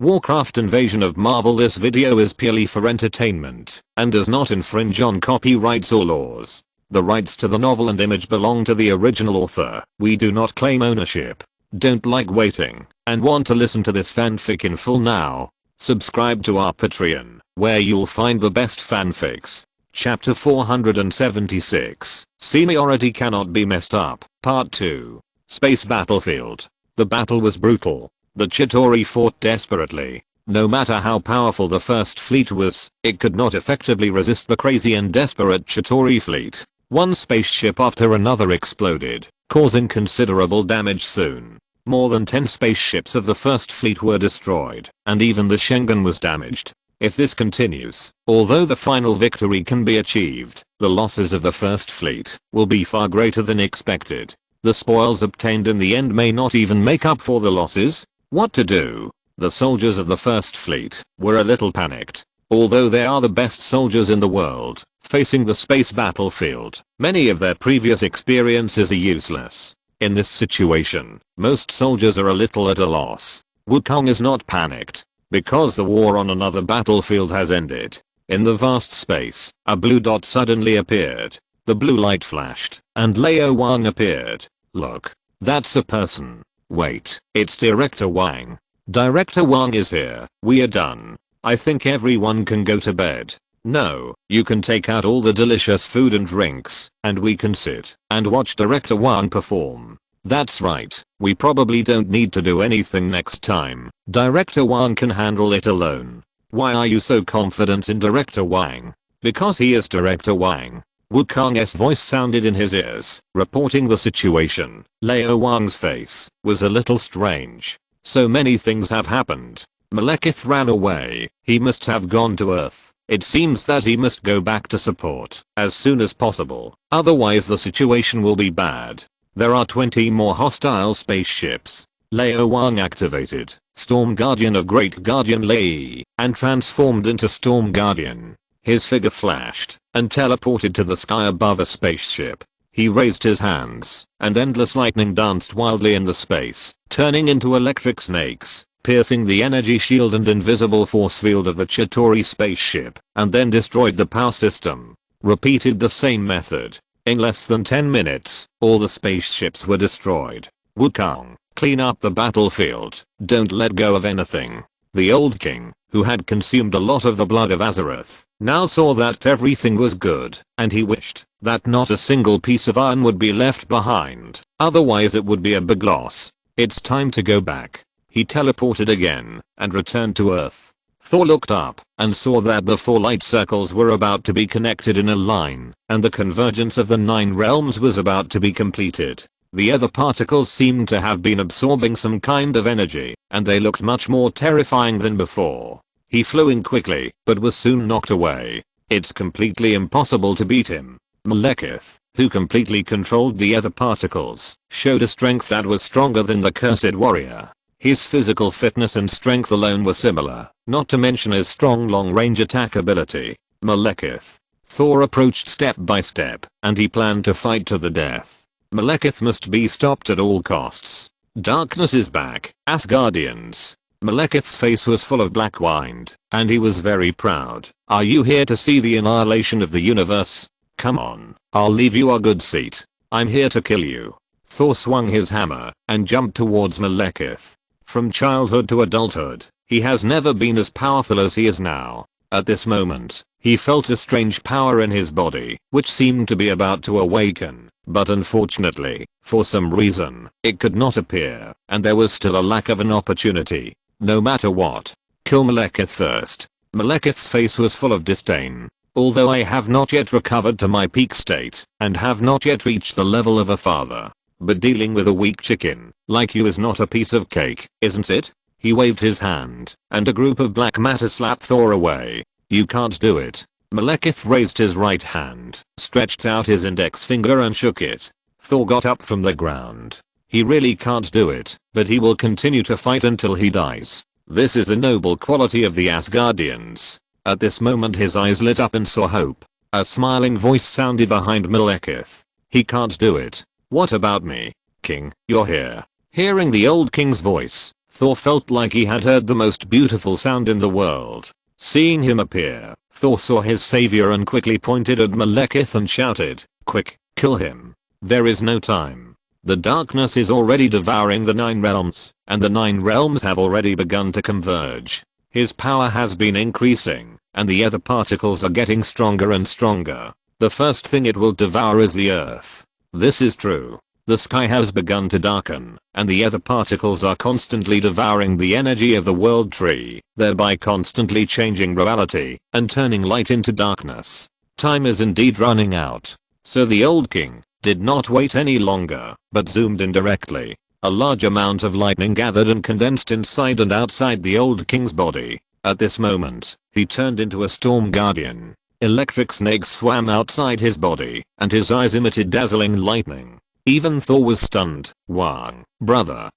Warcraft Invasion of Marvel. This video is purely for entertainment and does not infringe on copyrights or laws. The rights to the novel and image belong to the original author. We do not claim ownership. Don't like waiting and want to listen to this fanfic in full now? Subscribe to our Patreon, where you'll find the best fanfics. Chapter 476, Seniority Cannot Be Messed Up, Part 2. Space Battlefield. The battle was brutal. The Chitauri fought desperately. No matter how powerful the first fleet was, it could not effectively resist the crazy and desperate Chitauri fleet. One spaceship after another exploded, causing considerable damage soon. More than 10 spaceships of the first fleet were destroyed, and even the Schengen was damaged. If this continues, although the final victory can be achieved, the losses of the first fleet will be far greater than expected. The spoils obtained in the end may not even make up for the losses. What to do? The soldiers of the first fleet were a little panicked. Although they are the best soldiers in the world, facing the space battlefield, many of their previous experiences are useless. In this situation, most soldiers are a little at a loss. Wukong is not panicked, because the war on another battlefield has ended. In the vast space, a blue dot suddenly appeared. The blue light flashed, and Lao Wang appeared. Look, that's a person. Wait, it's Director Wang. Director Wang is here. We are done. I think everyone can go to bed. No, you can take out all the delicious food and drinks, and we can sit and watch Director Wang perform. That's right, we probably don't need to do anything next time. Director Wang can handle it alone. Why are you so confident in Director Wang? Because he is Director Wang. Wukong's voice sounded in his ears, reporting the situation. Lao Wang's face was a little strange. So many things have happened. Malekith ran away. He must have gone to Earth. It seems that he must go back to support as soon as possible. Otherwise the situation will be bad. There are 20 more hostile spaceships. Lao Wang activated Storm Guardian of Great Guardian Lei and transformed into Storm Guardian. His figure flashed and teleported to the sky above a spaceship. He raised his hands, and endless lightning danced wildly in the space, turning into electric snakes, piercing the energy shield and invisible force field of the Chitauri spaceship, and then destroyed the power system. Repeated the same method. In less than 10 minutes, all the spaceships were destroyed. Wukong, clean up the battlefield. Don't let go of anything. The old king, who had consumed a lot of the blood of Azeroth, now saw that everything was good, and he wished that not a single piece of iron would be left behind. Otherwise it would be a big loss. It's time to go back. He teleported again and returned to Earth. Thor looked up and saw that the 4 light circles were about to be connected in a line, and the convergence of the 9 realms was about to be completed. The other particles seemed to have been absorbing some kind of energy, and they looked much more terrifying than before. He flew in quickly, but was soon knocked away. It's completely impossible to beat him. Malekith, who completely controlled the other particles, showed a strength that was stronger than the Cursed Warrior. His physical fitness and strength alone were similar, not to mention his strong long-range attack ability. Malekith. Thor approached step by step, and he planned to fight to the death. Malekith must be stopped at all costs. Darkness is back, Asgardians. Malekith's face was full of black wind, and he was very proud. Are you here to see the annihilation of the universe? Come on, I'll leave you a good seat. I'm here to kill you. Thor swung his hammer and jumped towards Malekith. From childhood to adulthood, he has never been as powerful as he is now. At this moment, he felt a strange power in his body, which seemed to be about to awaken. But unfortunately, for some reason, it could not appear, and there was still a lack of an opportunity. No matter what, kill Malekith first. Malekith's face was full of disdain. Although I have not yet recovered to my peak state, and have not yet reached the level of a father, but dealing with a weak chicken like you is not a piece of cake, isn't it? He waved his hand, and a group of black matter slapped Thor away. You can't do it. Malekith raised his right hand, stretched out his index finger and shook it. Thor got up from the ground. He really can't do it, but he will continue to fight until he dies. This is the noble quality of the Asgardians. At this moment his eyes lit up and saw hope. A smiling voice sounded behind Malekith. He can't do it. What about me? King, you're here. Hearing the old king's voice, Thor felt like he had heard the most beautiful sound in the world. Seeing him appear, Thor saw his savior and quickly pointed at Malekith and shouted, "Quick, kill him. There is no time. The darkness is already devouring the 9 realms, and the 9 realms have already begun to converge. His power has been increasing, and the ether particles are getting stronger and stronger. The first thing it will devour is the earth." This is true. The sky has begun to darken, and the ether particles are constantly devouring the energy of the world tree, thereby constantly changing reality and turning light into darkness. Time is indeed running out. So the old king did not wait any longer, but zoomed in directly. A large amount of lightning gathered and condensed inside and outside the old king's body. At this moment, he turned into a storm guardian. Electric snakes swam outside his body, and his eyes emitted dazzling lightning. Even Thor was stunned. "Wang, brother,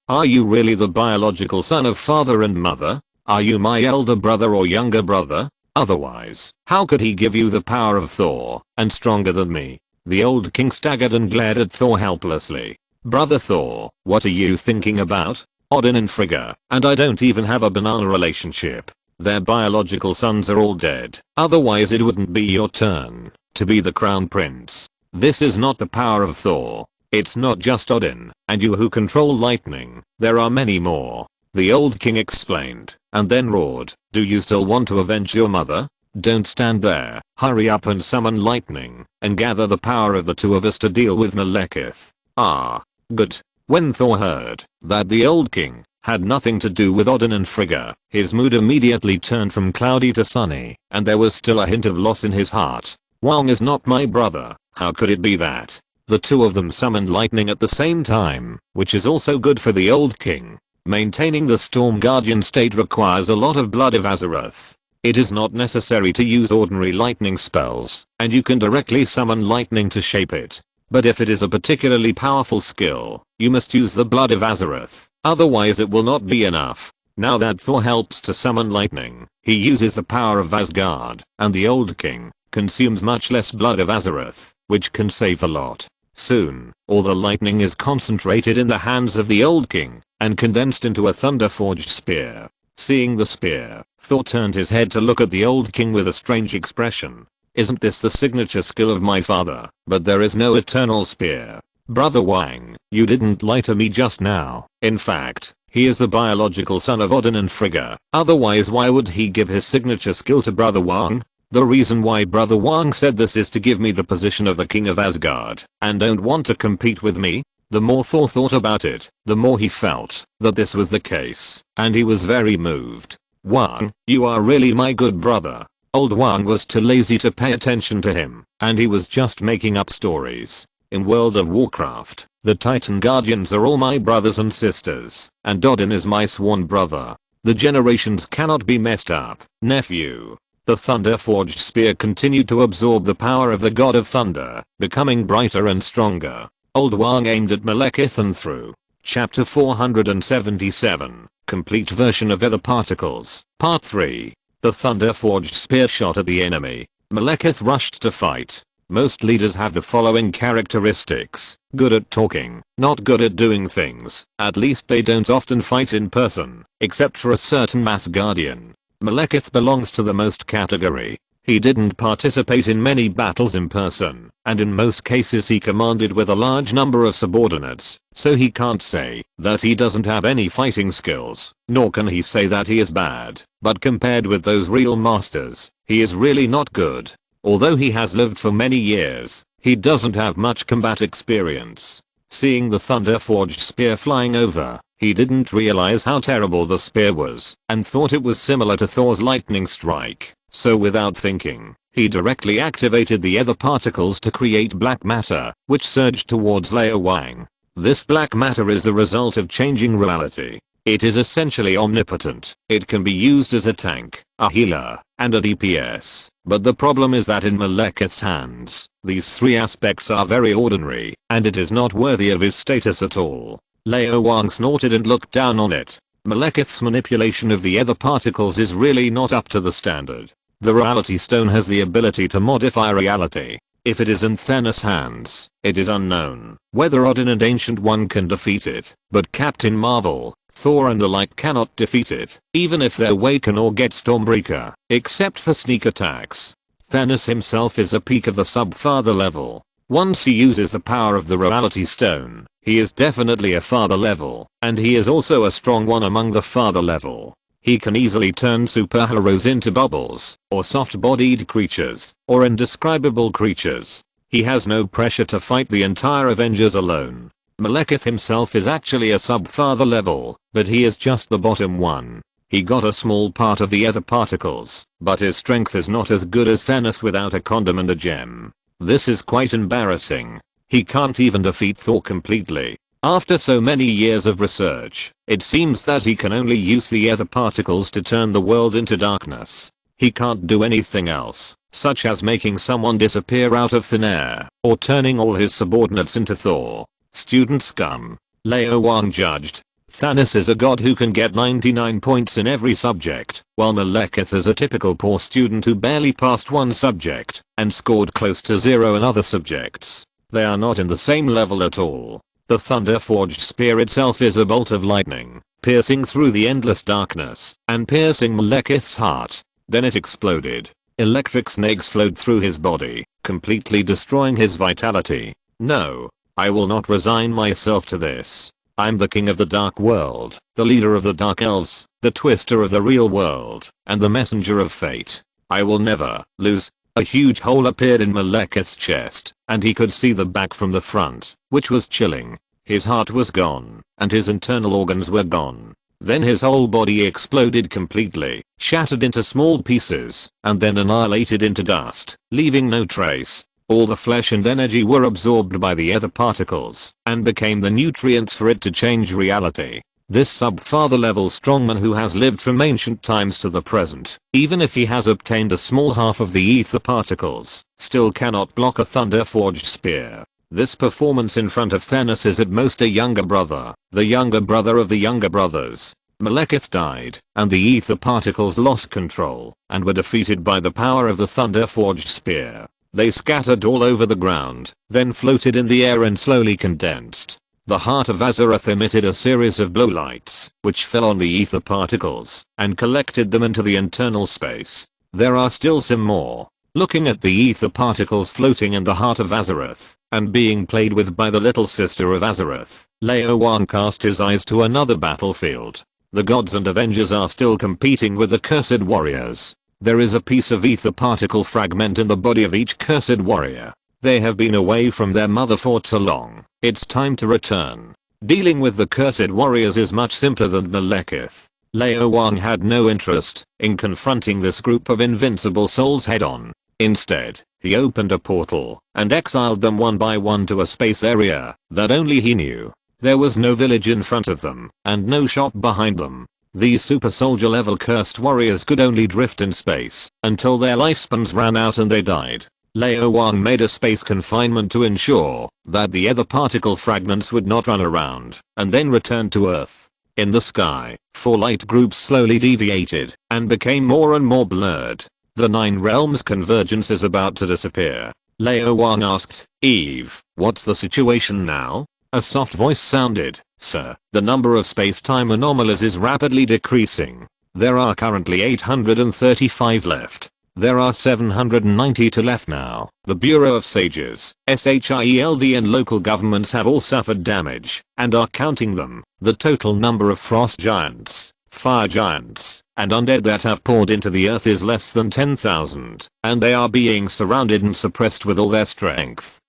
are you really the biological son of father and mother? Are you my elder brother or younger brother? Otherwise, how could he give you the power of Thor, and stronger than me?" The old king staggered and glared at Thor helplessly. "Brother Thor, what are you thinking about? Odin and Frigga, and I don't even have a banana relationship. Their biological sons are all dead. Otherwise it wouldn't be your turn to be the crown prince. This is not the power of Thor. It's not just Odin and you who control lightning. There are many more." The old king explained, and then roared, "Do you still want to avenge your mother? Don't stand there. Hurry up and summon lightning, and gather the power of the two of us to deal with Malekith." Ah, good. When Thor heard that the old king had nothing to do with Odin and Frigga, his mood immediately turned from cloudy to sunny, and there was still a hint of loss in his heart. "Wang is not my brother. How could it be that?" The two of them summoned lightning at the same time, which is also good for the old king. Maintaining the Storm Guardian state requires a lot of blood of Azeroth. It is not necessary to use ordinary lightning spells, and you can directly summon lightning to shape it. But if it is a particularly powerful skill, you must use the blood of Azeroth, otherwise it will not be enough. Now that Thor helps to summon lightning, he uses the power of Asgard, and the old king consumes much less blood of Azeroth, which can save a lot. Soon, all the lightning is concentrated in the hands of the old king, and condensed into a thunder-forged spear. Seeing the spear, Thor turned his head to look at the old king with a strange expression. "Isn't this the signature skill of my father? But there is no eternal spear. Brother Wang, you didn't lie to me just now. In fact, he is the biological son of Odin and Frigga. Otherwise why would he give his signature skill to Brother Wang?" The reason why Brother Wang said this is to give me the position of the king of Asgard, and don't want to compete with me. The more Thor thought about it, the more he felt that this was the case, and he was very moved. "Wang, you are really my good brother." Old Wang was too lazy to pay attention to him, and he was just making up stories. "In World of Warcraft, the Titan Guardians are all my brothers and sisters, and Odin is my sworn brother. The generations cannot be messed up, nephew." The thunder-forged spear continued to absorb the power of the god of thunder, becoming brighter and stronger. Old Wang aimed at Malekith and threw. Chapter 477, Complete Version of Ether Particles, Part 3. The thunder-forged spear shot at the enemy. Malekith rushed to fight. Most leaders have the following characteristics: good at talking, not good at doing things. At least they don't often fight in person, except for a certain mass guardian. Malekith belongs to the most category. He didn't participate in many battles in person, and in most cases he commanded with a large number of subordinates, so he can't say that he doesn't have any fighting skills, nor can he say that he is bad, but compared with those real masters, he is really not good. Although he has lived for many years, he doesn't have much combat experience. Seeing the thunder-forged spear flying over, he didn't realize how terrible the spear was, and thought it was similar to Thor's lightning strike. So without thinking, he directly activated the ether particles to create black matter, which surged towards Lao Wang. This black matter is the result of changing reality. It is essentially omnipotent. It can be used as a tank, a healer, and a DPS. But the problem is that in Malekith's hands, these three aspects are very ordinary, and it is not worthy of his status at all. Lao Wang snorted and looked down on it. Malekith's manipulation of the ether particles is really not up to the standard. The reality stone has the ability to modify reality. If it is in Thanos' hands, it is unknown whether Odin and Ancient One can defeat it, but Captain Marvel, Thor and the like cannot defeat it, even if they awaken or get Stormbreaker, except for sneak attacks. Thanos himself is a peak of the sub-father level. Once he uses the power of the reality stone, he is definitely a father level, and he is also a strong one among the father level. He can easily turn superheroes into bubbles, or soft-bodied creatures, or indescribable creatures. He has no pressure to fight the entire Avengers alone. Malekith himself is actually a sub-father level, but he is just the bottom one. He got a small part of the other particles, but his strength is not as good as Thanos without a condom and a gem. This is quite embarrassing. He can't even defeat Thor completely. After so many years of research, it seems that he can only use the other particles to turn the world into darkness. He can't do anything else, such as making someone disappear out of thin air, or turning all his subordinates into Thor. Student scum. Lao Wang judged. Thanos is a god who can get 99 points in every subject, while Malekith is a typical poor student who barely passed one subject, and scored close to 0 in other subjects. They are not in the same level at all. The thunder-forged spear itself is a bolt of lightning, piercing through the endless darkness, and piercing Malekith's heart. Then it exploded. Electric snakes flowed through his body, completely destroying his vitality. No. I will not resign myself to this. I'm the king of the dark world, the leader of the dark elves, the twister of the real world, and the messenger of fate. I will never lose. A huge hole appeared in Malekith's chest, and he could see the back from the front, which was chilling. His heart was gone, and his internal organs were gone. Then his whole body exploded completely, shattered into small pieces, and then annihilated into dust, leaving no trace. All the flesh and energy were absorbed by the other particles, and became the nutrients for it to change reality. This sub-father level strongman who has lived from ancient times to the present, even if he has obtained a small half of the ether particles, still cannot block a thunder-forged spear. This performance in front of Thanos is at most a younger brother, the younger brother of the younger brothers. Malekith died, and the ether particles lost control, and were defeated by the power of the thunder-forged spear. They scattered all over the ground, then floated in the air and slowly condensed. The Heart of Azeroth emitted a series of blowlights, which fell on the ether particles, and collected them into the internal space. There are still some more. Looking at the ether particles floating in the Heart of Azeroth, and being played with by the little sister of Azeroth, Lao Wang cast his eyes to another battlefield. The gods and Avengers are still competing with the cursed warriors. There is a piece of ether particle fragment in the body of each cursed warrior. They have been away from their mother for too long. It's time to return. Dealing with the cursed warriors is much simpler than Malekith. Lao Wang had no interest in confronting this group of invincible souls head on. Instead, he opened a portal and exiled them one by one to a space area that only he knew. There was no village in front of them, and no shop behind them. These super soldier level cursed warriors could only drift in space until their lifespans ran out and they died. Lao Wang made a space confinement to ensure that the other particle fragments would not run around, and then returned to Earth. In the sky, 4 light groups slowly deviated and became more and more blurred. The 9 realms convergence is about to disappear. Lao Wang asked, "Eve, what's the situation now?" A soft voice sounded, "Sir, the number of space-time anomalies is rapidly decreasing. There are currently 835 left. There are 792 left now. The Bureau of Sages, SHIELD and local governments have all suffered damage, and are counting them. The total number of frost giants, fire giants, and undead that have poured into the earth is less than 10,000, and they are being surrounded and suppressed with all their strength.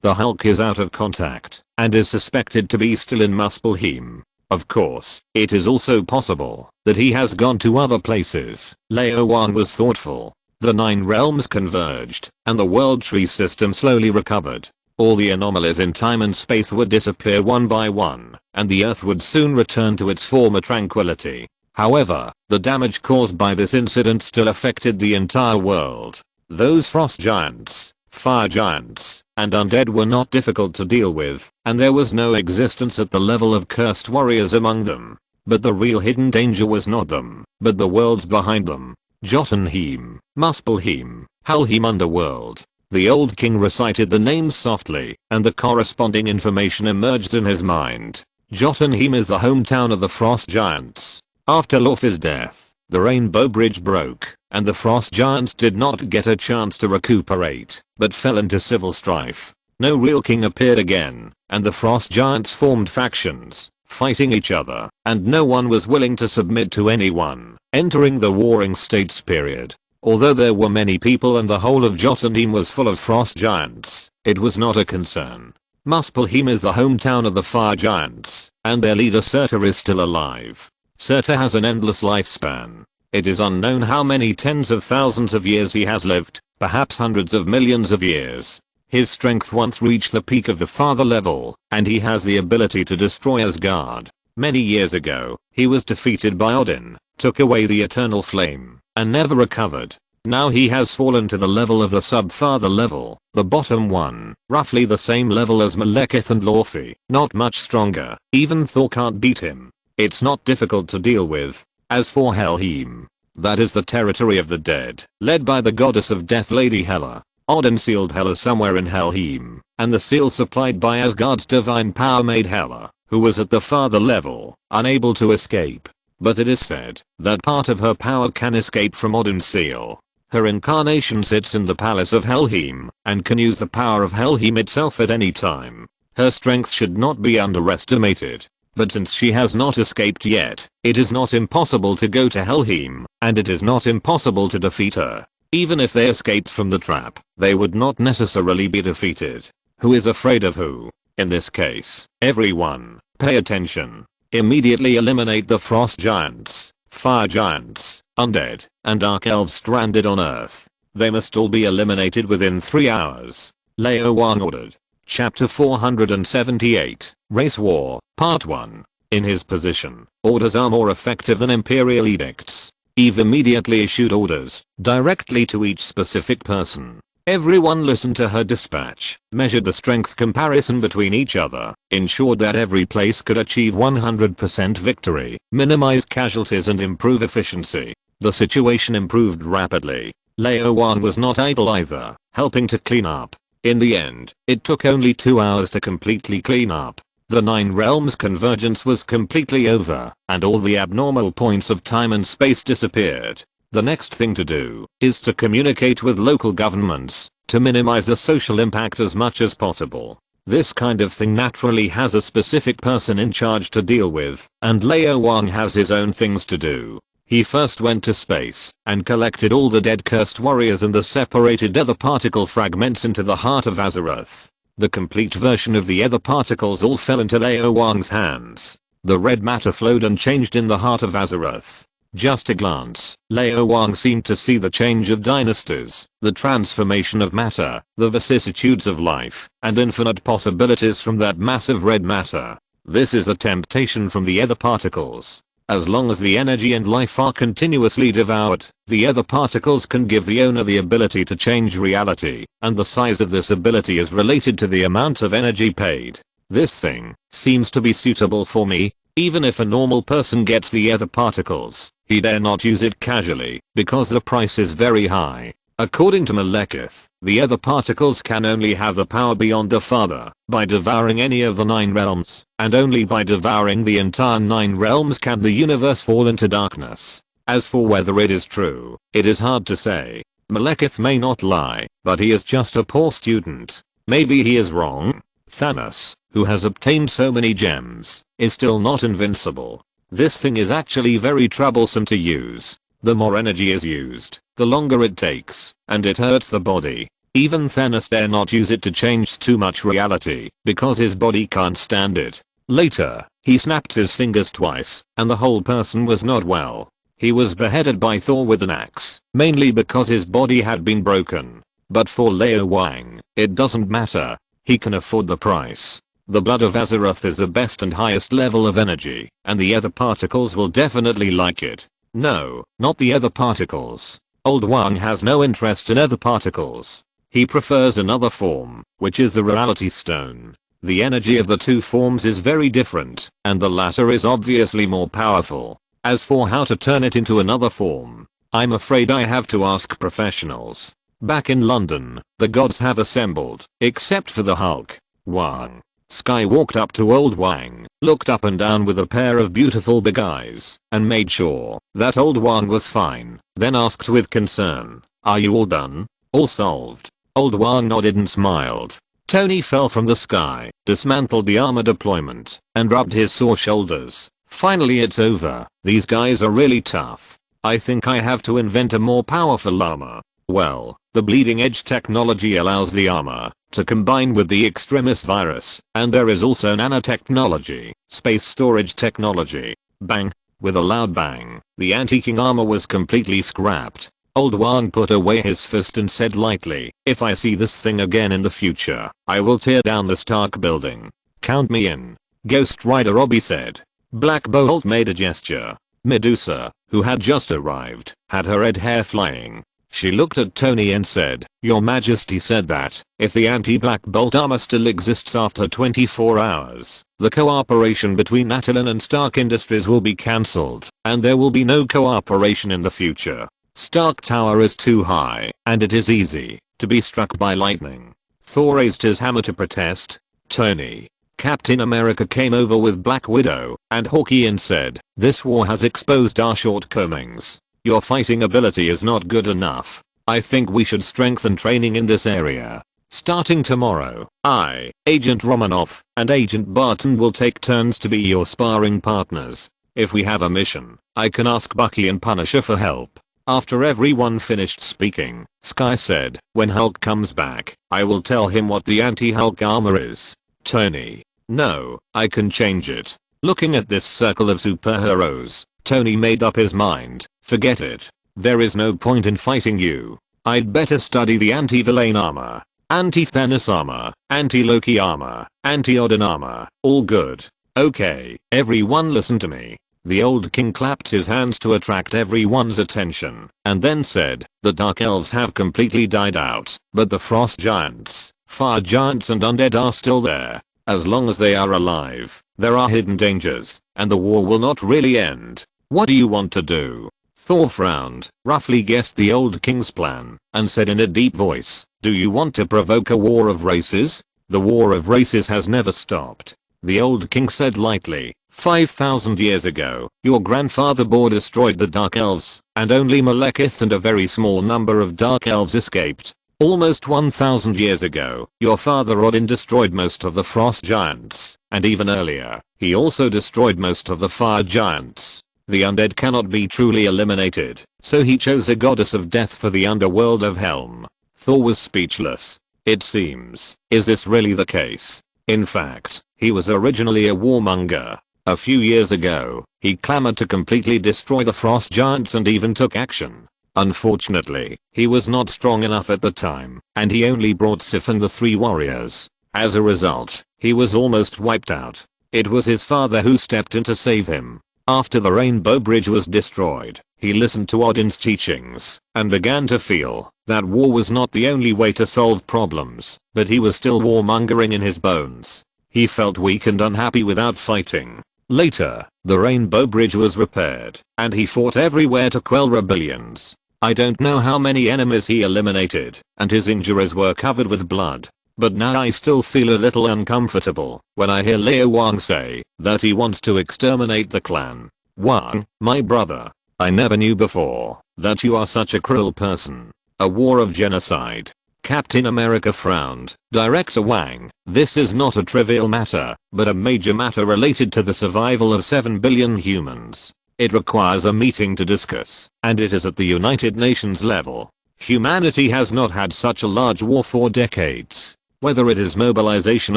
The Hulk is out of contact, and is suspected to be still in Muspelheim. Of course, it is also possible that he has gone to other places." Lao Wang was thoughtful. The 9 realms converged, and the world tree system slowly recovered. All the anomalies in time and space would disappear one by one, and the earth would soon return to its former tranquility. However, the damage caused by this incident still affected the entire world. Those frost giants, fire giants, and undead were not difficult to deal with, and there was no existence at the level of cursed warriors among them. But the real hidden danger was not them, but the worlds behind them. Jotunheim, Muspelheim, Helheim Underworld. The old king recited the names softly, and the corresponding information emerged in his mind. Jotunheim is the hometown of the Frost Giants. After Laufey's death, the Rainbow Bridge broke, and the Frost Giants did not get a chance to recuperate, but fell into civil strife. No real king appeared again, and the Frost Giants formed factions, fighting each other, and no one was willing to submit to anyone, entering the Warring States period. Although there were many people and the whole of Jotunheim was full of Frost Giants, it was not a concern. Muspelheim is the hometown of the Fire Giants, and their leader Surtur is still alive. Surtur has an endless lifespan. It is unknown how many tens of thousands of years he has lived, perhaps hundreds of millions of years. His strength once reached the peak of the Father level, and he has the ability to destroy Asgard. Many years ago, he was defeated by Odin, took away the eternal flame, and never recovered. Now he has fallen to the level of the sub-Father level, the bottom one, roughly the same level as Malekith and Laufey, not much stronger. Even Thor can't beat him. It's not difficult to deal with. As for Helheim, that is the territory of the dead, led by the goddess of death Lady Hela. Odin sealed Hela somewhere in Helheim, and the seal supplied by Asgard's divine power made Hela, who was at the Father level, unable to escape. But it is said that part of her power can escape from Odin's seal. Her incarnation sits in the palace of Helheim, and can use the power of Helheim itself at any time. Her strength should not be underestimated. But since she has not escaped yet, it is not impossible to go to Helheim, and it is not impossible to defeat her. Even if they escaped from the trap, they would not necessarily be defeated. Who is afraid of who? In this case, everyone. Pay attention. Immediately eliminate the Frost Giants, Fire Giants, Undead, and Dark Elves stranded on Earth. They must all be eliminated within 3 hours. Lao Wang ordered. Chapter 478, Race War, Part 1. In his position, orders are more effective than imperial edicts. Eve immediately issued orders, directly to each specific person. Everyone listened to her dispatch, measured the strength comparison between each other, ensured that every place could achieve 100% victory, minimize casualties and improve efficiency. The situation improved rapidly. Lao Wang was not idle either, helping to clean up. In the end, it took only 2 hours to completely clean up. The 9 realms convergence was completely over, and all the abnormal points of time and space disappeared. The next thing to do is to communicate with local governments to minimize the social impact as much as possible. This kind of thing naturally has a specific person in charge to deal with, and Lao Wang has his own things to do. He first went to space and collected all the dead cursed warriors and the separated ether particle fragments into the Heart of Azeroth. The complete version of the ether particles all fell into Lao Wang's hands. The red matter flowed and changed in the Heart of Azeroth. Just a glance, Lao Wang seemed to see the change of dynasties, the transformation of matter, the vicissitudes of life, and infinite possibilities from that massive red matter. This is a temptation from the ether particles. As long as the energy and life are continuously devoured, the ether particles can give the owner the ability to change reality, and the size of this ability is related to the amount of energy paid. This thing seems to be suitable for me. Even if a normal person gets the ether particles, he dare not use it casually, because the price is very high. According to Malekith, the ether particles can only have the power beyond the Father by devouring any of the 9 realms, and only by devouring the entire 9 realms can the universe fall into darkness. As for whether it is true, it is hard to say. Malekith may not lie, but he is just a poor student. Maybe he is wrong. Thanos, who has obtained so many gems, is still not invincible. This thing is actually very troublesome to use. The more energy is used, the longer it takes, and it hurts the body. Even Thanos dare not use it to change too much reality, because his body can't stand it. Later, he snapped his fingers twice, and the whole person was not well. He was beheaded by Thor with an axe, mainly because his body had been broken. But for Lao Wang, it doesn't matter. He can afford the price. The blood of Azeroth is the best and highest level of energy, and the ether particles will definitely like it. No, not the ether particles. Old Wang has no interest in ether particles. He prefers another form, which is the reality stone. The energy of the two forms is very different, and the latter is obviously more powerful. As for how to turn it into another form, I'm afraid I have to ask professionals. Back in London, the gods have assembled, except for the Hulk. Wang Sky walked up to old Wang, looked up and down with a pair of beautiful big eyes, and made sure that old Wang was fine, then asked with concern, "Are you all done? All solved?" Old Wang nodded and smiled. Tony fell from the sky, dismantled the armor deployment, and rubbed his sore shoulders. "Finally it's over. These guys are really tough. I think I have to invent a more powerful armor." Well, the bleeding edge technology allows the armor to combine with the extremis virus, and there is also nanotechnology, space storage technology. Bang. With a loud bang, the anti-king armor was completely scrapped. Old Wang put away his fist and said lightly, "If I see this thing again in the future, I will tear down the Stark building. Count me in." Ghost Rider Robbie said. Black Bolt made a gesture. Medusa, who had just arrived, had her red hair flying. She looked at Tony and said, "Your Majesty said that, if the anti-Black Bolt armor still exists after 24 hours, the cooperation between Attilan and Stark Industries will be cancelled, and there will be no cooperation in the future. Stark Tower is too high, and it is easy to be struck by lightning." Thor raised his hammer to protest. Tony. Captain America came over with Black Widow and Hawkeye and said, "This war has exposed our shortcomings. Your fighting ability is not good enough. I think we should strengthen training in this area. Starting tomorrow, I, Agent Romanoff, and Agent Barton will take turns to be your sparring partners. If we have a mission, I can ask Bucky and Punisher for help." After everyone finished speaking, Sky said, "When Hulk comes back, I will tell him what the anti-Hulk armor is." Tony. "No, I can change it." Looking at this circle of superheroes, Tony made up his mind. "Forget it. There is no point in fighting you. I'd better study the anti-Villain armor, anti-Thanos armor, anti-Loki armor, anti-Odin armor, all good. Okay, everyone listen to me." The old king clapped his hands to attract everyone's attention, and then said, "The Dark Elves have completely died out, but the Frost Giants, Fire Giants and Undead are still there. As long as they are alive, there are hidden dangers, and the war will not really end. What do you want to do?" Thor frowned, roughly guessed the old king's plan, and said in a deep voice, "Do you want to provoke a war of races? The war of races has never stopped." The old king said lightly, 5,000 years ago, your grandfather Bor destroyed the Dark Elves, and only Malekith and a very small number of Dark Elves escaped. Almost 1,000 years ago, your father Odin destroyed most of the Frost Giants, and even earlier, he also destroyed most of the Fire Giants. The undead cannot be truly eliminated, so he chose a goddess of death for the underworld of Helm. Thor was speechless. It seems. Is this really the case? In fact, he was originally a warmonger. A few years ago, he clamored to completely destroy the Frost Giants and even took action. Unfortunately, he was not strong enough at the time, and he only brought Sif and the three warriors. As a result, he was almost wiped out. It was his father who stepped in to save him. After the Rainbow Bridge was destroyed, he listened to Odin's teachings, and began to feel that war was not the only way to solve problems, but he was still warmongering in his bones. He felt weak and unhappy without fighting. Later, the Rainbow Bridge was repaired, and he fought everywhere to quell rebellions. I don't know how many enemies he eliminated, and his injuries were covered with blood. But now I still feel a little uncomfortable when I hear Lao Wang say that he wants to exterminate the clan. Wang, my brother, I never knew before that you are such a cruel person. A war of genocide. Captain America frowned. Director Wang, this is not a trivial matter, but a major matter related to the survival of 7 billion humans. It requires a meeting to discuss, and it is at the United Nations level. Humanity has not had such a large war for decades. Whether it is mobilization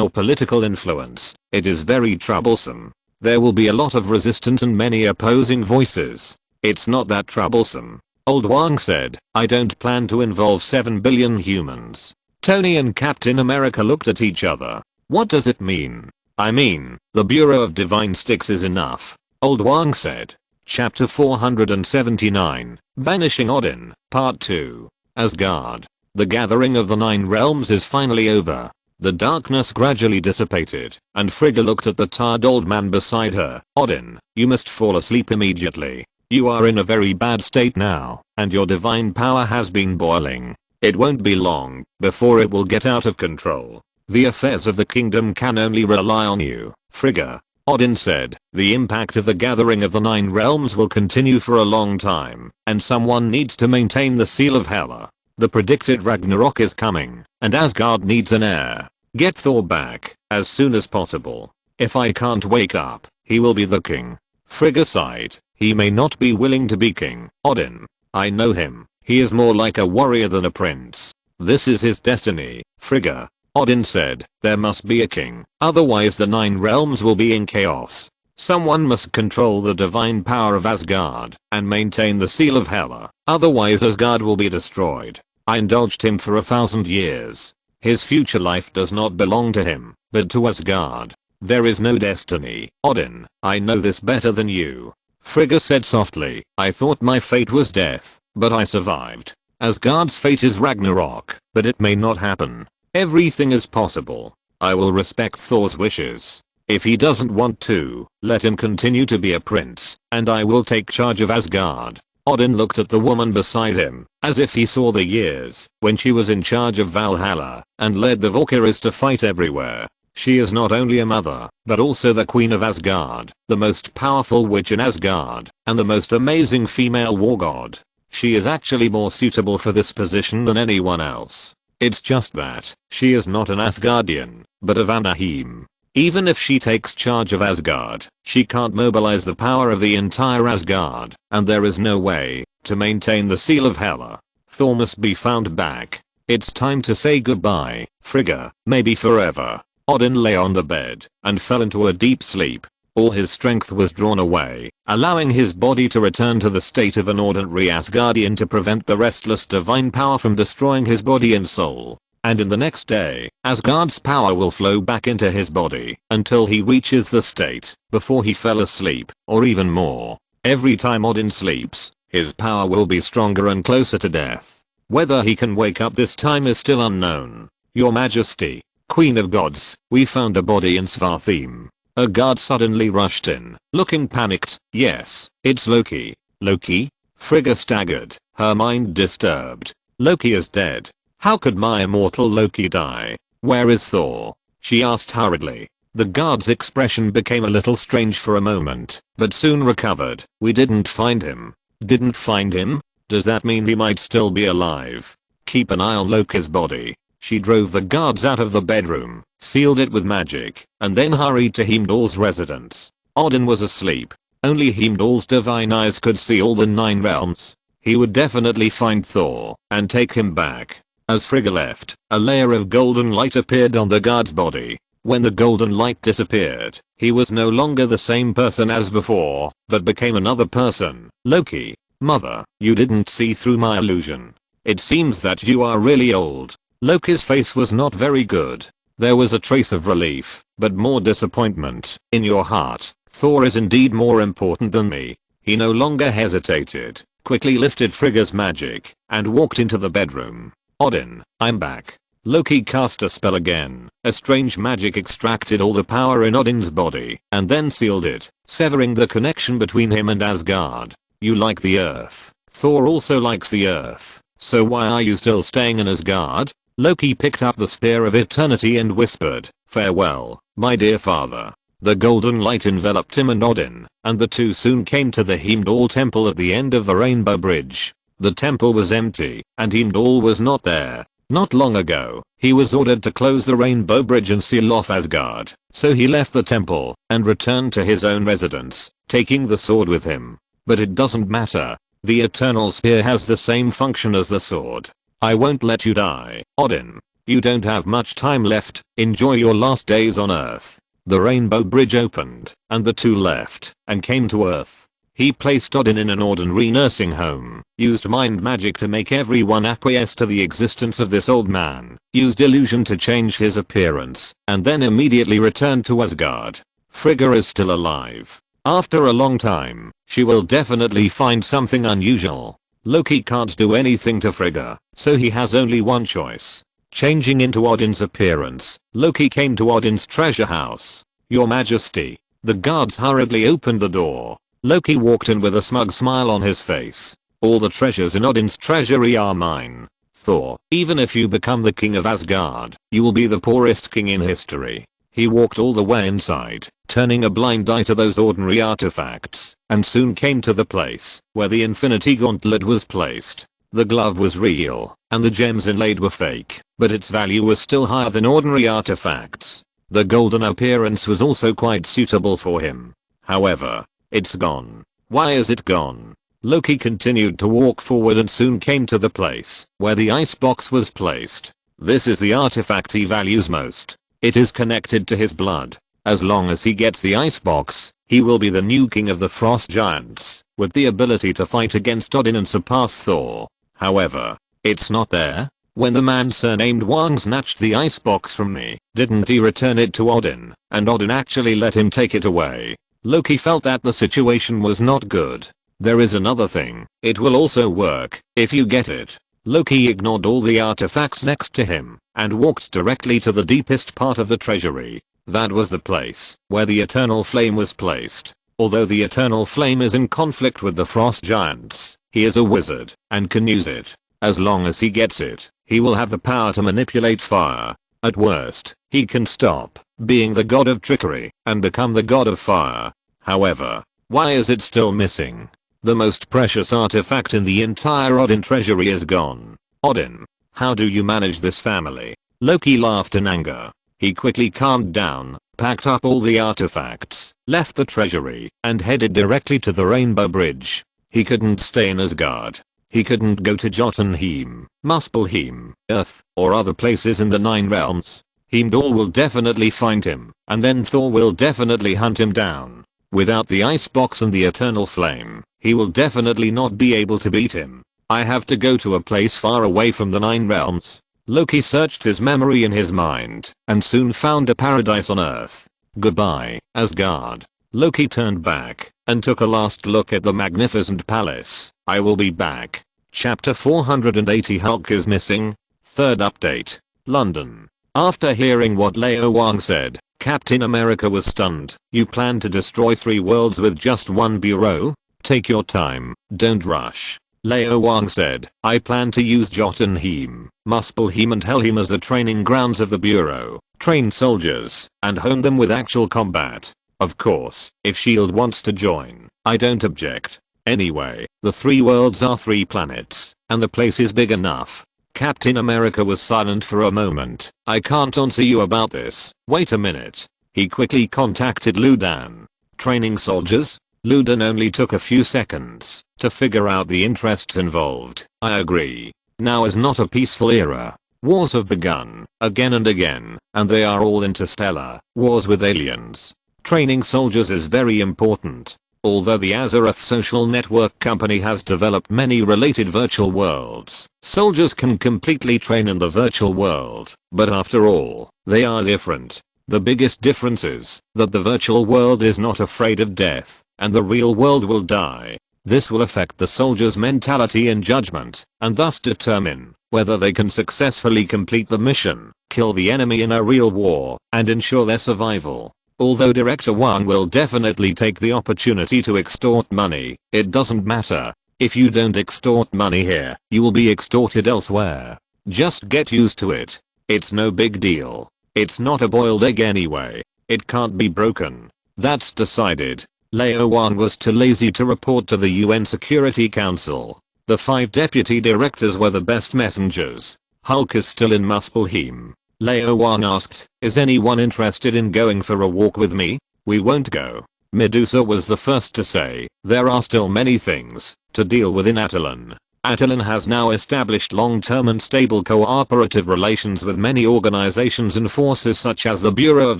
or political influence, it is very troublesome. There will be a lot of resistance and many opposing voices. It's not that troublesome. Old Wang said, I don't plan to involve 7 billion humans. Tony and Captain America looked at each other. What does it mean? I mean, the Bureau of Divine Sticks is enough. Old Wang said. Chapter 479, Banishing Odin, Part 2. Asgard. The gathering of the 9 realms is finally over. The darkness gradually dissipated, and Frigga looked at the tired old man beside her. Odin, you must fall asleep immediately. You are in a very bad state now, and your divine power has been boiling. It won't be long before it will get out of control. The affairs of the kingdom can only rely on you, Frigga. Odin said, the impact of the gathering of the 9 realms will continue for a long time, and someone needs to maintain the seal of Hela. The predicted Ragnarok is coming, and Asgard needs an heir. Get Thor back, as soon as possible. If I can't wake up, he will be the king. Frigga sighed. He may not be willing to be king, Odin. I know him. He is more like a warrior than a prince. This is his destiny, Frigga. Odin said, there must be a king, otherwise the 9 realms will be in chaos. Someone must control the divine power of Asgard and maintain the seal of Hela, otherwise Asgard will be destroyed. I indulged him for 1,000 years. His future life does not belong to him, but to Asgard. There is no destiny, Odin. I know this better than you. Frigga said softly, I thought my fate was death, but I survived. Asgard's fate is Ragnarok, but it may not happen. Everything is possible. I will respect Thor's wishes. If he doesn't want to, let him continue to be a prince, and I will take charge of Asgard. Odin looked at the woman beside him, as if he saw the years when she was in charge of Valhalla, and led the Valkyries to fight everywhere. She is not only a mother, but also the queen of Asgard, the most powerful witch in Asgard, and the most amazing female war god. She is actually more suitable for this position than anyone else. It's just that, she is not an Asgardian, but a Vanaheim. Even if she takes charge of Asgard, she can't mobilize the power of the entire Asgard, and there is no way to maintain the seal of Hela. Thor must be found back. It's time to say goodbye, Frigga, maybe forever. Odin lay on the bed and fell into a deep sleep. All his strength was drawn away, allowing his body to return to the state of an ordinary Asgardian to prevent the restless divine power from destroying his body and soul. And in the next day, Asgard's power will flow back into his body until he reaches the state before he fell asleep, or even more. Every time Odin sleeps, his power will be stronger and closer to death. Whether he can wake up this time is still unknown. Your Majesty, Queen of Gods, we found a body in Svartheim. A guard suddenly rushed in, looking panicked. Yes, it's Loki. Loki? Frigga staggered, her mind disturbed. Loki is dead. How could my immortal Loki die? Where is Thor? She asked hurriedly. The guard's expression became a little strange for a moment, but soon recovered. We didn't find him. Didn't find him? Does that mean he might still be alive? Keep an eye on Loki's body. She drove the guards out of the bedroom, sealed it with magic, and then hurried to Heimdall's residence. Odin was asleep. Only Heimdall's divine eyes could see all the 9 realms. He would definitely find Thor and take him back. As Frigga left, a layer of golden light appeared on the guard's body. When the golden light disappeared, he was no longer the same person as before, but became another person. Loki, mother, you didn't see through my illusion. It seems that you are really old. Loki's face was not very good. There was a trace of relief, but more disappointment, in your heart. Thor is indeed more important than me. He no longer hesitated, quickly lifted Frigga's magic, and walked into the bedroom. Odin, I'm back. Loki cast a spell again. A strange magic extracted all the power in Odin's body, and then sealed it, severing the connection between him and Asgard. You like the earth. Thor also likes the earth. So why are you still staying in Asgard? Loki picked up the Spear of Eternity and whispered, farewell, my dear father. The golden light enveloped him and Odin, and the two soon came to the Heimdall temple at the end of the Rainbow Bridge. The temple was empty, and Heimdall was not there. Not long ago, he was ordered to close the Rainbow Bridge and seal off Asgard, so he left the temple and returned to his own residence, taking the sword with him. But it doesn't matter. The Eternal Spear has the same function as the sword. I won't let you die, Odin. You don't have much time left. Enjoy your last days on Earth. The Rainbow Bridge opened, and the two left, and came to Earth. He placed Odin in an ordinary nursing home, used mind magic to make everyone acquiesce to the existence of this old man, used illusion to change his appearance, and then immediately returned to Asgard. Frigga is still alive. After a long time, she will definitely find something unusual. Loki can't do anything to Frigga, so he has only one choice. Changing into Odin's appearance, Loki came to Odin's treasure house. Your Majesty. The guards hurriedly opened the door. Loki walked in with a smug smile on his face. All the treasures in Odin's treasury are mine. Thor, even if you become the king of Asgard, you will be the poorest king in history. He walked all the way inside, turning a blind eye to those ordinary artifacts, and soon came to the place where the Infinity Gauntlet was placed. The glove was real, and the gems inlaid were fake, but its value was still higher than ordinary artifacts. The golden appearance was also quite suitable for him. However, it's gone. Why is it gone? Loki continued to walk forward and soon came to the place where the icebox was placed. This is the artifact he values most. It is connected to his blood. As long as he gets the icebox, he will be the new king of the frost giants, with the ability to fight against Odin and surpass Thor. However, it's not there. When the man surnamed Wang snatched the icebox from me, didn't he return it to Odin, and Odin actually let him take it away? Loki felt that the situation was not good. There is another thing, it will also work, if you get it. Loki ignored all the artifacts next to him, and walked directly to the deepest part of the treasury. That was the place where the eternal flame was placed. Although the eternal flame is in conflict with the frost giants, he is a wizard, and can use it. As long as he gets it, he will have the power to manipulate fire. At worst, he can stop being the god of trickery, and become the god of fire. However, why is it still missing? The most precious artifact in the entire Odin treasury is gone. Odin, how do you manage this family? Loki laughed in anger. He quickly calmed down, packed up all the artifacts, left the treasury, and headed directly to the Rainbow Bridge. He couldn't stay in Asgard. He couldn't go to Jotunheim, Muspelheim, Earth, or other places in the Nine Realms. Heimdall will definitely find him, and then Thor will definitely hunt him down. Without the icebox and the eternal flame, he will definitely not be able to beat him. I have to go to a place far away from the Nine Realms. Loki searched his memory in his mind, and soon found a paradise on Earth. Goodbye, Asgard. Loki turned back, and took a last look at the magnificent palace. I will be back. Chapter 480 Hulk is missing. Third update. London. After hearing what Lao Wang said, Captain America was stunned. You plan to destroy 3 worlds with just one bureau? Take your time, don't rush. Lao Wang said, I plan to use Jotunheim, Muspelheim and Helheim as the training grounds of the bureau, train soldiers, and hone them with actual combat. Of course, if S.H.I.E.L.D. wants to join, I don't object. Anyway, the 3 worlds are 3 planets, and the place is big enough. Captain America was silent for a moment. I can't answer you about this. Wait a minute. He quickly contacted Ludan. Training soldiers? Ludan only took a few seconds to figure out the interests involved. I agree. Now is not a peaceful era. Wars have begun, again and again, and they are all interstellar wars with aliens. Training soldiers is very important. Although the Azeroth social network company has developed many related virtual worlds, soldiers can completely train in the virtual world, but after all, they are different. The biggest difference is that the virtual world is not afraid of death, and the real world will die. This will affect the soldiers' mentality and judgment, and thus determine whether they can successfully complete the mission, kill the enemy in a real war, and ensure their survival. Although Director Wang will definitely take the opportunity to extort money, it doesn't matter. If you don't extort money here, you will be extorted elsewhere. Just get used to it. It's no big deal. It's not a boiled egg anyway. It can't be broken. That's decided. Lao Wang was too lazy to report to the UN Security Council. The 5 deputy directors were the best messengers. Hulk is still in Muspelheim. Lao Wang asked, is anyone interested in going for a walk with me? We won't go. Medusa was the first to say, there are still many things to deal with in Attilan. Attilan has now established long-term and stable cooperative relations with many organizations and forces such as the Bureau of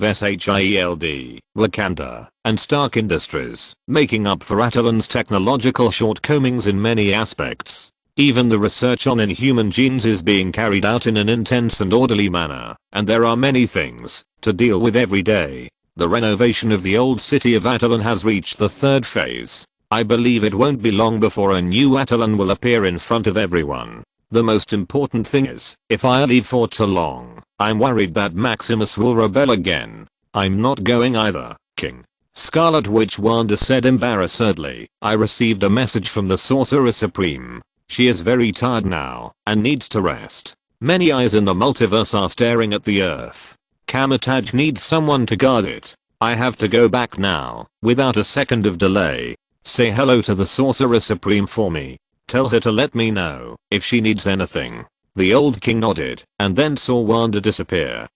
SHIELD, Wakanda, and Stark Industries, making up for Attilan's technological shortcomings in many aspects. Even the research on inhuman genes is being carried out in an intense and orderly manner, and there are many things to deal with every day. The renovation of the old city of Attilan has reached the 3rd phase. I believe it won't be long before a new Attilan will appear in front of everyone. The most important thing is, if I leave for too long, I'm worried that Maximus will rebel again. I'm not going either, King. Scarlet Witch Wanda said embarrassedly, I received a message from the Sorcerer Supreme. She is very tired now and needs to rest. Many eyes in the multiverse are staring at the earth. Kamatage needs someone to guard it. I have to go back now, without a second of delay. Say hello to the Sorcerer Supreme for me. Tell her to let me know if she needs anything. The old king nodded and then saw Wanda disappear.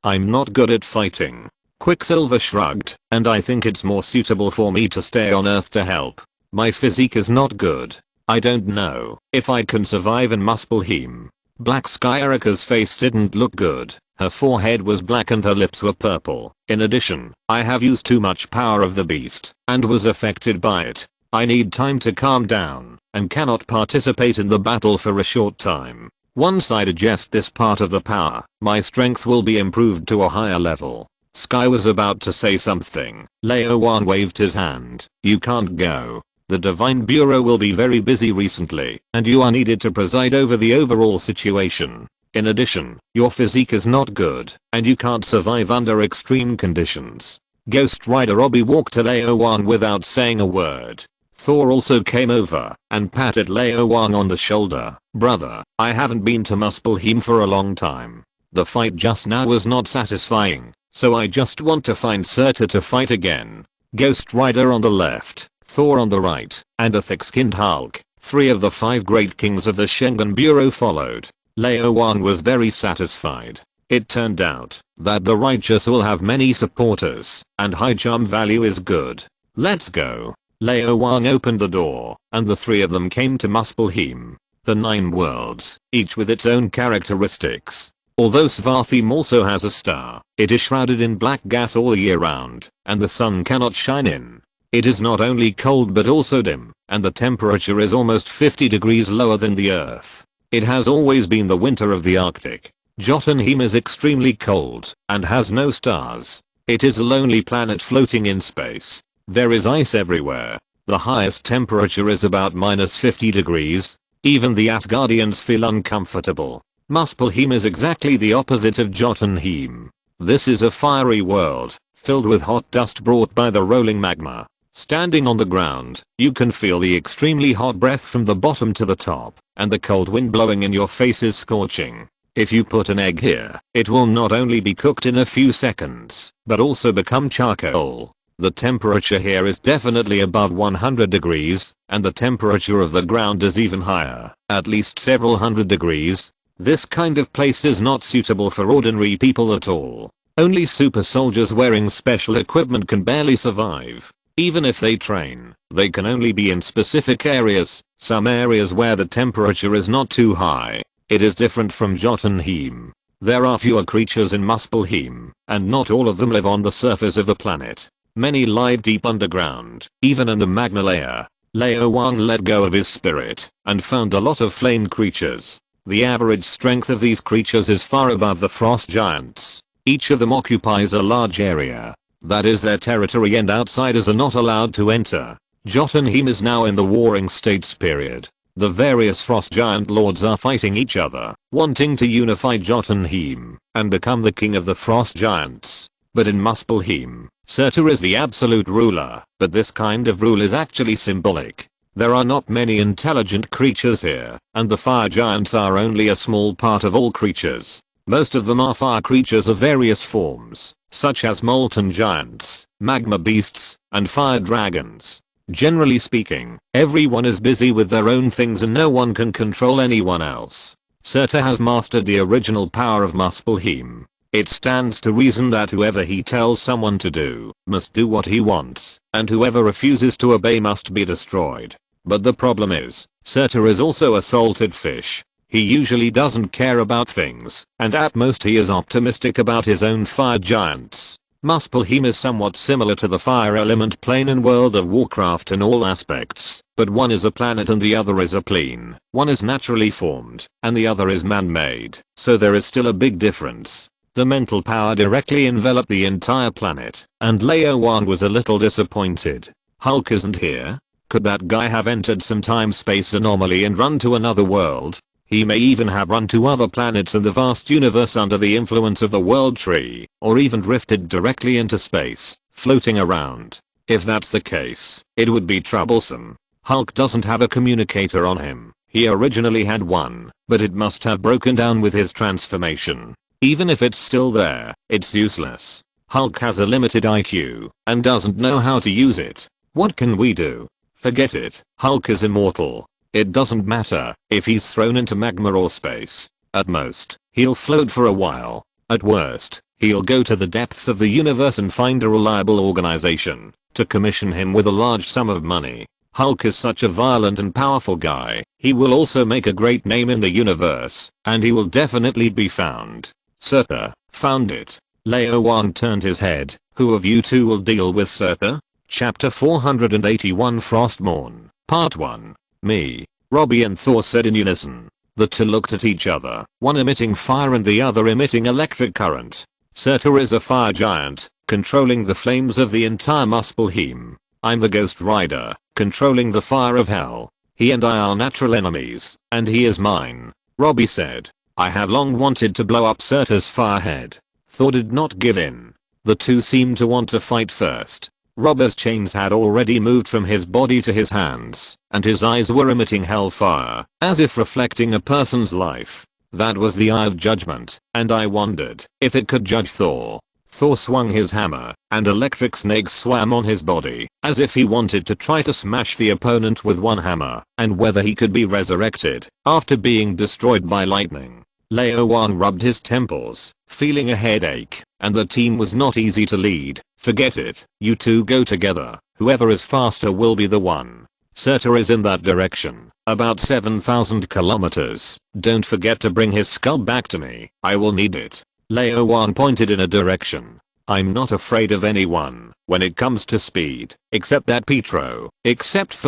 I'm not good at fighting. Quicksilver shrugged, and I think it's more suitable for me to stay on Earth to help. My physique is not good. I don't know if I can survive in Muspelheim. Black Skyerica's face didn't look good. Her forehead was black and her lips were purple. In addition, I have used too much power of the beast and was affected by it. I need time to calm down and cannot participate in the battle for a short time. Once I digest this part of the power, my strength will be improved to a higher level. Sky was about to say something. Lao Wang waved his hand. You can't go. The Divine Bureau will be very busy recently, and you are needed to preside over the overall situation. In addition, your physique is not good, and you can't survive under extreme conditions. Ghost Rider Robbie walked to Lao Wang without saying a word. Thor also came over and patted Lao Wang on the shoulder. Brother, I haven't been to Muspelheim for a long time. The fight just now was not satisfying, so I just want to find Surtur to fight again. Ghost Rider on the left, Thor on the right, and a thick-skinned Hulk. 3 of the 5 great kings of the Schengen Bureau followed. Lao Wang was very satisfied. It turned out that the righteous will have many supporters, and high charm value is good. Let's go. Lao Wang opened the door, and the 3 of them came to Muspelheim. The 9 worlds, each with its own characteristics. Although Svartheim also has a star, it is shrouded in black gas all year round, and the sun cannot shine in. It is not only cold but also dim, and the temperature is almost 50 degrees lower than the Earth. It has always been the winter of the Arctic. Jotunheim is extremely cold, and has no stars. It is a lonely planet floating in space. There is ice everywhere. The highest temperature is about -50 degrees. Even the Asgardians feel uncomfortable. Muspelheim is exactly the opposite of Jotunheim. This is a fiery world, filled with hot dust brought by the rolling magma. Standing on the ground, you can feel the extremely hot breath from the bottom to the top, and the cold wind blowing in your face is scorching. If you put an egg here, it will not only be cooked in a few seconds, but also become charcoal. The temperature here is definitely above 100 degrees, and the temperature of the ground is even higher, at least several hundred degrees. This kind of place is not suitable for ordinary people at all. Only super soldiers wearing special equipment can barely survive. Even if they train, they can only be in specific areas, some areas where the temperature is not too high. It is different from Jotunheim. There are fewer creatures in Muspelheim, and not all of them live on the surface of the planet. Many lie deep underground, even in the magma layer. Lao Wang let go of his spirit and found a lot of flame creatures. The average strength of these creatures is far above the frost giants. Each of them occupies a large area. That is their territory and outsiders are not allowed to enter. Jotunheim is now in the warring states period. The various frost giant lords are fighting each other, wanting to unify Jotunheim and become the king of the frost giants. But in Muspelheim, Surtur is the absolute ruler, but this kind of rule is actually symbolic. There are not many intelligent creatures here, and the fire giants are only a small part of all creatures. Most of them are fire creatures of various forms, such as molten giants, magma beasts, and fire dragons. Generally speaking, everyone is busy with their own things and no one can control anyone else. Surtur has mastered the original power of Muspelheim. It stands to reason that whoever he tells someone to do must do what he wants, and whoever refuses to obey must be destroyed. But the problem is, Surtur is also a salted fish. He usually doesn't care about things, and at most he is optimistic about his own fire giants. Muspelheim is somewhat similar to the fire element plane in World of Warcraft in all aspects, but one is a planet and the other is a plane. One is naturally formed, and the other is man-made, so there is still a big difference. The mental power directly enveloped the entire planet, and Lao Wang was a little disappointed. Hulk isn't here? Could that guy have entered some time-space anomaly and run to another world? He may even have run to other planets in the vast universe under the influence of the World Tree, or even drifted directly into space, floating around. If that's the case, it would be troublesome. Hulk doesn't have a communicator on him, He originally had one, but it must have broken down with his transformation. Even if it's still there, it's useless. Hulk has a limited IQ and doesn't know how to use it. What can we do? Forget it. Hulk is immortal. It doesn't matter if he's thrown into magma or space. At most, he'll float for a while. At worst, he'll go to the depths of the universe and find a reliable organization to commission him with a large sum of money. Hulk is such a violent and powerful guy. He will also make a great name in the universe, and he will definitely be found. Surtur, found it. Lao Wang turned his head. Who of you two will deal with Surtur? Chapter 481 Frostmourne, Part 1. Me. Robbie and Thor said in unison. The two looked at each other, one emitting fire and the other emitting electric current. Surtur is a fire giant, controlling the flames of the entire Muspelheim. I'm the Ghost Rider, controlling the fire of hell. He and I are natural enemies, and he is mine. Robbie said. I have long wanted to blow up Surtur's firehead. Thor did not give in. The two seemed to want to fight first. Robbie's chains had already moved from his body to his hands, and his eyes were emitting hellfire, as if reflecting a person's life. That was the Eye of Judgment, and I wondered if it could judge Thor. Thor swung his hammer, and electric snakes swam on his body, as if he wanted to try to smash the opponent with one hammer, and whether he could be resurrected after being destroyed by lightning. Lao Wang rubbed his temples, feeling a headache, and the team was not easy to lead. Forget it, you two go together, whoever is faster will be the one. Surtur is in that direction, about 7,000 kilometers. Don't forget to bring his skull back to me, I will need it. Lao Wang pointed in a direction. I'm not afraid of anyone when it comes to speed, except for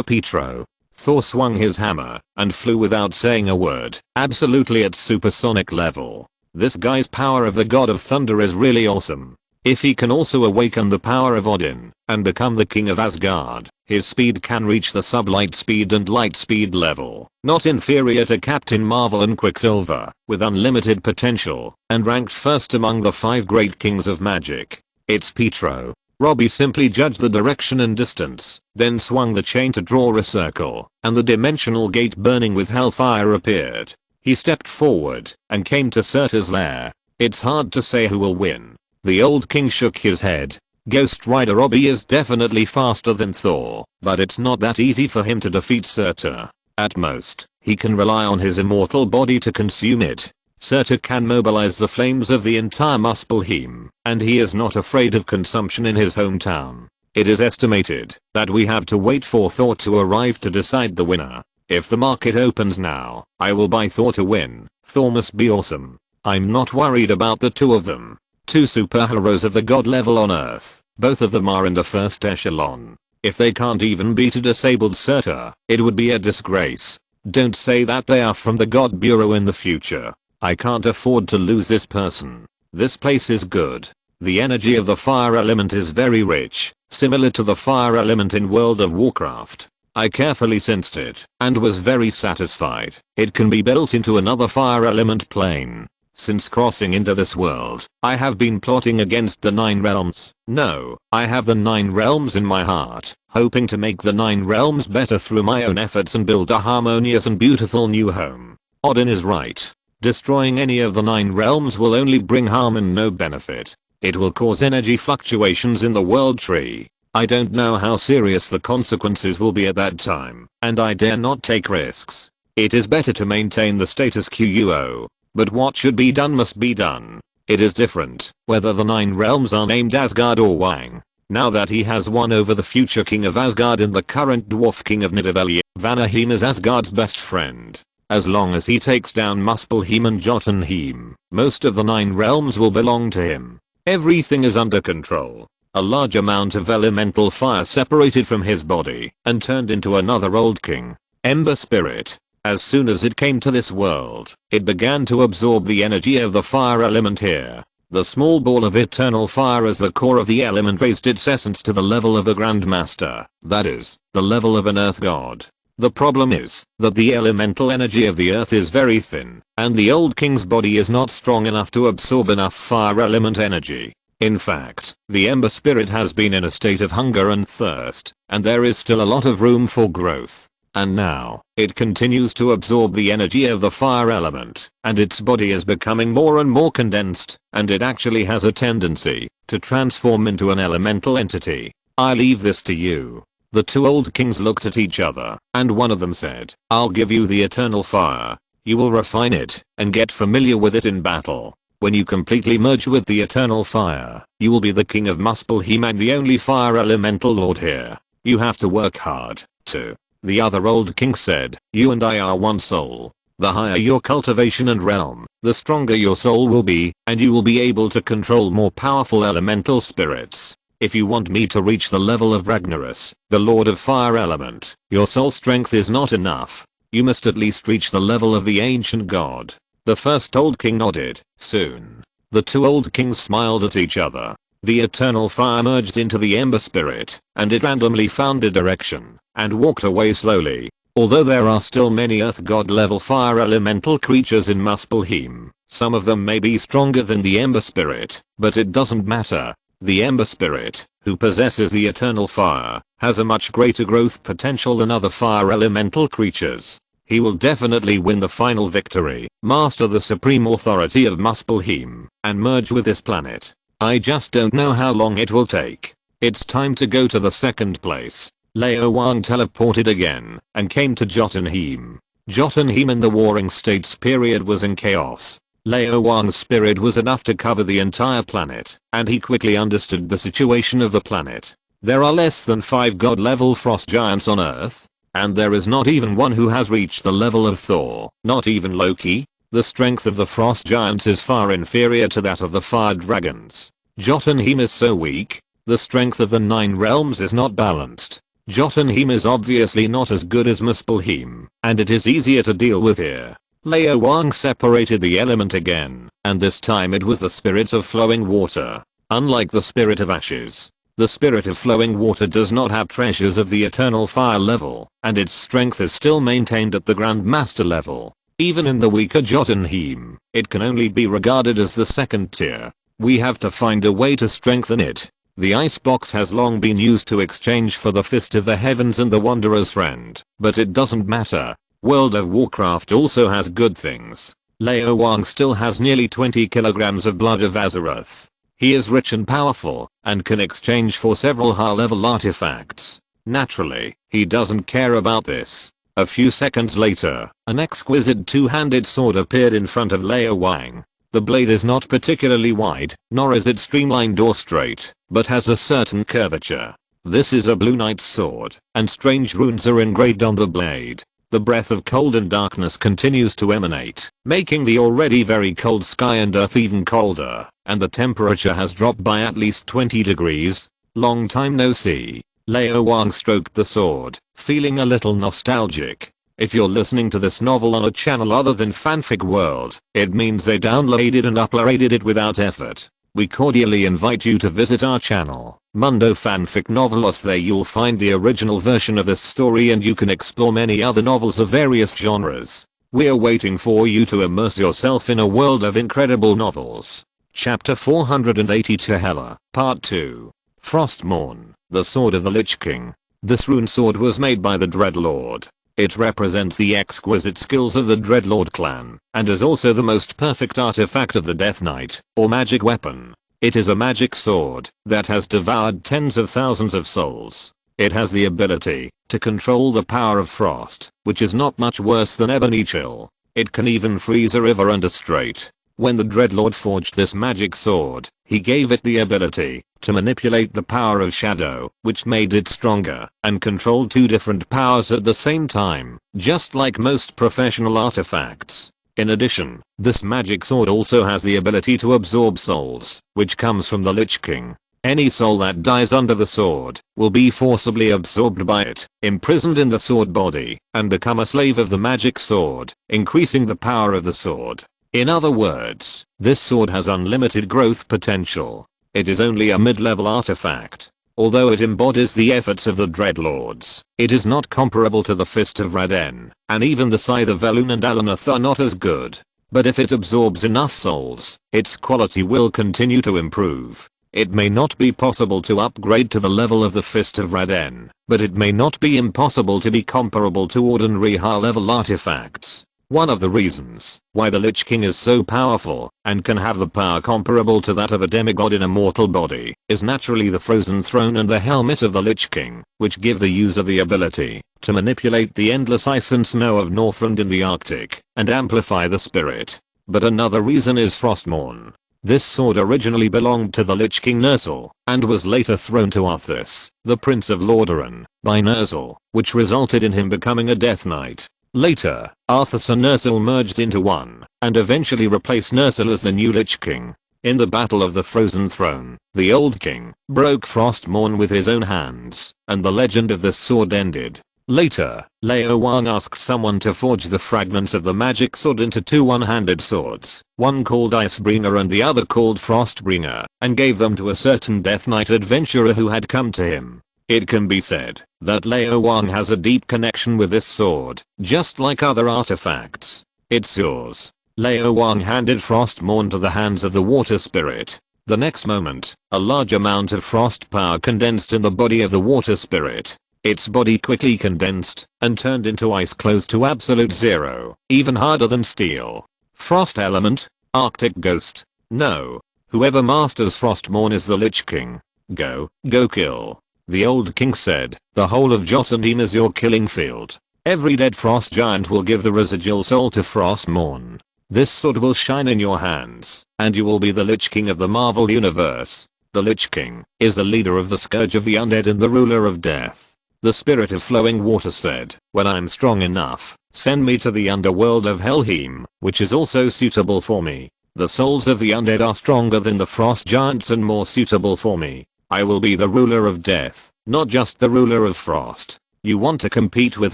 Petro. Thor swung his hammer and flew without saying a word, absolutely at supersonic level. This guy's power of the god of thunder is really awesome. If he can also awaken the power of Odin and become the king of Asgard, his speed can reach the sublight speed and light speed level, not inferior to Captain Marvel and Quicksilver, with unlimited potential, and ranked first among the 5 great kings of magic. It's Petro. Robbie simply judged the direction and distance, then swung the chain to draw a circle, and the dimensional gate burning with hellfire appeared. He stepped forward and came to Surtur's lair. It's hard to say who will win. The old king shook his head. Ghost Rider Robbie is definitely faster than Thor, but it's not that easy for him to defeat Surtur. At most, he can rely on his immortal body to consume it. Surtur can mobilize the flames of the entire Muspelheim, and he is not afraid of consumption in his hometown. It is estimated that we have to wait for Thor to arrive to decide the winner. If the market opens now, I will buy Thor to win. Thor must be awesome. I'm not worried about the two of them. 2 superheroes of the god level on Earth. Both of them are in the first echelon. If they can't even beat a disabled Surtur, it would be a disgrace. Don't say that they are from the God Bureau in the future. I can't afford to lose this person. This place is good. The energy of the fire element is very rich, similar to the fire element in World of Warcraft. I carefully sensed it, and was very satisfied. It can be built into another fire element plane. Since crossing into this world, I have been plotting against the 9 realms. No, I have the 9 realms in my heart, hoping to make the 9 realms better through my own efforts and build a harmonious and beautiful new home. Odin is right. Destroying any of the 9 realms will only bring harm and no benefit. It will cause energy fluctuations in the world tree. I don't know how serious the consequences will be at that time, and I dare not take risks. It is better to maintain the status quo. But what should be done must be done. It is different whether the 9 realms are named Asgard or Wang. Now that he has won over the future king of Asgard and the current dwarf king of Nidavellir, Vanaheim is Asgard's best friend. As long as he takes down Muspelheim and Jotunheim, most of the 9 realms will belong to him. Everything is under control. A large amount of elemental fire separated from his body and turned into another old king, Ember Spirit. As soon as it came to this world, it began to absorb the energy of the fire element here. The small ball of eternal fire as the core of the element raised its essence to the level of a grandmaster, that is, the level of an earth god. The problem is that the elemental energy of the earth is very thin, and the old king's body is not strong enough to absorb enough fire element energy. In fact, the Ember Spirit has been in a state of hunger and thirst, and there is still a lot of room for growth. and now, it continues to absorb the energy of the fire element, and its body is becoming more and more condensed, and it actually has a tendency to transform into an elemental entity. I leave this to you. The two old kings looked at each other, and one of them said, I'll give you the eternal fire. You will refine it, and get familiar with it in battle. When you completely merge with the eternal fire, you will be the king of Muspelheim and the only fire elemental lord here. You have to work hard, too. The other old king said, you and I are one soul. The higher your cultivation and realm, the stronger your soul will be, and you will be able to control more powerful elemental spirits. If you want me to reach the level of Ragnaros, the Lord of Fire Element, your soul strength is not enough. You must at least reach the level of the ancient god. The first old king nodded. Soon, the two old kings smiled at each other. The eternal fire merged into the ember spirit, and it randomly found a direction, and walked away slowly. Although there are still many earth god level fire elemental creatures in Muspelheim, some of them may be stronger than the ember spirit, but it doesn't matter. The ember spirit, who possesses the eternal fire, has a much greater growth potential than other fire elemental creatures. He will definitely win the final victory, master the supreme authority of Muspelheim, and merge with this planet. I just don't know how long it will take. It's time to go to the second place. Lao Wang teleported again, and came to Jotunheim. Jotunheim in the Warring States period was in chaos. Lao Wang's spirit was enough to cover the entire planet, and he quickly understood the situation of the planet. There are less than 5 god level frost giants on Earth, and there is not even one who has reached the level of Thor, not even Loki. The strength of the frost giants is far inferior to that of the fire dragons. Jotunheim is so weak, the strength of the 9 realms is not balanced. Jotunheim is obviously not as good as Muspelheim, and it is easier to deal with here. Lao Wang separated the element again, and this time it was the spirit of flowing water. Unlike the spirit of ashes, the spirit of flowing water does not have treasures of the eternal fire level, and its strength is still maintained at the Grandmaster level. Even in the weaker Jotunheim, it can only be regarded as the second tier. We have to find a way to strengthen it. The icebox has long been used to exchange for the Fist of the Heavens and the Wanderer's Friend, but it doesn't matter. World of Warcraft also has good things. Lao Wang still has nearly 20 kilograms of blood of Azeroth. He is rich and powerful, and can exchange for several high-level artifacts. Naturally, he doesn't care about this. A few seconds later, an exquisite two-handed sword appeared in front of Lao Wang. The blade is not particularly wide, nor is it streamlined or straight, but has a certain curvature. This is a Blue Knight's sword, and strange runes are engraved on the blade. The breath of cold and darkness continues to emanate, making the already very cold sky and earth even colder, and the temperature has dropped by at least 20 degrees. Long time no see. Lao Wang stroked the sword, feeling a little nostalgic. If you're listening to this novel on a channel other than Fanfic World, it means they downloaded and uploaded it without effort. We cordially invite you to visit our channel, Mundo Fanfic Novelos. There you'll find the original version of this story and you can explore many other novels of various genres. We're waiting for you to immerse yourself in a world of incredible novels. Chapter 480 Hela, Part 2. Frostmourne, the Sword of the Lich King. This rune sword was made by the Dreadlord. It represents the exquisite skills of the Dreadlord clan, and is also the most perfect artifact of the Death Knight, or magic weapon. It is a magic sword that has devoured tens of thousands of souls. It has the ability to control the power of frost, which is not much worse than ebony chill. It can even freeze a river and a strait. When the Dreadlord forged this magic sword, he gave it the ability to manipulate the power of shadow, which made it stronger, and control 2 different powers at the same time, just like most professional artifacts. In addition, this magic sword also has the ability to absorb souls, which comes from the Lich King. Any soul that dies under the sword will be forcibly absorbed by it, imprisoned in the sword body, and become a slave of the magic sword, increasing the power of the sword. In other words, this sword has unlimited growth potential. It is only a mid-level artifact. Although it embodies the efforts of the Dreadlords, it is not comparable to the Fist of Raden, and even the Scythe of Elun and Alanath are not as good. But if it absorbs enough souls, its quality will continue to improve. It may not be possible to upgrade to the level of the Fist of Raden, but it may not be impossible to be comparable to ordinary high-level artifacts. One of the reasons why the Lich King is so powerful and can have the power comparable to that of a demigod in a mortal body is naturally the Frozen Throne and the Helmet of the Lich King, which give the user the ability to manipulate the endless ice and snow of Northrend in the Arctic and amplify the spirit. But another reason is Frostmourne. This sword originally belonged to the Lich King Ner'zhul and was later thrown to Arthas, the Prince of Lordaeron, by Ner'zhul, which resulted in him becoming a Death Knight. Later, Arthas and Ner'zhul merged into one, and eventually replaced Ner'zhul as the new Lich King. In the Battle of the Frozen Throne, the old king broke Frostmourne with his own hands, and the legend of this sword ended. Later, Lao Wang asked someone to forge the fragments of the magic sword into two one-handed swords, one called Icebringer and the other called Frostbringer, and gave them to a certain Death Knight adventurer who had come to him. It can be said that Lao Wang has a deep connection with this sword, just like other artifacts. It's yours. Lao Wang handed Frostmourne to the hands of the water spirit. The next moment, a large amount of frost power condensed in the body of the water spirit. Its body quickly condensed and turned into ice close to absolute zero, even harder than steel. Frost element, Arctic ghost. No. Whoever masters Frostmourne is the Lich King. Go kill. The old king said, the whole of Jotunheim is your killing field. Every dead frost giant will give the residual soul to Frostmourne. This sword will shine in your hands, and you will be the Lich King of the Marvel Universe. The Lich King is the leader of the Scourge of the Undead and the ruler of death. The spirit of flowing water said, when I'm strong enough, send me to the underworld of Helheim, which is also suitable for me. The souls of the undead are stronger than the frost giants and more suitable for me. I will be the ruler of death, not just the ruler of frost. You want to compete with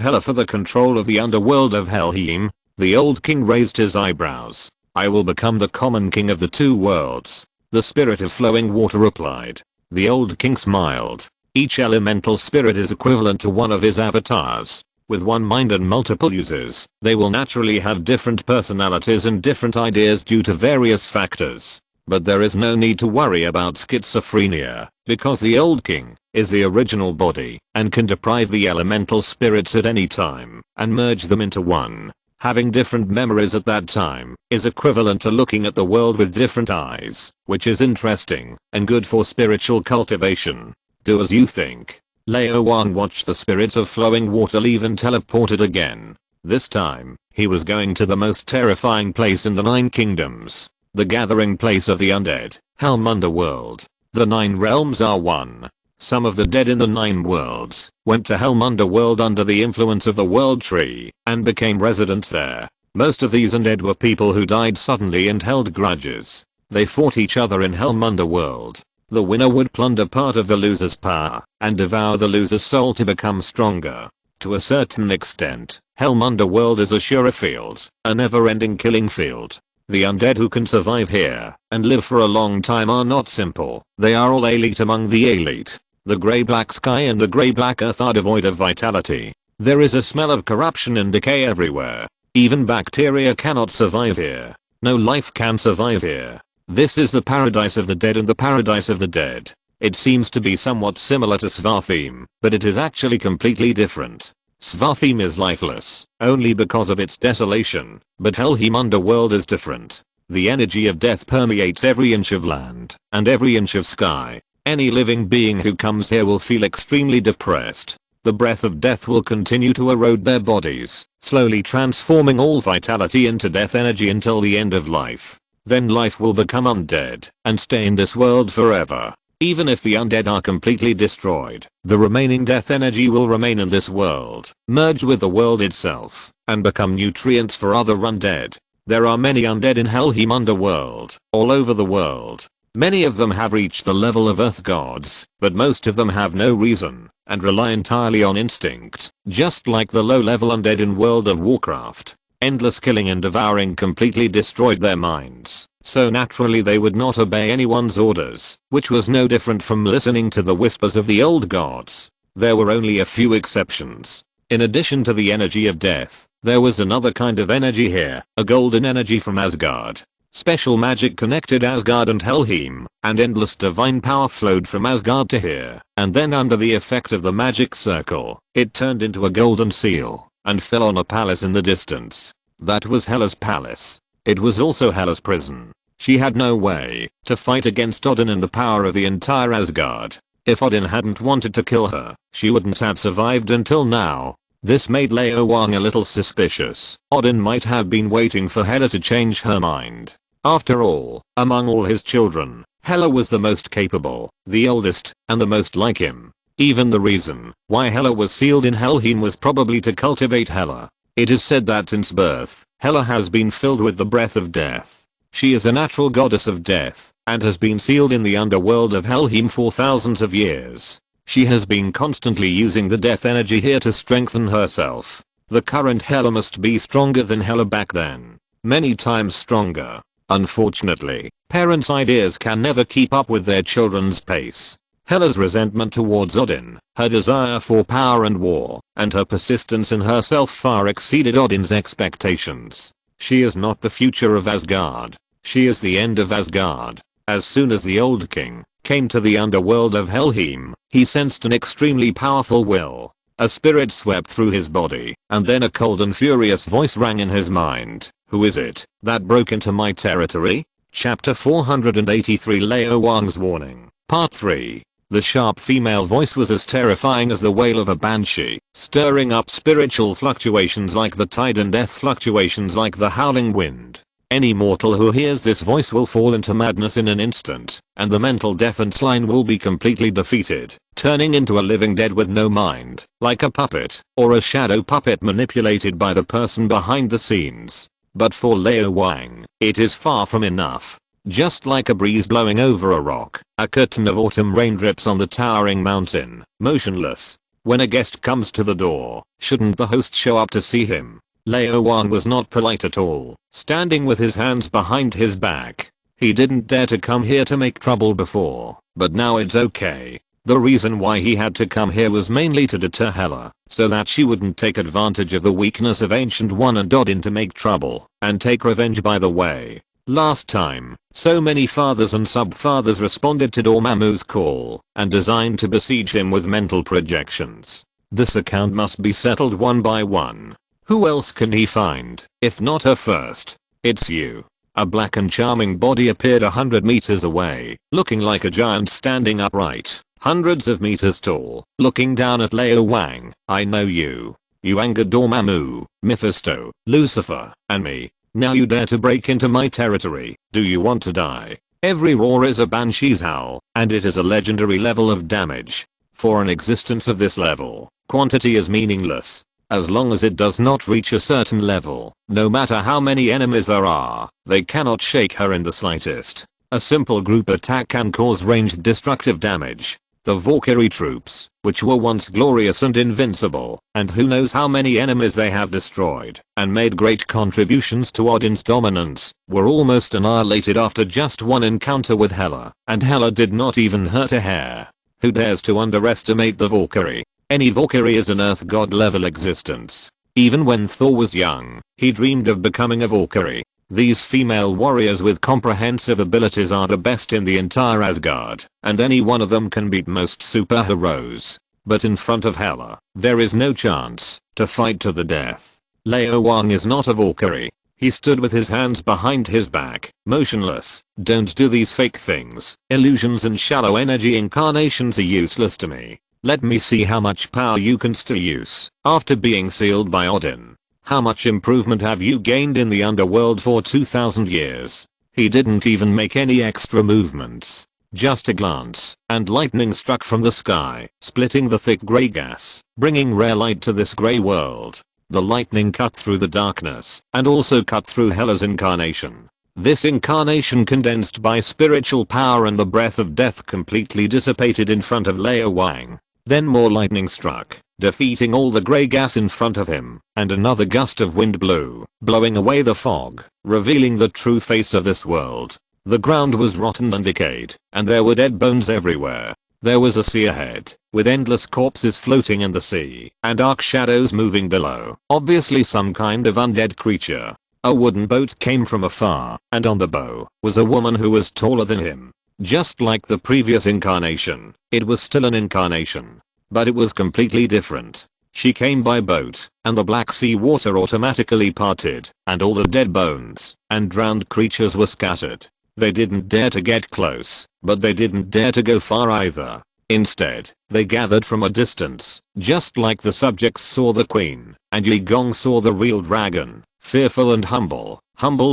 Hela for the control of the underworld of Helheim? The old king raised his eyebrows. I will become the common king of the two worlds. The spirit of flowing water replied. The old king smiled. Each elemental spirit is equivalent to one of his avatars. With one mind and multiple users, they will naturally have different personalities and different ideas due to various factors. But there is no need to worry about schizophrenia, because the old king is the original body and can deprive the elemental spirits at any time and merge them into one. Having different memories at that time is equivalent to looking at the world with different eyes, which is interesting and good for spiritual cultivation. Do as you think. Lao Wang watched the spirit of flowing water leave and teleported again. This time, he was going to the most terrifying place in the 9 kingdoms. The gathering place of the undead, Helm Underworld. The 9 realms are one. Some of the dead in the 9 worlds went to Helm Underworld under the influence of the World Tree and became residents there. Most of these undead were people who died suddenly and held grudges. They fought each other in Helm Underworld. The winner would plunder part of the loser's power and devour the loser's soul to become stronger. To a certain extent, Helm Underworld is a Shura field, a never-ending killing field. The undead who can survive here and live for a long time are not simple. They are all elite among the elite. The grey-black sky and the grey-black earth are devoid of vitality. There is a smell of corruption and decay everywhere. Even bacteria cannot survive here. No life can survive here. This is the paradise of the dead and the paradise of the dead. It seems to be somewhat similar to Svartheim, but it is actually completely different. Svartheim is lifeless, only because of its desolation, but Helheim Underworld is different. The energy of death permeates every inch of land, and every inch of sky. Any living being who comes here will feel extremely depressed. The breath of death will continue to erode their bodies, slowly transforming all vitality into death energy until the end of life. Then life will become undead and stay in this world forever. Even if the undead are completely destroyed, the remaining death energy will remain in this world, merge with the world itself, and become nutrients for other undead. There are many undead in Helheim Underworld, all over the world. Many of them have reached the level of earth gods, but most of them have no reason, and rely entirely on instinct, just like the low-level undead in World of Warcraft. Endless killing and devouring completely destroyed their minds, so naturally they would not obey anyone's orders, which was no different from listening to the whispers of the old gods. There were only a few exceptions. In addition to the energy of death, there was another kind of energy here, a golden energy from Asgard. Special magic connected Asgard and Helheim, and endless divine power flowed from Asgard to here, and then under the effect of the magic circle, it turned into a golden seal, and fell on a palace in the distance. That was Hela's palace. It was also Hela's prison. She had no way to fight against Odin and the power of the entire Asgard. If Odin hadn't wanted to kill her, she wouldn't have survived until now. This made Lao Wang a little suspicious. Odin might have been waiting for Hela to change her mind. After all, among all his children, Hela was the most capable, the oldest, and the most like him. Even the reason why Hela was sealed in Helheim was probably to cultivate Hela. It is said that since birth, Hela has been filled with the breath of death. She is a natural goddess of death, and has been sealed in the underworld of Helheim for thousands of years. She has been constantly using the death energy here to strengthen herself. The current Hela must be stronger than Hela back then. Many times stronger. Unfortunately, parents' ideas can never keep up with their children's pace. Hela's resentment towards Odin, her desire for power and war, and her persistence in herself far exceeded Odin's expectations. She is not the future of Asgard. She is the end of Asgard. As soon as the old king came to the underworld of Helheim, he sensed an extremely powerful will. A spirit swept through his body, and then a cold and furious voice rang in his mind. Who is it that broke into my territory? Chapter 483 Lao Wang's Warning. Part 3. The sharp female voice was as terrifying as the wail of a banshee, stirring up spiritual fluctuations like the tide and death fluctuations like the howling wind. Any mortal who hears this voice will fall into madness in an instant, and the mental defense line will be completely defeated, turning into a living dead with no mind, like a puppet, or a shadow puppet manipulated by the person behind the scenes. But for Lao Wang, it is far from enough. Just like a breeze blowing over a rock, a curtain of autumn rain drips on the towering mountain, motionless. When a guest comes to the door, shouldn't the host show up to see him? Lao Wang was not polite at all, standing with his hands behind his back. He didn't dare to come here to make trouble before, but now it's okay. The reason why he had to come here was mainly to deter Hela, so that she wouldn't take advantage of the weakness of Ancient One and Odin to make trouble, and take revenge by the way. Last time, so many fathers and sub-fathers responded to Dormammu's call, and designed to besiege him with mental projections. This account must be settled one by one. Who else can he find, if not her first? It's you. A black and charming body appeared 100 meters away, looking like a giant standing upright, hundreds of meters tall, looking down at Lao Wang. I know you. You angered Dormammu, Mephisto, Lucifer, and me. Now you dare to break into my territory. Do you want to die? Every roar is a banshee's howl, and it is a legendary level of damage. For an existence of this level, quantity is meaningless. As long as it does not reach a certain level, no matter how many enemies there are, they cannot shake her in the slightest. A simple group attack can cause ranged destructive damage. The Valkyrie troops, which were once glorious and invincible, and who knows how many enemies they have destroyed, and made great contributions to Odin's dominance, were almost annihilated after just one encounter with Hela, and Hela did not even hurt a hair. Who dares to underestimate the Valkyrie? Any Valkyrie is an earth god level existence. Even when Thor was young, he dreamed of becoming a Valkyrie. These female warriors with comprehensive abilities are the best in the entire Asgard, and any one of them can beat most superheroes. But in front of Hela, there is no chance to fight to the death. Lao Wang is not a Valkyrie. He stood with his hands behind his back, motionless. Don't do these fake things. Illusions and shallow energy incarnations are useless to me. Let me see how much power you can still use after being sealed by Odin. How much improvement have you gained in the underworld for 2000 years? He didn't even make any extra movements. Just a glance, and lightning struck from the sky, splitting the thick grey gas, bringing rare light to this grey world. The lightning cut through the darkness, and also cut through Hela's incarnation. This incarnation condensed by spiritual power and the breath of death completely dissipated in front of Lao Wang. Then more lightning struck, defeating all the grey gas in front of him, and another gust of wind blew, blowing away the fog, revealing the true face of this world. The ground was rotten and decayed, and there were dead bones everywhere. There was a sea ahead, with endless corpses floating in the sea, and dark shadows moving below, obviously some kind of undead creature. A wooden boat came from afar, and on the bow was a woman who was taller than him. Just like the previous incarnation, it was still an incarnation. But it was completely different. She came by boat, and the black sea water automatically parted, and all the dead bones and drowned creatures were scattered. They didn't dare to get close, but they didn't dare to go far either. Instead, they gathered from a distance, just like the subjects saw the queen, and Yi Gong saw the real dragon, fearful and humble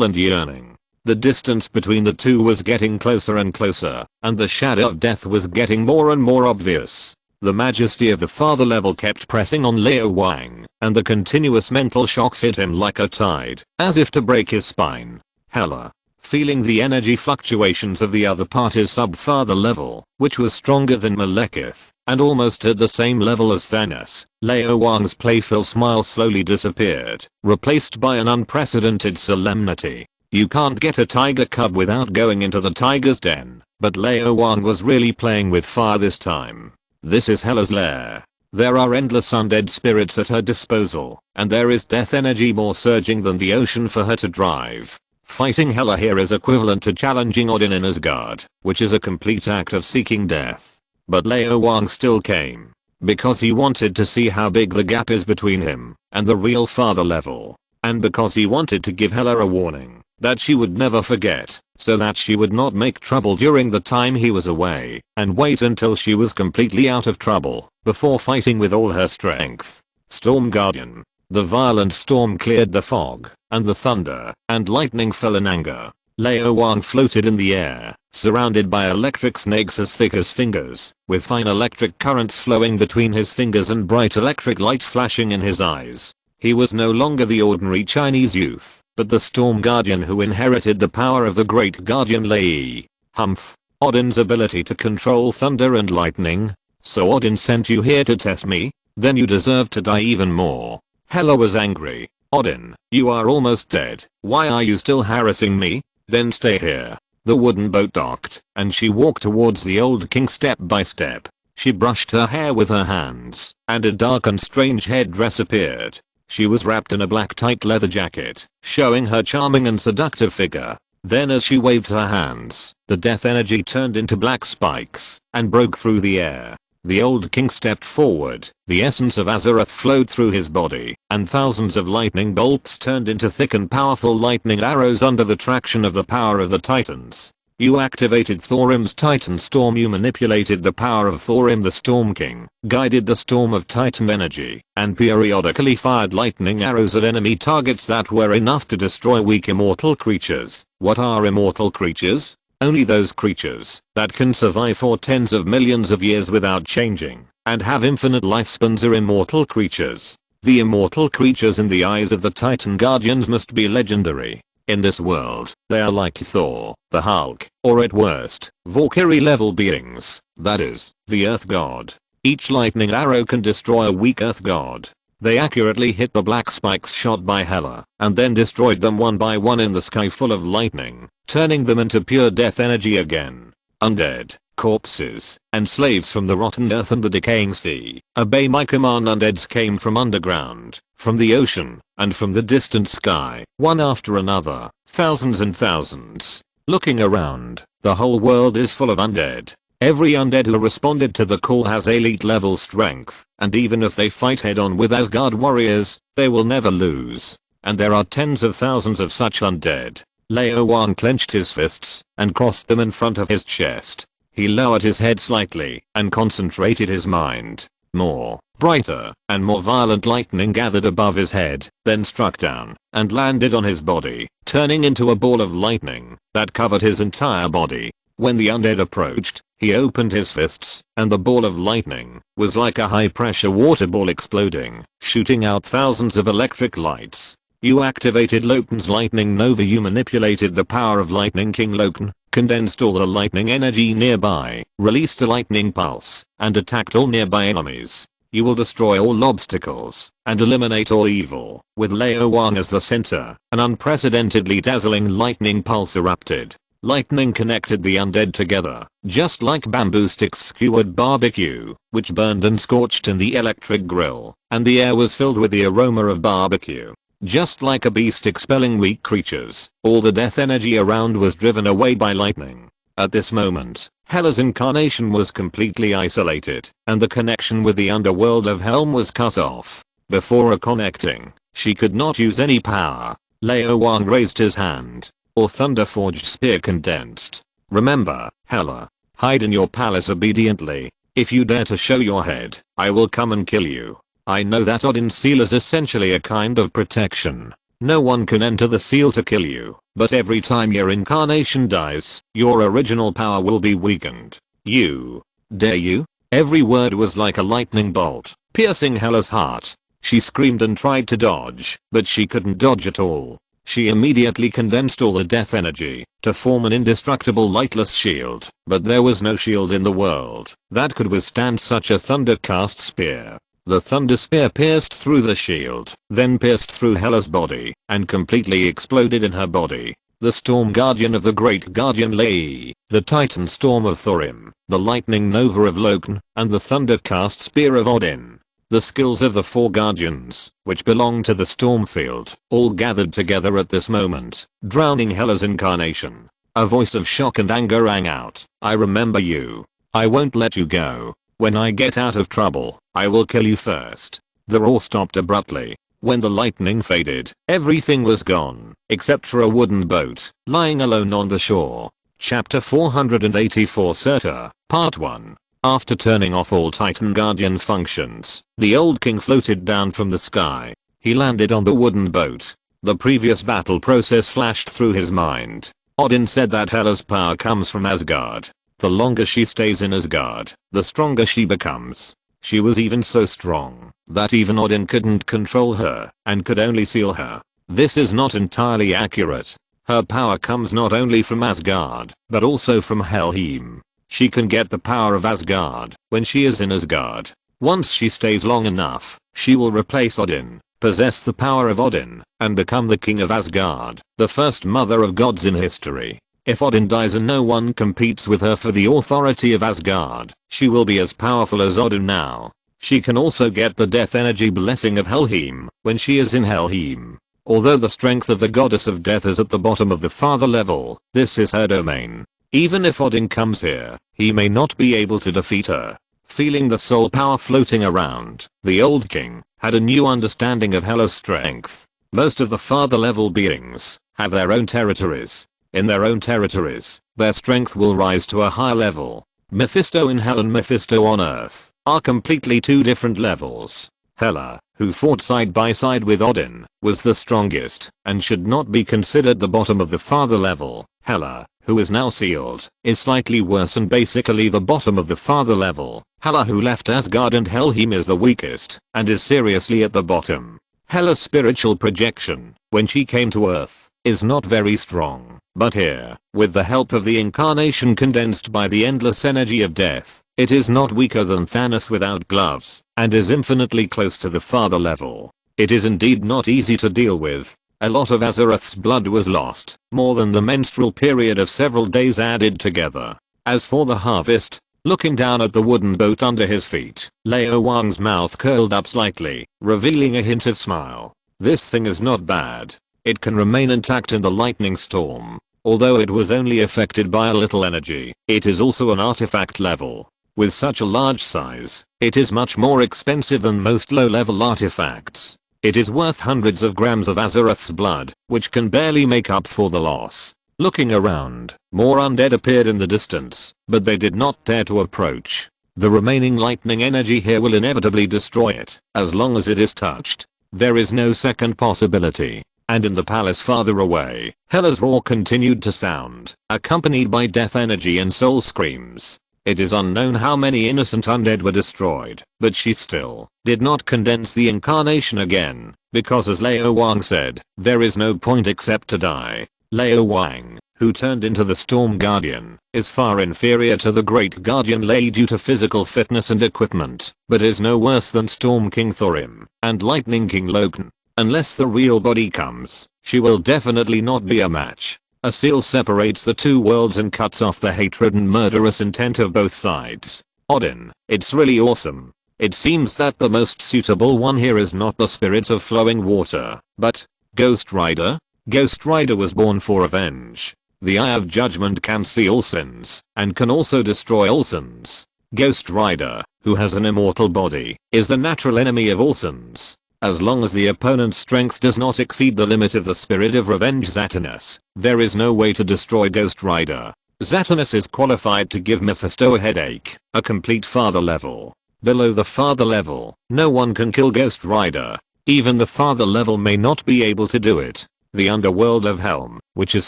and yearning. The distance between the two was getting closer and closer, and the shadow of death was getting more and more obvious. The majesty of the father level kept pressing on Lao Wang, and the continuous mental shocks hit him like a tide, as if to break his spine. Hella. Feeling the energy fluctuations of the other party's sub-father level, which was stronger than Malekith, and almost at the same level as Thanos, Lao Wang's playful smile slowly disappeared, replaced by an unprecedented solemnity. You can't get a tiger cub without going into the tiger's den, but Lao Wang was really playing with fire this time. This is Hela's lair. There are endless undead spirits at her disposal, and there is death energy more surging than the ocean for her to drive. Fighting Hela here is equivalent to challenging Odin in Asgard, which is a complete act of seeking death. But Lao Wang still came, because he wanted to see how big the gap is between him and the real father level, and because he wanted to give Hela a warning that she would never forget, so that she would not make trouble during the time he was away, and wait until she was completely out of trouble before fighting with all her strength. Storm Guardian. The violent storm cleared the fog, and the thunder and lightning fell in anger. Lao Wang floated in the air, surrounded by electric snakes as thick as fingers, with fine electric currents flowing between his fingers and bright electric light flashing in his eyes. He was no longer the ordinary Chinese youth, but the Storm Guardian who inherited the power of the great guardian Lei. Humph. Odin's ability to control thunder and lightning? So Odin sent you here to test me? Then you deserve to die even more. Hela was angry. Odin, you are almost dead. Why are you still harassing me? Then stay here. The wooden boat docked, and she walked towards the old king step by step. She brushed her hair with her hands, and a dark and strange headdress appeared. She was wrapped in a black tight leather jacket, showing her charming and seductive figure. Then as she waved her hands, the death energy turned into black spikes and broke through the air. The old king stepped forward, the essence of Azeroth flowed through his body, and thousands of lightning bolts turned into thick and powerful lightning arrows under the traction of the power of the titans. You activated Thorim's Titan Storm. You manipulated the power of Thorim the Storm King, guided the storm of Titan energy, and periodically fired lightning arrows at enemy targets that were enough to destroy weak immortal creatures. What are immortal creatures? Only those creatures that can survive for tens of millions of years without changing and have infinite lifespans are immortal creatures. The immortal creatures in the eyes of the Titan Guardians must be legendary. In this world, they are like Thor, the Hulk, or at worst, Valkyrie level beings, that is, the Earth God. Each lightning arrow can destroy a weak Earth God. They accurately hit the black spikes shot by Hela, and then destroyed them one by one in the sky full of lightning, turning them into pure death energy again. Undead, corpses, and slaves from the rotten earth and the decaying sea. Obey my command. Undeads came from underground, from the ocean, and from the distant sky, one after another, thousands and thousands. Looking around, the whole world is full of undead. Every undead who responded to the call has elite level strength, and even if they fight head on with Asgard warriors, they will never lose. And there are tens of thousands of such undead. Lao Wang clenched his fists and crossed them in front of his chest. He lowered his head slightly and concentrated his mind. More, brighter, and more violent lightning gathered above his head, then struck down and landed on his body, turning into a ball of lightning that covered his entire body. When the undead approached, he opened his fists, and the ball of lightning was like a high-pressure water ball exploding, shooting out thousands of electric lights. You activated Loken's Lightning Nova. You manipulated the power of Lightning King Loken, condensed all the lightning energy nearby, released a lightning pulse, and attacked all nearby enemies. You will destroy all obstacles and eliminate all evil. With Lao Wang as the center, an unprecedentedly dazzling lightning pulse erupted. Lightning connected the undead together, just like bamboo sticks skewered barbecue, which burned and scorched in the electric grill, and the air was filled with the aroma of barbecue. Just like a beast expelling weak creatures, all the death energy around was driven away by lightning. At this moment, Hela's incarnation was completely isolated, and the connection with the underworld of Helm was cut off. Before connecting, she could not use any power. Lao Wang raised his hand. Or Thunderforged spear condensed. Remember, Hela. Hide in your palace obediently. If you dare to show your head, I will come and kill you. I know that Odin's seal is essentially a kind of protection. No one can enter the seal to kill you, but every time your incarnation dies, your original power will be weakened. Dare you? Every word was like a lightning bolt, piercing Hela's heart. She screamed and tried to dodge, but she couldn't dodge at all. She immediately condensed all the death energy to form an indestructible lightless shield, but there was no shield in the world that could withstand such a thundercast spear. The thunder spear pierced through the shield, then pierced through Hela's body, and completely exploded in her body. The Storm Guardian of the Great Guardian lay, the Titan Storm of Thorim, the Lightning Nova of Loken, and the Thundercast Spear of Odin. The skills of the 4 guardians, which belong to the Stormfield, all gathered together at this moment, drowning Hela's incarnation. A voice of shock and anger rang out. I remember you. I won't let you go. When I get out of trouble, I will kill you first. The roar stopped abruptly. When the lightning faded, everything was gone, except for a wooden boat, lying alone on the shore. Chapter 484 Surtur, Part 1. After turning off all Titan Guardian functions, the old king floated down from the sky. He landed on the wooden boat. The previous battle process flashed through his mind. Odin said that Hela's power comes from Asgard. The longer she stays in Asgard, the stronger she becomes. She was even so strong that even Odin couldn't control her and could only seal her. This is not entirely accurate. Her power comes not only from Asgard, but also from Helheim. She can get the power of Asgard when she is in Asgard. Once she stays long enough, she will replace Odin, possess the power of Odin, and become the king of Asgard, the first mother of gods in history. If Odin dies and no one competes with her for the authority of Asgard, she will be as powerful as Odin now. She can also get the death energy blessing of Helheim when she is in Helheim. Although the strength of the goddess of death is at the bottom of the father level, this is her domain. Even if Odin comes here, he may not be able to defeat her. Feeling the soul power floating around, the old king had a new understanding of Hela's strength. Most of the father level beings have their own territories. In their own territories, their strength will rise to a high level. Mephisto in hell and Mephisto on earth are completely 2 different levels. Hela, who fought side by side with Odin, was the strongest and should not be considered the bottom of the father level. Hela, who is now sealed, is slightly worse and basically the bottom of the father level. Hela, who left Asgard and Helheim, is the weakest and is seriously at the bottom. Hela's spiritual projection, when she came to Earth, is not very strong, but here, with the help of the incarnation condensed by the endless energy of death, it is not weaker than Thanos without gloves, and is infinitely close to the father level. It is indeed not easy to deal with. A lot of Azeroth's blood was lost, more than the menstrual period of several days added together. As for the harvest, looking down at the wooden boat under his feet, Lao Wang's mouth curled up slightly, revealing a hint of smile. This thing is not bad. It can remain intact in the lightning storm. Although it was only affected by a little energy, it is also an artifact level. With such a large size, it is much more expensive than most low-level artifacts. It is worth hundreds of grams of Azeroth's blood, which can barely make up for the loss. Looking around, more undead appeared in the distance, but they did not dare to approach. The remaining lightning energy here will inevitably destroy it, as long as it is touched. There is no second possibility. And in the palace farther away, Hela's roar continued to sound, accompanied by death energy and soul screams. It is unknown how many innocent undead were destroyed, but she still did not condense the incarnation again, because as Lao Wang said, there is no point except to die. Lao Wang, who turned into the Storm Guardian, is far inferior to the Great Guardian Lay due to physical fitness and equipment, but is no worse than Storm King Thorim and Lightning King Loken. Unless the real body comes, she will definitely not be a match. A seal separates the 2 worlds and cuts off the hatred and murderous intent of both sides. Odin, it's really awesome. It seems that the most suitable one here is not the spirit of flowing water, but Ghost Rider? Ghost Rider was born for revenge. The Eye of Judgment can see all sins, and can also destroy all sins. Ghost Rider, who has an immortal body, is the natural enemy of all sins. As long as the opponent's strength does not exceed the limit of the spirit of revenge Zatanus, there is no way to destroy Ghost Rider. Zatanus is qualified to give Mephisto a headache, a complete father level. Below the father level, no one can kill Ghost Rider. Even the father level may not be able to do it. The underworld of Helm, which is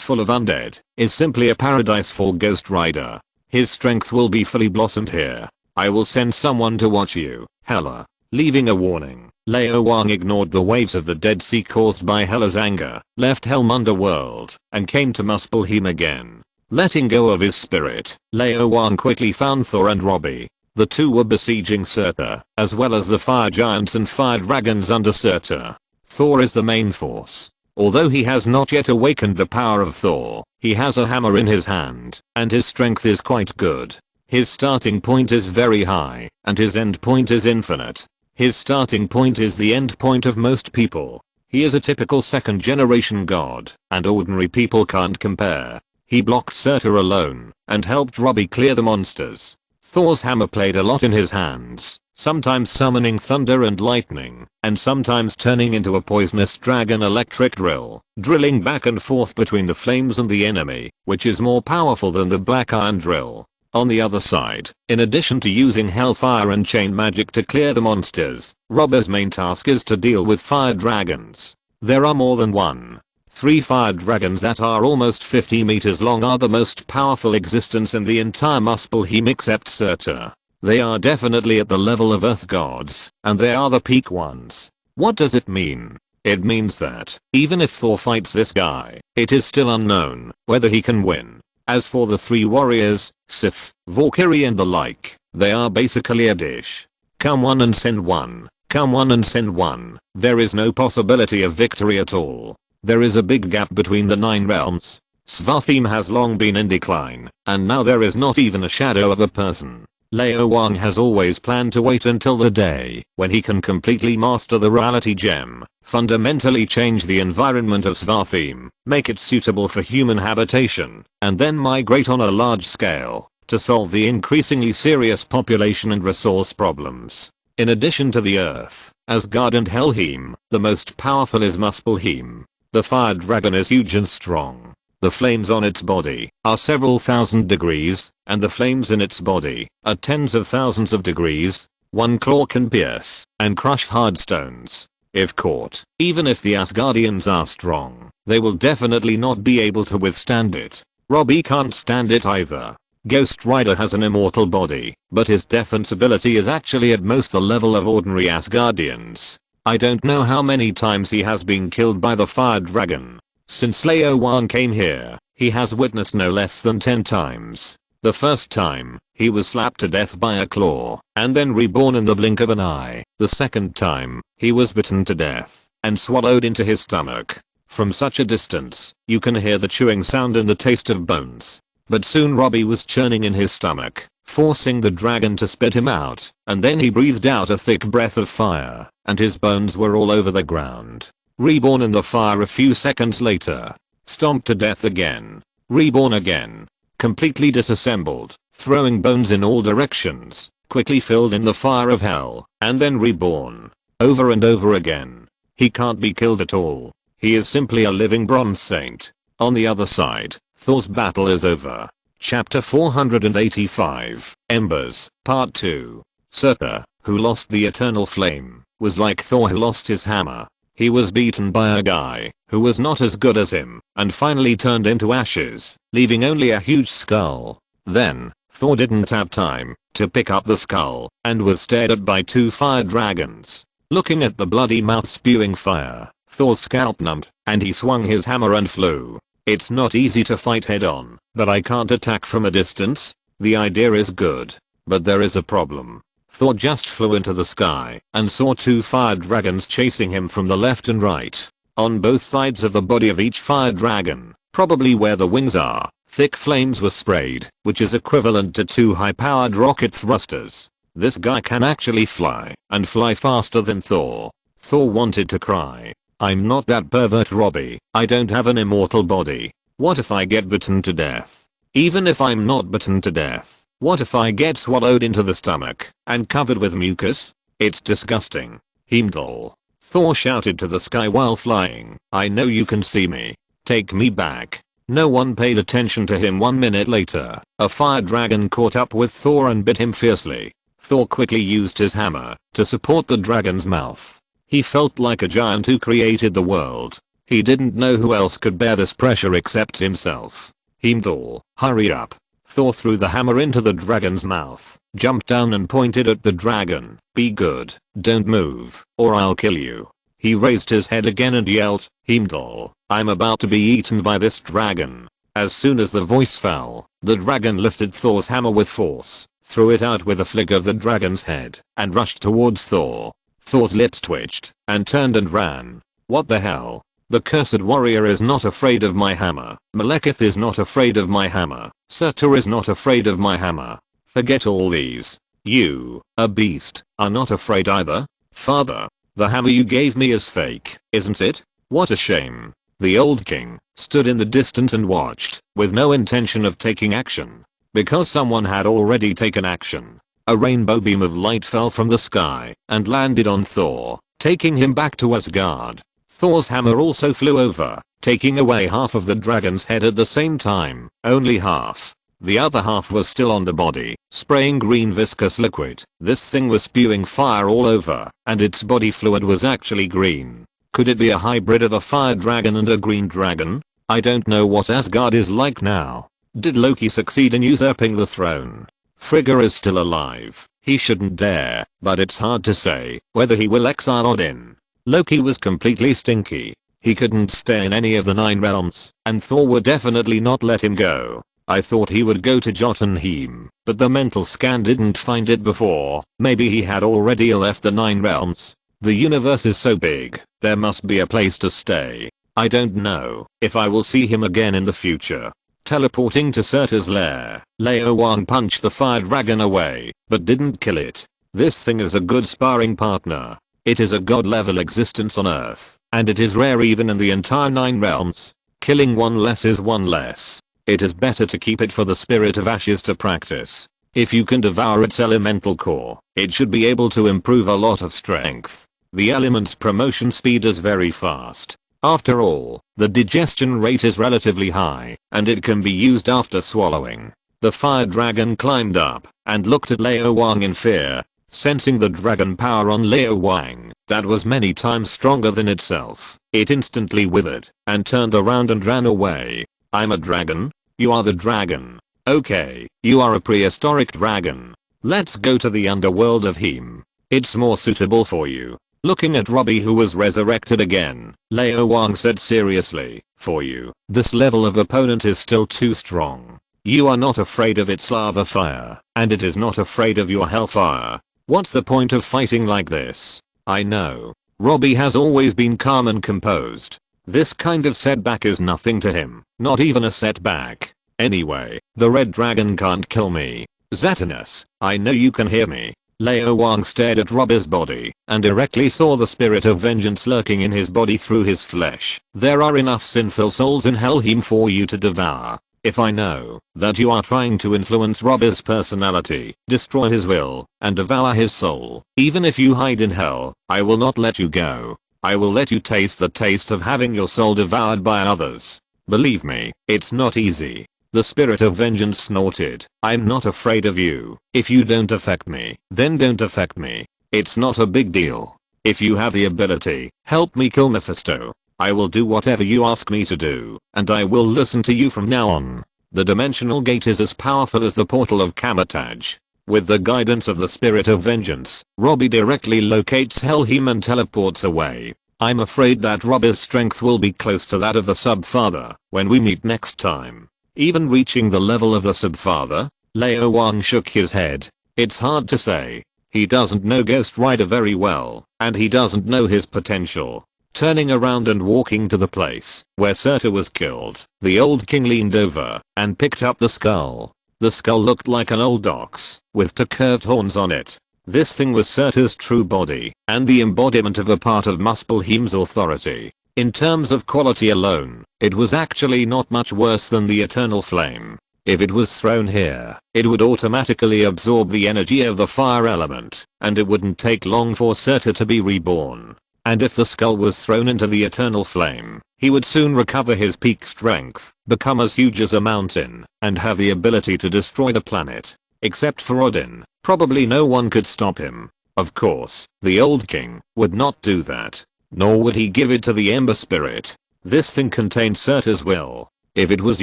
full of undead, is simply a paradise for Ghost Rider. His strength will be fully blossomed here. I will send someone to watch you, Hela. Leaving a warning, Lao Wang ignored the waves of the Dead Sea caused by Hela's anger, left Helm Underworld, and came to Muspelheim again. Letting go of his spirit, Lao Wang quickly found Thor and Robbie. The two were besieging Surtur, as well as the fire giants and fire dragons under Surtur. Thor is the main force. Although he has not yet awakened the power of Thor, he has a hammer in his hand, and his strength is quite good. His starting point is very high, and his end point is infinite. His starting point is the end point of most people. He is a typical second generation god, and ordinary people can't compare. He blocked Surtur alone, and helped Robbie clear the monsters. Thor's hammer played a lot in his hands, sometimes summoning thunder and lightning, and sometimes turning into a poisonous dragon electric drill, drilling back and forth between the flames and the enemy, which is more powerful than the black iron drill. On the other side, in addition to using hellfire and chain magic to clear the monsters, Robbie's main task is to deal with fire dragons. There are more than one. 3 fire dragons that are almost 50 meters long are the most powerful existence in the entire Muspelheim except Surtur. They are definitely at the level of earth gods, and they are the peak ones. What does it mean? It means that, even if Thor fights this guy, it is still unknown whether he can win. As for the 3 warriors, Sif, Valkyrie and the like, they are basically a dish. Come one and send one. Come one and send one. There is no possibility of victory at all. There is a big gap between the 9 realms. Svartheim has long been in decline, and now there is not even a shadow of a person. Lao Wang has always planned to wait until the day when he can completely master the reality gem, fundamentally change the environment of Svartheim, make it suitable for human habitation, and then migrate on a large scale to solve the increasingly serious population and resource problems. In addition to the Earth, Asgard and Helheim, the most powerful is Muspelheim. The fire dragon is huge and strong. The flames on its body are several thousand degrees, and the flames in its body are tens of thousands of degrees. One claw can pierce and crush hard stones. If caught, even if the Asgardians are strong, they will definitely not be able to withstand it. Robbie can't stand it either. Ghost Rider has an immortal body, but his defense ability is actually at most the level of ordinary Asgardians. I don't know how many times he has been killed by the fire dragon. Since Lao Wang came here, he has witnessed no less than 10 times. The first time, he was slapped to death by a claw, and then reborn in the blink of an eye. The second time, he was bitten to death, and swallowed into his stomach. From such a distance, you can hear the chewing sound and the taste of bones. But soon Robbie was churning in his stomach, forcing the dragon to spit him out, and then he breathed out a thick breath of fire, and his bones were all over the ground. Reborn in the fire a few seconds later. Stomped to death again. Reborn again. Completely disassembled, throwing bones in all directions, quickly filled in the fire of hell, and then reborn. Over and over again. He can't be killed at all. He is simply a living bronze saint. On the other side, Thor's battle is over. Chapter 485, Embers, Part 2. Surtur, who lost the eternal flame, was like Thor who lost his hammer. He was beaten by a guy who was not as good as him, and finally turned into ashes, leaving only a huge skull. Then, Thor didn't have time to pick up the skull, and was stared at by 2 fire dragons. Looking at the bloody mouth spewing fire, Thor's scalp numbed, and he swung his hammer and flew. It's not easy to fight head on, but I can't attack from a distance. The idea is good, but there is a problem. Thor just flew into the sky and saw 2 fire dragons chasing him from the left and right. On both sides of the body of each fire dragon, probably where the wings are, thick flames were sprayed, which is equivalent to 2 high-powered rocket thrusters. This guy can actually fly, and fly faster than Thor. Thor wanted to cry. I'm not that pervert, Robbie. I don't have an immortal body. What if I get bitten to death? Even if I'm not bitten to death, what if I get swallowed into the stomach and covered with mucus? It's disgusting. Heimdall. Thor shouted to the sky while flying. I know you can see me. Take me back. No one paid attention to him. 1 minute later, a fire dragon caught up with Thor and bit him fiercely. Thor quickly used his hammer to support the dragon's mouth. He felt like a giant who created the world. He didn't know who else could bear this pressure except himself. Heimdall, hurry up. Thor threw the hammer into the dragon's mouth, jumped down and pointed at the dragon. Be good, don't move, or I'll kill you. He raised his head again and yelled, Heimdall, I'm about to be eaten by this dragon. As soon as the voice fell, the dragon lifted Thor's hammer with force, threw it out with a flick of the dragon's head, and rushed towards Thor. Thor's lips twitched, and turned and ran. What the hell? The cursed warrior is not afraid of my hammer. Malekith is not afraid of my hammer. Surtur is not afraid of my hammer. Forget all these. You, a beast, are not afraid either. Father, the hammer you gave me is fake, isn't it? What a shame. The old king stood in the distance and watched, with no intention of taking action. Because someone had already taken action. A rainbow beam of light fell from the sky and landed on Thor, taking him back to Asgard. Thor's hammer also flew over, taking away half of the dragon's head at the same time. Only half. The other half was still on the body, spraying green viscous liquid. This thing was spewing fire all over, and its body fluid was actually green. Could it be a hybrid of a fire dragon and a green dragon? I don't know what Asgard is like now. Did Loki succeed in usurping the throne? Frigga is still alive. He shouldn't dare, but it's hard to say whether he will exile Odin. Loki was completely stinky. He couldn't stay in any of the 9 realms, and Thor would definitely not let him go. I thought he would go to Jotunheim, but the mental scan didn't find it before. Maybe he had already left the 9 realms. The universe is so big, there must be a place to stay. I don't know if I will see him again in the future. Teleporting to Surtur's lair, Lao Wang punched the fire dragon away, but didn't kill it. This thing is a good sparring partner. It is a god-level existence on Earth, and it is rare even in the entire 9 realms. Killing one less is one less. It is better to keep it for the spirit of ashes to practice. If you can devour its elemental core, it should be able to improve a lot of strength. The element's promotion speed is very fast. After all, the digestion rate is relatively high, and it can be used after swallowing. The fire dragon climbed up and looked at Lao Wang in fear. Sensing the dragon power on Lao Wang that was many times stronger than itself, it instantly withered and turned around and ran away. I'm a dragon? You are the dragon. Okay, you are a prehistoric dragon. Let's go to the underworld of Heim. It's more suitable for you. Looking at Robbie, who was resurrected again, Lao Wang said seriously, for you, this level of opponent is still too strong. You are not afraid of its lava fire, and it is not afraid of your hellfire. What's the point of fighting like this? I know. Robbie has always been calm and composed. This kind of setback is nothing to him, not even a setback. Anyway, the red dragon can't kill me. Zatanus, I know you can hear me. Lao Wang stared at Robbie's body and directly saw the spirit of vengeance lurking in his body through his flesh. There are enough sinful souls in Helheim for you to devour. If I know that you are trying to influence Robbie's personality, destroy his will, and devour his soul, even if you hide in hell, I will not let you go. I will let you taste the taste of having your soul devoured by others. Believe me, it's not easy. The spirit of vengeance snorted. I'm not afraid of you. If you don't affect me, then don't affect me. It's not a big deal. If you have the ability, help me kill Mephisto. I will do whatever you ask me to do, and I will listen to you from now on. The dimensional gate is as powerful as the portal of Kamataj. With the guidance of the spirit of vengeance, Robbie directly locates Helheim and teleports away. I'm afraid that Robbie's strength will be close to that of the Subfather when we meet next time. Even reaching the level of the Subfather? Lao Wang shook his head. It's hard to say. He doesn't know Ghost Rider very well, and he doesn't know his potential. Turning around and walking to the place where Surtur was killed, the old king leaned over and picked up the skull. The skull looked like an old ox with 2 curved horns on it. This thing was Surtur's true body, and the embodiment of a part of Muspelheim's authority. In terms of quality alone, it was actually not much worse than the Eternal Flame. If it was thrown here, it would automatically absorb the energy of the fire element, and it wouldn't take long for Surtur to be reborn. And if the skull was thrown into the Eternal Flame, he would soon recover his peak strength, become as huge as a mountain, and have the ability to destroy the planet. Except for Odin, probably no one could stop him. Of course, the old king would not do that. Nor would he give it to the Ember Spirit. This thing contained Surtur's will. If it was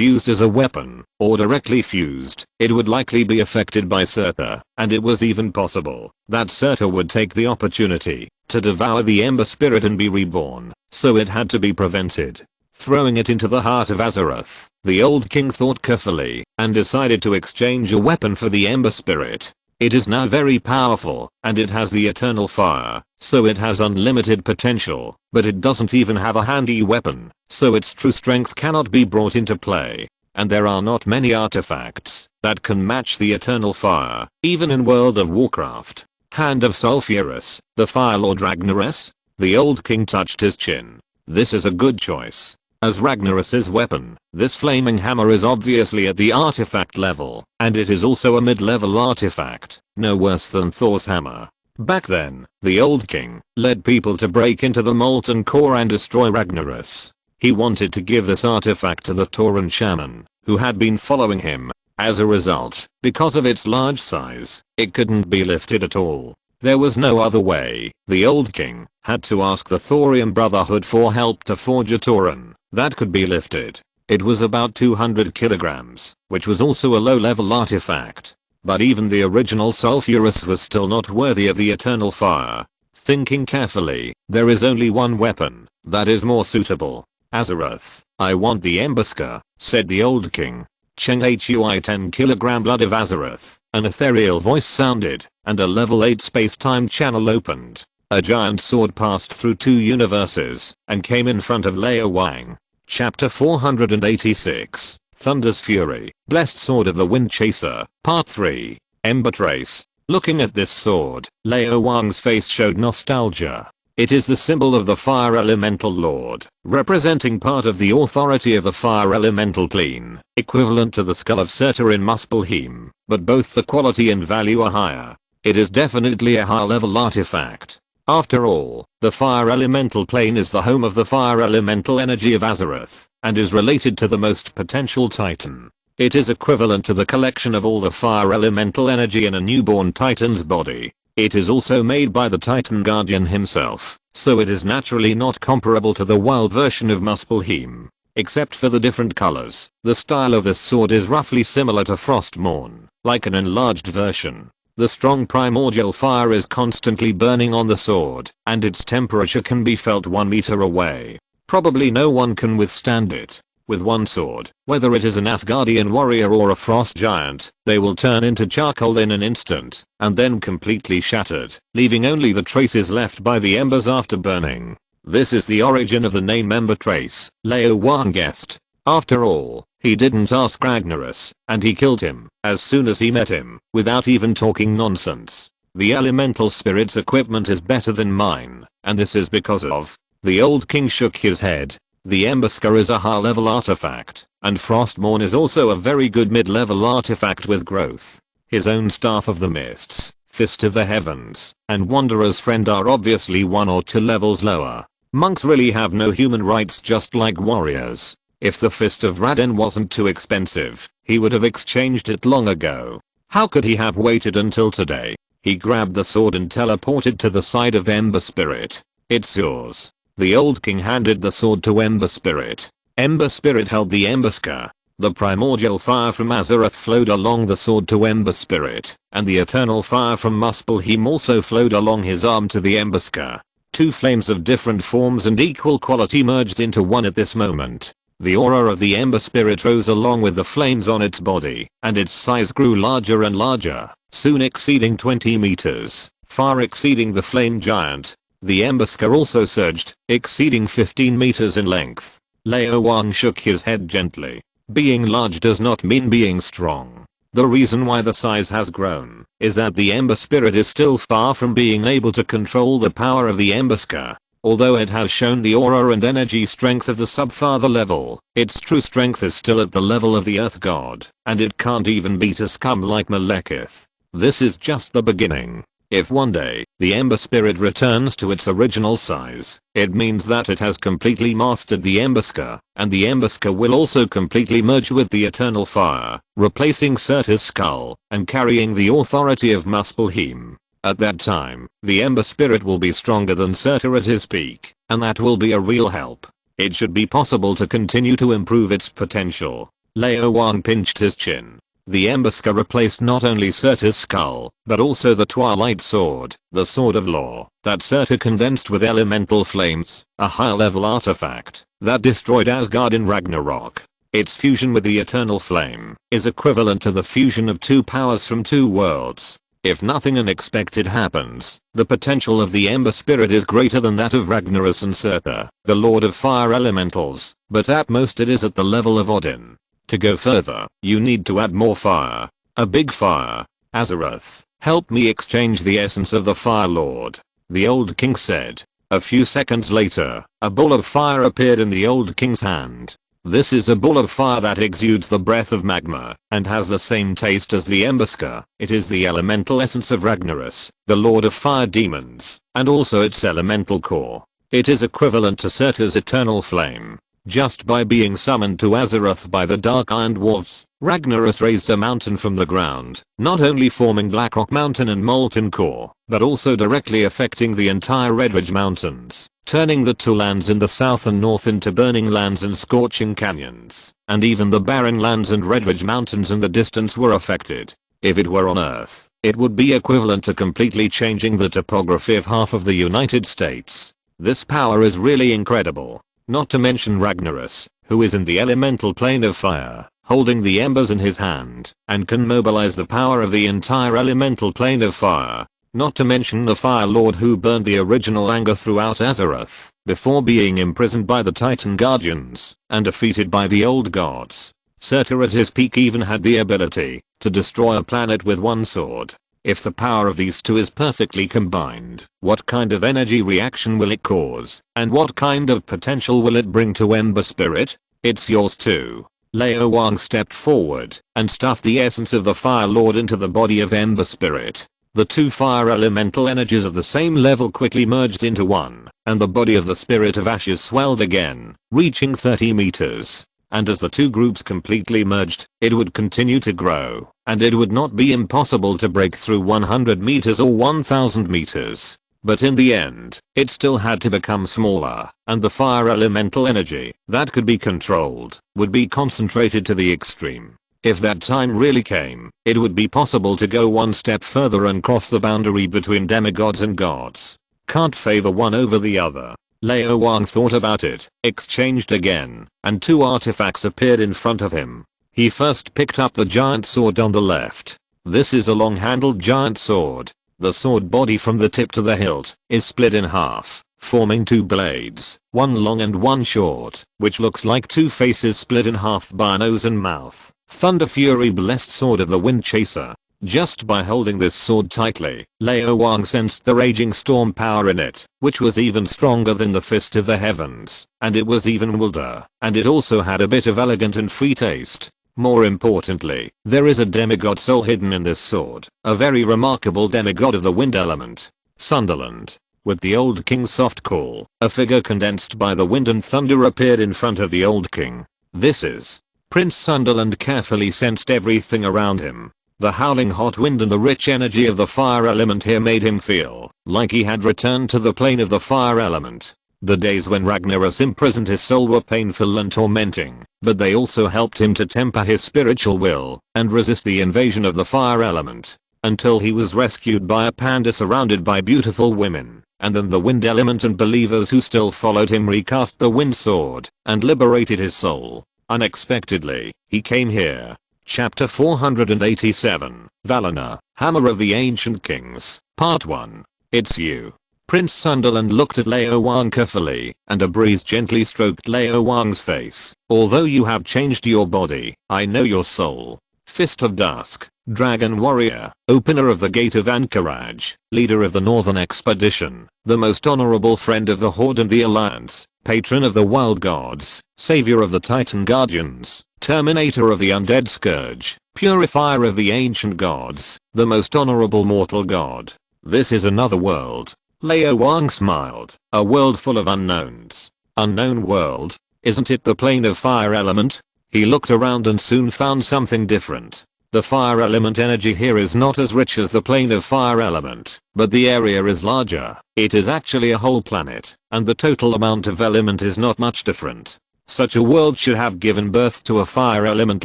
used as a weapon, or directly fused, it would likely be affected by Surtur, and it was even possible that Surtur would take the opportunity to devour the Ember Spirit and be reborn, so it had to be prevented. Throwing it into the Heart of Azeroth, the old king thought carefully, and decided to exchange a weapon for the Ember Spirit. It is now very powerful, and it has the eternal fire, so it has unlimited potential, but it doesn't even have a handy weapon, so its true strength cannot be brought into play. And there are not many artifacts that can match the eternal fire, even in World of Warcraft. Hand of Sulfuras, the Fire Lord Ragnaros? The old king touched his chin. This is a good choice. As Ragnaros's weapon, this flaming hammer is obviously at the artifact level, and it is also a mid-level artifact, no worse than Thor's hammer. Back then, the old king led people to break into the molten core and destroy Ragnaros. He wanted to give this artifact to the Tauren shaman, who had been following him. As a result, because of its large size, it couldn't be lifted at all. There was no other way. The old king had to ask the Thorium Brotherhood for help to forge a Tauren that could be lifted. It was about 200 kilograms, which was also a low-level artifact. But even the original Sulfuras was still not worthy of the eternal fire. Thinking carefully, there is only one weapon that is more suitable. Azeroth, I want the Embarsker, said the old king. Cheng Hui 10 kilogram blood of Azeroth. An ethereal voice sounded, and a level 8 space-time channel opened. A giant sword passed through 2 universes, and came in front of Lao Wang. Chapter 486, Thunder's Fury, Blessed Sword of the Wind Chaser, Part 3, Ember Trace. Looking at this sword, Lao Wang's face showed nostalgia. It is the symbol of the Fire Elemental Lord, representing part of the authority of the Fire Elemental Plane, equivalent to the skull of Surtur in Muspelheim, but both the quality and value are higher. It is definitely a high-level artifact. After all, the Fire Elemental Plane is the home of the Fire Elemental energy of Azeroth, and is related to the most potential Titan. It is equivalent to the collection of all the Fire Elemental energy in a newborn Titan's body. It is also made by the Titan Guardian himself, so it is naturally not comparable to the wild version of Muspelheim. Except for the different colors, the style of this sword is roughly similar to Frostmourne, like an enlarged version. The strong primordial fire is constantly burning on the sword, and its temperature can be felt 1 meter away. Probably no one can withstand it. With one sword, whether it is an Asgardian warrior or a frost giant, they will turn into charcoal in an instant, and then completely shattered, leaving only the traces left by the embers after burning. This is the origin of the name Ember Trace, Lao Wang guessed. After all, he didn't ask Ragnaros, and he killed him as soon as he met him, without even talking nonsense. The elemental spirit's equipment is better than mine, and this is because of. The old king shook his head. The Embarsker is a high-level artifact, and Frostmourne is also a very good mid-level artifact with growth. His own Staff of the Mists, Fist of the Heavens, and Wanderer's Friend are obviously 1 or 2 levels lower. Monks really have no human rights just like warriors. If the Fist of Radin wasn't too expensive, he would have exchanged it long ago. How could he have waited until today? He grabbed the sword and teleported to the side of Ember Spirit. It's yours. The old king handed the sword to Ember Spirit. Ember Spirit held the Embarsker. The primordial fire from Azeroth flowed along the sword to Ember Spirit, and the eternal fire from Muspelheim also flowed along his arm to the Embarsker. 2 flames of different forms and equal quality merged into one at this moment. The aura of the Ember Spirit rose along with the flames on its body, and its size grew larger and larger, soon exceeding 20 meters, far exceeding the flame giant. The Embarsker also surged, exceeding 15 meters in length. Lao Wang shook his head gently. Being large does not mean being strong. The reason why the size has grown is that the Ember Spirit is still far from being able to control the power of the Embersker. Although it has shown the aura and energy strength of the Subfather level, its true strength is still at the level of the Earth God, and it can't even beat a scum like Malekith. This is just the beginning. If one day, the Ember Spirit returns to its original size, it means that it has completely mastered the Embersker, and the Embersker will also completely merge with the Eternal Fire, replacing Surtur's skull, and carrying the authority of Muspelheim. At that time, the Ember Spirit will be stronger than Surtur at his peak, and that will be a real help. It should be possible to continue to improve its potential. Lao Wang pinched his chin. The Embersker replaced not only Surtur's skull, but also the Twilight Sword, the Sword of Law, that Surtur condensed with elemental flames, a higher level artifact, that destroyed Asgard in Ragnarok. Its fusion with the Eternal Flame is equivalent to the fusion of two powers from two worlds. If nothing unexpected happens, the potential of the Ember Spirit is greater than that of Ragnaros and Surtur, the Lord of Fire Elementals, but at most it is at the level of Odin. To go further, you need to add more fire. A big fire. Azeroth, help me exchange the essence of the Fire Lord, the old king said. A few seconds later, a ball of fire appeared in the old king's hand. This is a ball of fire that exudes the breath of magma, and has the same taste as the Embersker. It is the elemental essence of Ragnaros, the Lord of Fire Demons, and also its elemental core. It is equivalent to Surtur's Eternal Flame. Just by being summoned to Azeroth by the Dark Iron Dwarfs, Ragnaros raised a mountain from the ground, not only forming Blackrock Mountain and Molten Core, but also directly affecting the entire Redridge Mountains, turning the two lands in the south and north into burning lands and scorching canyons, and even the barren lands and Redridge Mountains in the distance were affected. If it were on Earth, it would be equivalent to completely changing the topography of half of the United States. This power is really incredible. Not to mention Ragnaros, who is in the elemental plane of fire, holding the embers in his hand, and can mobilize the power of the entire elemental plane of fire. Not to mention the Fire Lord who burned the original anger throughout Azeroth, before being imprisoned by the Titan Guardians, and defeated by the old gods. Surtur at his peak even had the ability to destroy a planet with one sword. If the power of these two is perfectly combined, what kind of energy reaction will it cause, and what kind of potential will it bring to Ember Spirit? It's yours too. Lao Wang stepped forward and stuffed the essence of the Fire Lord into the body of Ember Spirit. The two fire elemental energies of the same level quickly merged into one, and the body of the Spirit of Ashes swelled again, reaching 30 meters. And as the two groups completely merged, it would continue to grow, and it would not be impossible to break through 100 meters or 1000 meters. But in the end, it still had to become smaller, and the fire elemental energy that could be controlled would be concentrated to the extreme. If that time really came, it would be possible to go one step further and cross the boundary between demigods and gods. Can't favor one over the other. Lao Wang thought about it, exchanged again, and two artifacts appeared in front of him. He first picked up the giant sword on the left. This is a long-handled giant sword. The sword body from the tip to the hilt is split in half, forming two blades, one long and one short, which looks like two faces split in half by a nose and mouth. Thunder Fury blessed sword of the Wind Chaser. Just by holding this sword tightly, Lao Wang sensed the raging storm power in it, which was even stronger than the Fist of the Heavens, and it was even wilder, and it also had a bit of elegant and free taste. More importantly, there is a demigod soul hidden in this sword, a very remarkable demigod of the wind element. Sunderland. With the old king's soft call, a figure condensed by the wind and thunder appeared in front of the old king. This is Prince Sunderland carefully sensed everything around him. The howling hot wind and the rich energy of the fire element here made him feel like he had returned to the plane of the fire element. The days when Ragnaros imprisoned his soul were painful and tormenting, but they also helped him to temper his spiritual will and resist the invasion of the fire element, until he was rescued by a panda surrounded by beautiful women, and then the wind element and believers who still followed him recast the wind sword and liberated his soul. Unexpectedly, he came here. Chapter 487, Valana, Hammer of the Ancient Kings, Part 1. It's you. Prince Sunderland looked at Lao Wang carefully, and a breeze gently stroked Lao Wang's face. Although you have changed your body, I know your soul. Fist of Dusk, Dragon Warrior, Opener of the Gate of Anchorage, Leader of the Northern Expedition, the most honorable friend of the Horde and the Alliance, Patron of the Wild Gods, Savior of the Titan Guardians, Terminator of the Undead Scourge, Purifier of the Ancient Gods, the most honorable mortal god. This is another world. Lao Wang smiled. A world full of unknowns. Unknown world? Isn't it the plane of fire element? He looked around and soon found something different. The fire element energy here is not as rich as the plane of fire element, but the area is larger. It is actually a whole planet, and the total amount of element is not much different. Such a world should have given birth to a fire element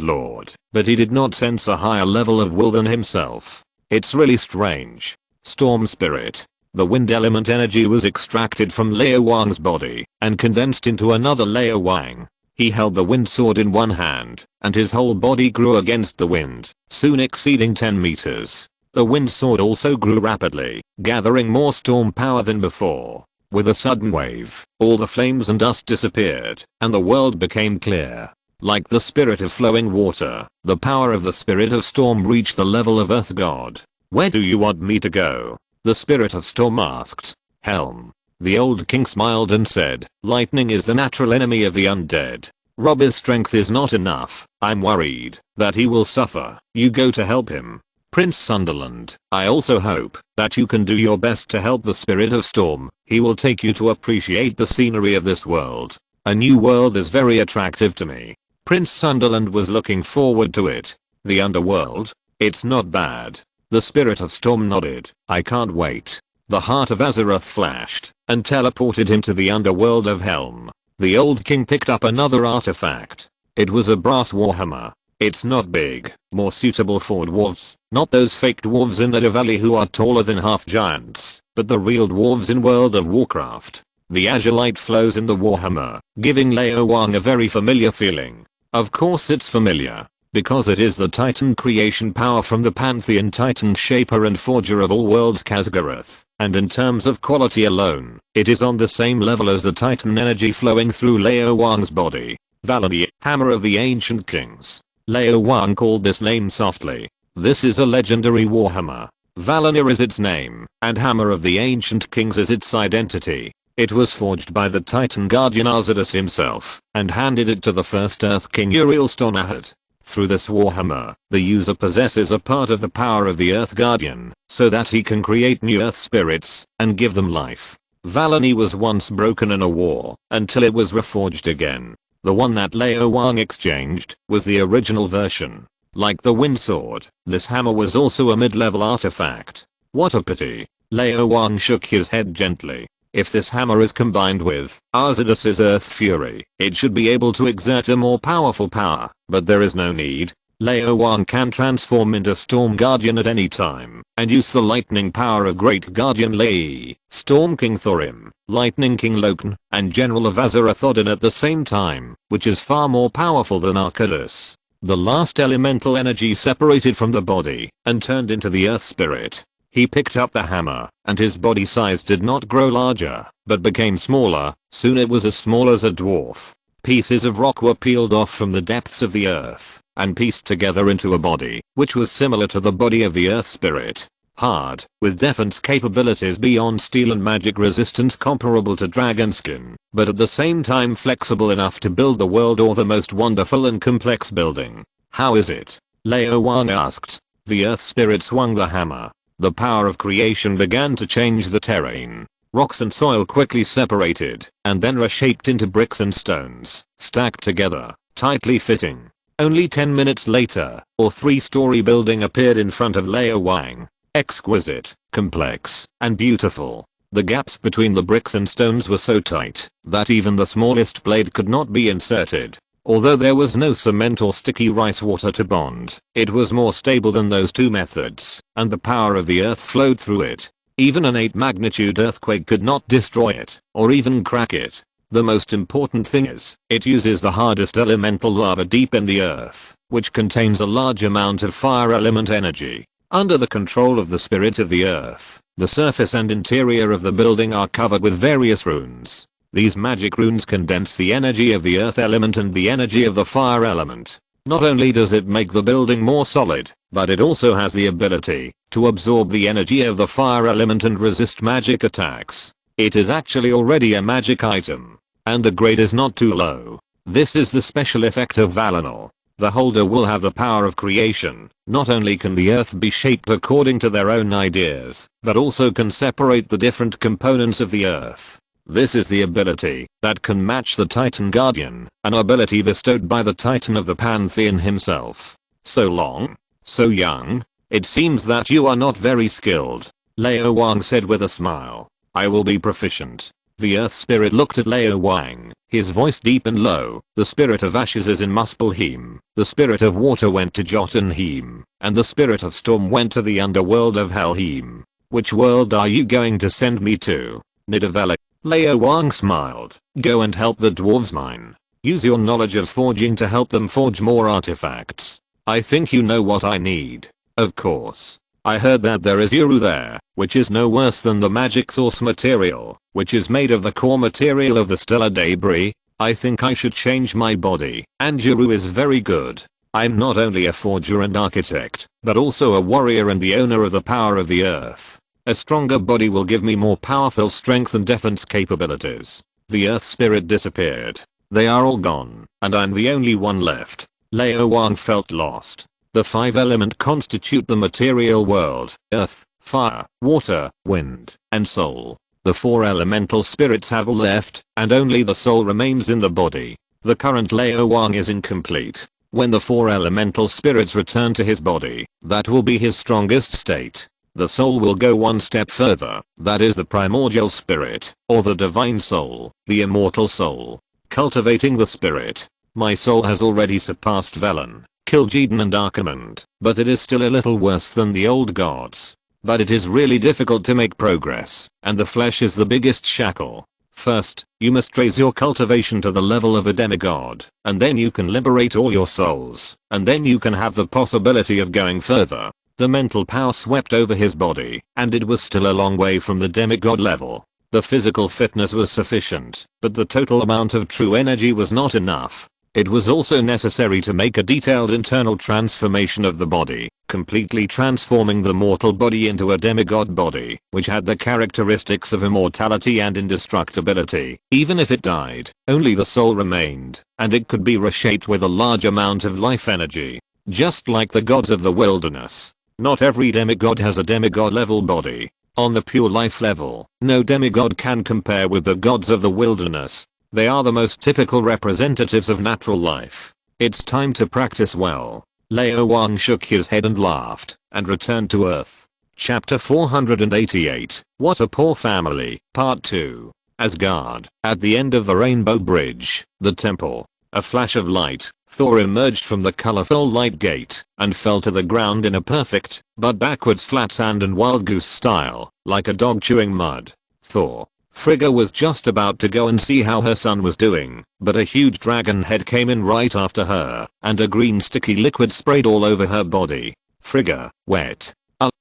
lord, but he did not sense a higher level of will than himself. It's really strange. Storm spirit. The wind element energy was extracted from Lao Wang's body and condensed into another Lao Wang. He held the wind sword in one hand, and his whole body grew against the wind, soon exceeding 10 meters. The wind sword also grew rapidly, gathering more storm power than before. With a sudden wave, all the flames and dust disappeared, and the world became clear. Like the spirit of flowing water, the power of the spirit of storm reached the level of Earth God. Where do you want me to go? The spirit of storm asked. Helm. The old king smiled and said, lightning is the natural enemy of the undead. Robb's strength is not enough. I'm worried that he will suffer. You go to help him. Prince Sunderland, I also hope that you can do your best to help the spirit of storm. He will take you to appreciate the scenery of this world. A new world is very attractive to me. Prince Sunderland was looking forward to it. The underworld? It's not bad. The spirit of storm nodded. I can't wait. The Heart of Azeroth flashed and teleported him to the underworld of Helm. The old king picked up another artifact. It was a brass warhammer. It's not big, more suitable for dwarves, not those fake dwarves in the valley who are taller than half giants, but the real dwarves in World of Warcraft. The azure light flows in the warhammer, giving Lao Wang a very familiar feeling. Of course it's familiar, because it is the Titan creation power from the Pantheon Titan shaper and forger of all worlds Khazgarath, and in terms of quality alone, it is on the same level as the Titan energy flowing through Lao Wang's body. Valani, Hammer of the Ancient Kings. Lao Wang called this name softly. This is a legendary warhammer. Valanir is its name, and Hammer of the Ancient Kings is its identity. It was forged by the Titan Guardian Arzidas himself, and handed it to the first Earth King Uriel Stornahat. Through this warhammer, the user possesses a part of the power of the Earth Guardian, so that he can create new Earth spirits, and give them life. Valani was once broken in a war, until it was reforged again. The one that Lao Wang exchanged was the original version. Like the wind sword, this hammer was also a mid-level artifact. What a pity. Lao Wang shook his head gently. If this hammer is combined with Arzidus's Earth Fury, it should be able to exert a more powerful power, but there is no need. Lao Wang can transform into Storm Guardian at any time, and use the lightning power of Great Guardian Lei, Storm King Thorim, Lightning King Loken, and General of Azeroth Odin at the same time, which is far more powerful than Arcadus. The last elemental energy separated from the body, and turned into the Earth Spirit. He picked up the hammer, and his body size did not grow larger, but became smaller. Soon it was as small as a dwarf. Pieces of rock were peeled off from the depths of the earth, and pieced together into a body, which was similar to the body of the Earth Spirit. Hard, with defense capabilities beyond steel and magic resistance comparable to dragon skin, but at the same time flexible enough to build the world or the most wonderful and complex building. How is it? Lao Wang asked. The Earth Spirit swung the hammer. The power of creation began to change the terrain. Rocks and soil quickly separated, and then reshaped into bricks and stones, stacked together, tightly fitting. Only 10 minutes later, a 3-story building appeared in front of Lao Wang. Exquisite, complex, and beautiful. The gaps between the bricks and stones were so tight that even the smallest blade could not be inserted. Although there was no cement or sticky rice water to bond, it was more stable than those two methods, and the power of the earth flowed through it. Even an 8 magnitude earthquake could not destroy it, or even crack it. The most important thing is, it uses the hardest elemental lava deep in the earth, which contains a large amount of fire element energy. Under the control of the spirit of the earth, the surface and interior of the building are covered with various runes. These magic runes condense the energy of the earth element and the energy of the fire element. Not only does it make the building more solid, but it also has the ability to absorb the energy of the fire element and resist magic attacks. It is actually already a magic item. And the grade is not too low. This is the special effect of Valinor. The holder will have the power of creation. Not only can the earth be shaped according to their own ideas, but also can separate the different components of the earth. This is the ability that can match the Titan Guardian, an ability bestowed by the Titan of the Pantheon himself. So long? So young? It seems that you are not very skilled, Lao Wang said with a smile. I will be proficient. The earth spirit looked at Lao Wang, his voice deep and low. The spirit of ashes is in Muspelheim, the spirit of water went to Jotunheim, and the spirit of storm went to the underworld of Helheim. Which world are you going to send me to? Nidavellir. Lao Wang smiled. Go and help the dwarves mine. Use your knowledge of forging to help them forge more artifacts. I think you know what I need. Of course. I heard that there is Uru there, which is no worse than the magic source material, which is made of the core material of the stellar debris. I think I should change my body, and Uru is very good. I'm not only a forger and architect, but also a warrior and the owner of the power of the earth. A stronger body will give me more powerful strength and defense capabilities. The earth spirit disappeared. They are all gone, and I'm the only one left. Lao Wang felt lost. The 5 elements constitute the material world: earth, fire, water, wind, and soul. The 4 elemental spirits have all left, and only the soul remains in the body. The current Lao Wang is incomplete. When the 4 elemental spirits return to his body, that will be his strongest state. The soul will go one step further, that is the primordial spirit, or the divine soul, the immortal soul. Cultivating the spirit. My soul has already surpassed Velen, Kil'jaeden and Archimonde, but it is still a little worse than the old gods. But it is really difficult to make progress, and the flesh is the biggest shackle. First, you must raise your cultivation to the level of a demigod, and then you can liberate all your souls, and then you can have the possibility of going further. The mental power swept over his body, and it was still a long way from the demigod level. The physical fitness was sufficient, but the total amount of true energy was not enough. It was also necessary to make a detailed internal transformation of the body, completely transforming the mortal body into a demigod body, which had the characteristics of immortality and indestructibility. Even if it died, only the soul remained, and it could be reshaped with a large amount of life energy. Just like the gods of the wilderness. Not every demigod has a demigod level body. On the pure life level, no demigod can compare with the gods of the wilderness. They are the most typical representatives of natural life. It's time to practice well. Lao Wang shook his head and laughed, and returned to Earth. Chapter 488, What a Poor Family, Part 2. Asgard. At the end of the Rainbow Bridge, the temple. A flash of light, Thor emerged from the colorful light gate, and fell to the ground in a perfect, but backwards flat sand and wild goose style, like a dog chewing mud. Thor. Frigga was just about to go and see how her son was doing, but a huge dragon head came in right after her, and a green sticky liquid sprayed all over her body. Frigga, wet.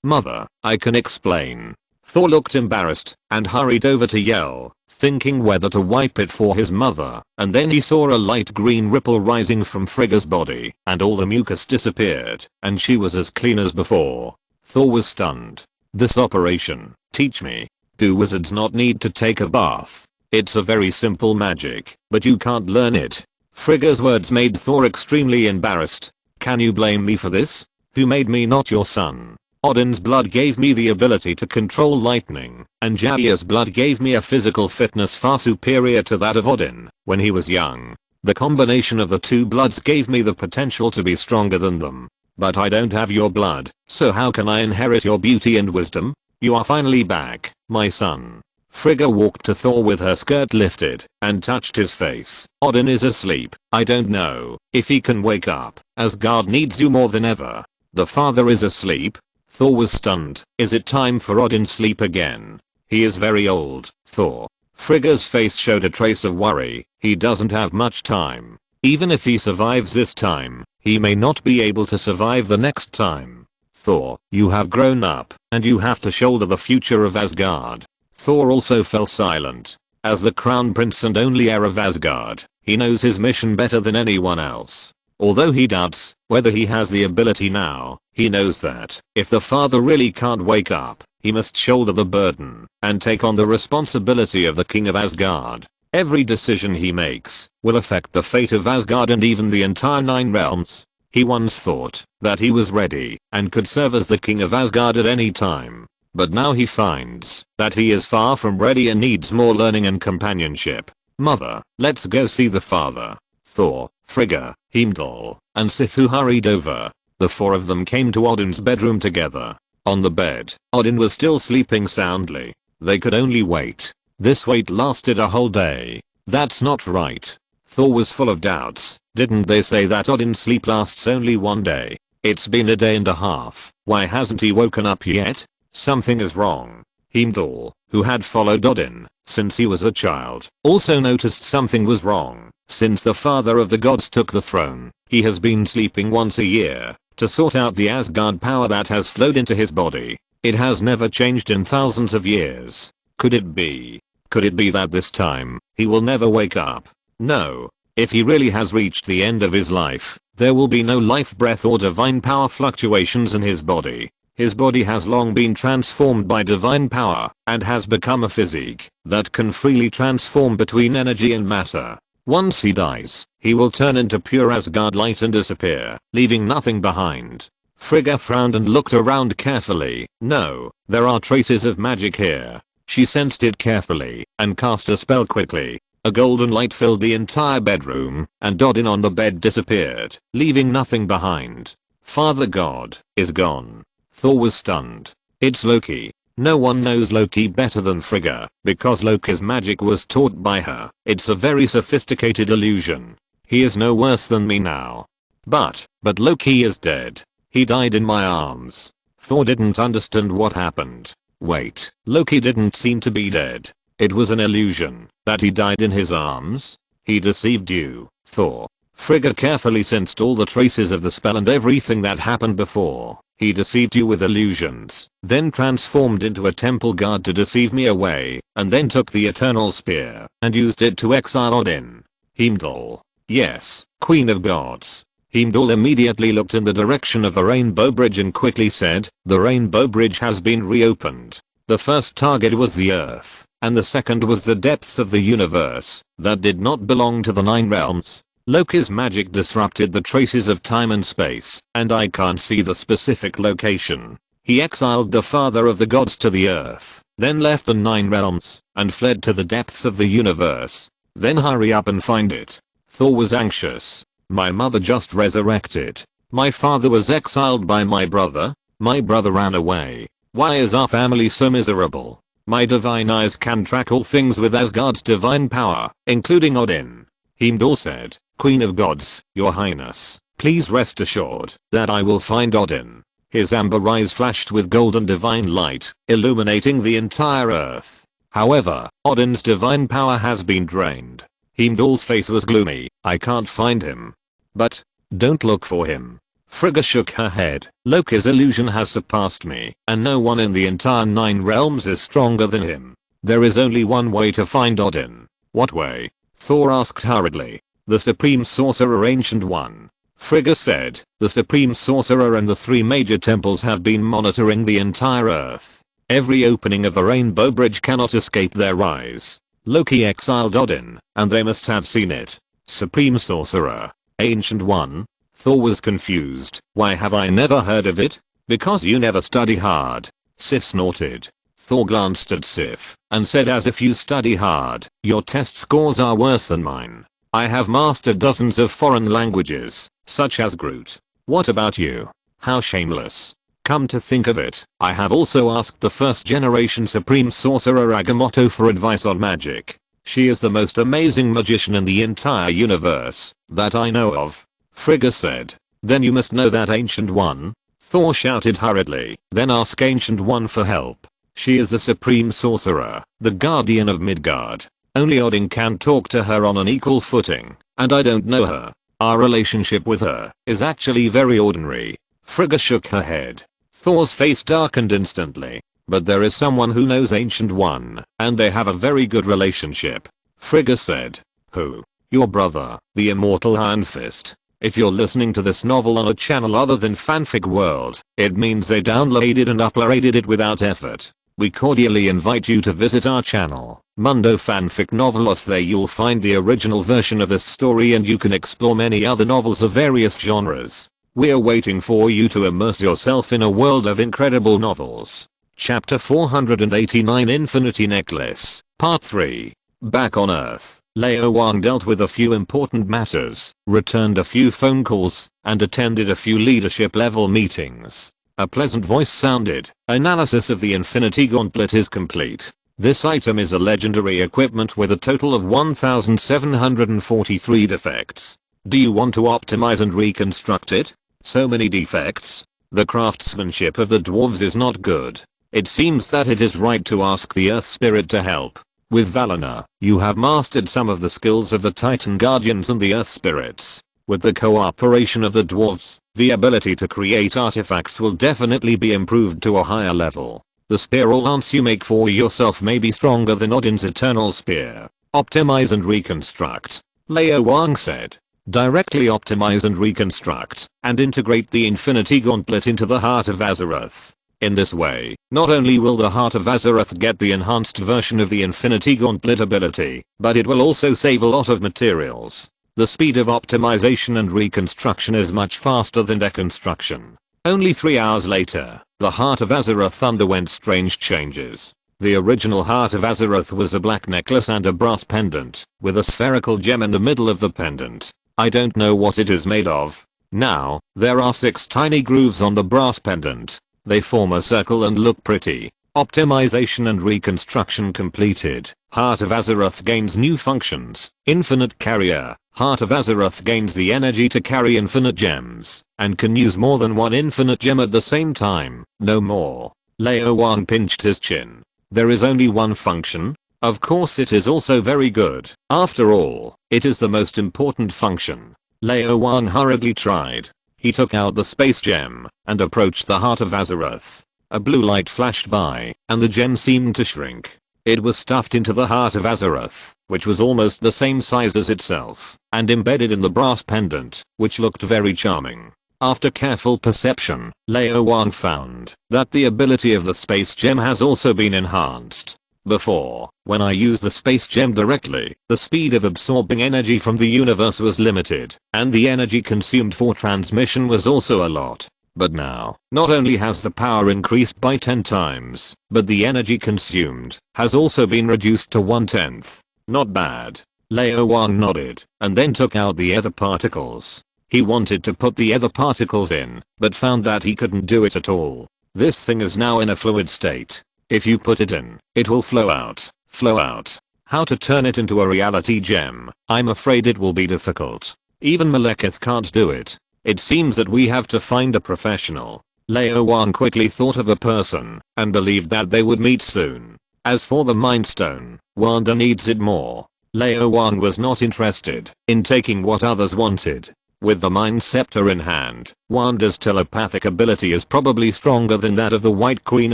Mother, I can explain. Thor looked embarrassed, and hurried over to yell, thinking whether to wipe it for his mother, and then he saw a light green ripple rising from Frigga's body, and all the mucus disappeared, and she was as clean as before. Thor was stunned. This operation, teach me. Do wizards not need to take a bath? It's a very simple magic, but you can't learn it. Frigga's words made Thor extremely embarrassed. Can you blame me for this? Who made me not your son? Odin's blood gave me the ability to control lightning, and Jair's blood gave me a physical fitness far superior to that of Odin when he was young. The combination of the two bloods gave me the potential to be stronger than them. But I don't have your blood, so how can I inherit your beauty and wisdom? You are finally back, my son. Frigga walked to Thor with her skirt lifted, and touched his face. Odin is asleep. I don't know if he can wake up. Asgard needs you more than ever. The father is asleep? Thor was stunned. Is it time for Odin's sleep again? He is very old, Thor. Frigga's face showed a trace of worry. He doesn't have much time. Even if he survives this time, he may not be able to survive the next time. Thor, you have grown up, and you have to shoulder the future of Asgard. Thor also fell silent. As the crown prince and only heir of Asgard, he knows his mission better than anyone else. Although he doubts whether he has the ability now, he knows that if the father really can't wake up, he must shoulder the burden and take on the responsibility of the king of Asgard. Every decision he makes will affect the fate of Asgard and even the entire 9 realms. He once thought that he was ready and could serve as the king of Asgard at any time. But now he finds that he is far from ready and needs more learning and companionship. Mother, let's go see the father. Thor, Frigga, Heimdall, and Sif hurried over. The 4 of them came to Odin's bedroom together. On the bed, Odin was still sleeping soundly. They could only wait. This wait lasted a whole day. That's not right. Thor was full of doubts. Didn't they say that Odin's sleep lasts only 1 day? It's been a day and a half. Why hasn't he woken up yet? Something is wrong. Heimdall, who had followed Odin since he was a child, also noticed something was wrong. Since the father of the gods took the throne, he has been sleeping once a year to sort out the Asgard power that has flowed into his body. It has never changed in thousands of years. Could it be? Could it be that this time, he will never wake up? No. If he really has reached the end of his life, there will be no life breath or divine power fluctuations in his body. His body has long been transformed by divine power and has become a physique that can freely transform between energy and matter. Once he dies, he will turn into pure Asgard light and disappear, leaving nothing behind. Frigga frowned and looked around carefully. No, there are traces of magic here. She sensed it carefully and cast a spell quickly. A golden light filled the entire bedroom, and Odin on the bed disappeared, leaving nothing behind. Father God is gone. Thor was stunned. It's Loki. No one knows Loki better than Frigga, because Loki's magic was taught by her. It's a very sophisticated illusion. He is no worse than me now. But Loki is dead. He died in my arms. Thor didn't understand what happened. Wait, Loki didn't seem to be dead. It was an illusion that he died in his arms? He deceived you, Thor. Frigga carefully sensed all the traces of the spell and everything that happened before. He deceived you with illusions, then transformed into a temple guard to deceive me away, and then took the eternal spear and used it to exile Odin. Heimdall. Yes, Queen of Gods. Heimdall immediately looked in the direction of the Rainbow Bridge and quickly said, the Rainbow Bridge has been reopened. The first target was the Earth, and the second was the depths of the universe that did not belong to the 9 realms. Loki's magic disrupted the traces of time and space, and I can't see the specific location. He exiled the father of the gods to the earth, then left the 9 realms, and fled to the depths of the universe. Then hurry up and find it. Thor was anxious. My mother just resurrected. My father was exiled by my brother. My brother ran away. Why is our family so miserable? My divine eyes can track all things with Asgard's divine power, including Odin. Heimdall said, Queen of Gods, your highness, please rest assured that I will find Odin. His amber eyes flashed with golden divine light, illuminating the entire earth. However, Odin's divine power has been drained. Heimdall's face was gloomy. I can't find him. But don't look for him. Frigga shook her head. Loki's illusion has surpassed me, and no one in the entire 9 realms is stronger than him. There is only one way to find Odin. What way? Thor asked hurriedly. The Supreme Sorcerer Ancient One. Frigga said, the Supreme Sorcerer and the 3 major temples have been monitoring the entire earth. Every opening of the Rainbow Bridge cannot escape their eyes. Loki exiled Odin, and they must have seen it. Supreme Sorcerer. Ancient One. Thor was confused. Why have I never heard of it? Because you never study hard. Sif snorted. Thor glanced at Sif and said, as if you study hard, your test scores are worse than mine. I have mastered dozens of foreign languages, such as Groot. What about you? How shameless. Come to think of it, I have also asked the first generation Supreme Sorcerer Agamotto for advice on magic. She is the most amazing magician in the entire universe that I know of. Frigga said. Then you must know that Ancient One. Thor shouted hurriedly. Then ask Ancient One for help. She is the Supreme Sorcerer, the Guardian of Midgard. Only Odin can talk to her on an equal footing, and I don't know her. Our relationship with her is actually very ordinary. Frigga shook her head. Thor's face darkened instantly. But there is someone who knows Ancient One, and they have a very good relationship. Frigga said. Who? Your brother, the immortal Iron Fist. If you're listening to this novel on a channel other than Fanfic World, it means they downloaded and uploaded it without effort. We cordially invite you to visit our channel, Mundo Fanfic Novelos. There you'll find the original version of this story and you can explore many other novels of various genres. We're waiting for you to immerse yourself in a world of incredible novels. Chapter 489, Infinity Necklace, Part 3. Back on Earth, Lao Wang dealt with a few important matters, returned a few phone calls, and attended a few leadership level meetings. A pleasant voice sounded. Analysis of the Infinity Gauntlet is complete. This item is a legendary equipment with a total of 1743 defects. Do you want to optimize and reconstruct it? So many defects. The craftsmanship of the dwarves is not good. It seems that it is right to ask the Earth Spirit to help. With Valana, you have mastered some of the skills of the Titan Guardians and the Earth Spirits. With the cooperation of the dwarves, the ability to create artifacts will definitely be improved to a higher level. The spear or lance you make for yourself may be stronger than Odin's eternal spear. Optimize and reconstruct, Lao Wang said. Directly optimize and reconstruct, and integrate the Infinity Gauntlet into the Heart of Azeroth. In this way, not only will the Heart of Azeroth get the enhanced version of the Infinity Gauntlet ability, but it will also save a lot of materials. The speed of optimization and reconstruction is much faster than deconstruction. Only 3 hours later, the Heart of Azeroth underwent strange changes. The original Heart of Azeroth was a black necklace and a brass pendant, with a spherical gem in the middle of the pendant. I don't know what it is made of. Now, there are 6 tiny grooves on the brass pendant. They form a circle and look pretty. Optimization and reconstruction completed. Heart of Azeroth gains new functions. Infinite carrier. Heart of Azeroth gains the energy to carry infinite gems, and can use more than one infinite gem at the same time. No more. Lao Wang pinched his chin. There is only one function? Of course it is also very good. After all, it is the most important function. Lao Wang hurriedly tried. He took out the space gem, and approached the Heart of Azeroth. A blue light flashed by, and the gem seemed to shrink. It was stuffed into the Heart of Azeroth, which was almost the same size as itself, and embedded in the brass pendant, which looked very charming. After careful perception, Lao Wang found that the ability of the space gem has also been enhanced. Before, when I used the space gem directly, the speed of absorbing energy from the universe was limited, and the energy consumed for transmission was also a lot. But now, not only has the power increased by 10 times, but the energy consumed has also been reduced to 1/10. Not bad. Lao Wang nodded, and then took out the ether particles. He wanted to put the ether particles in, but found that he couldn't do it at all. This thing is now in a fluid state. If you put it in, it will flow out. Flow out. How to turn it into a reality gem? I'm afraid it will be difficult. Even Malekith can't do it. It seems that we have to find a professional. Lao Wang quickly thought of a person, and believed that they would meet soon. As for the Mind Stone, Wanda needs it more. Lao Wang was not interested in taking what others wanted. With the Mind Scepter in hand, Wanda's telepathic ability is probably stronger than that of the White Queen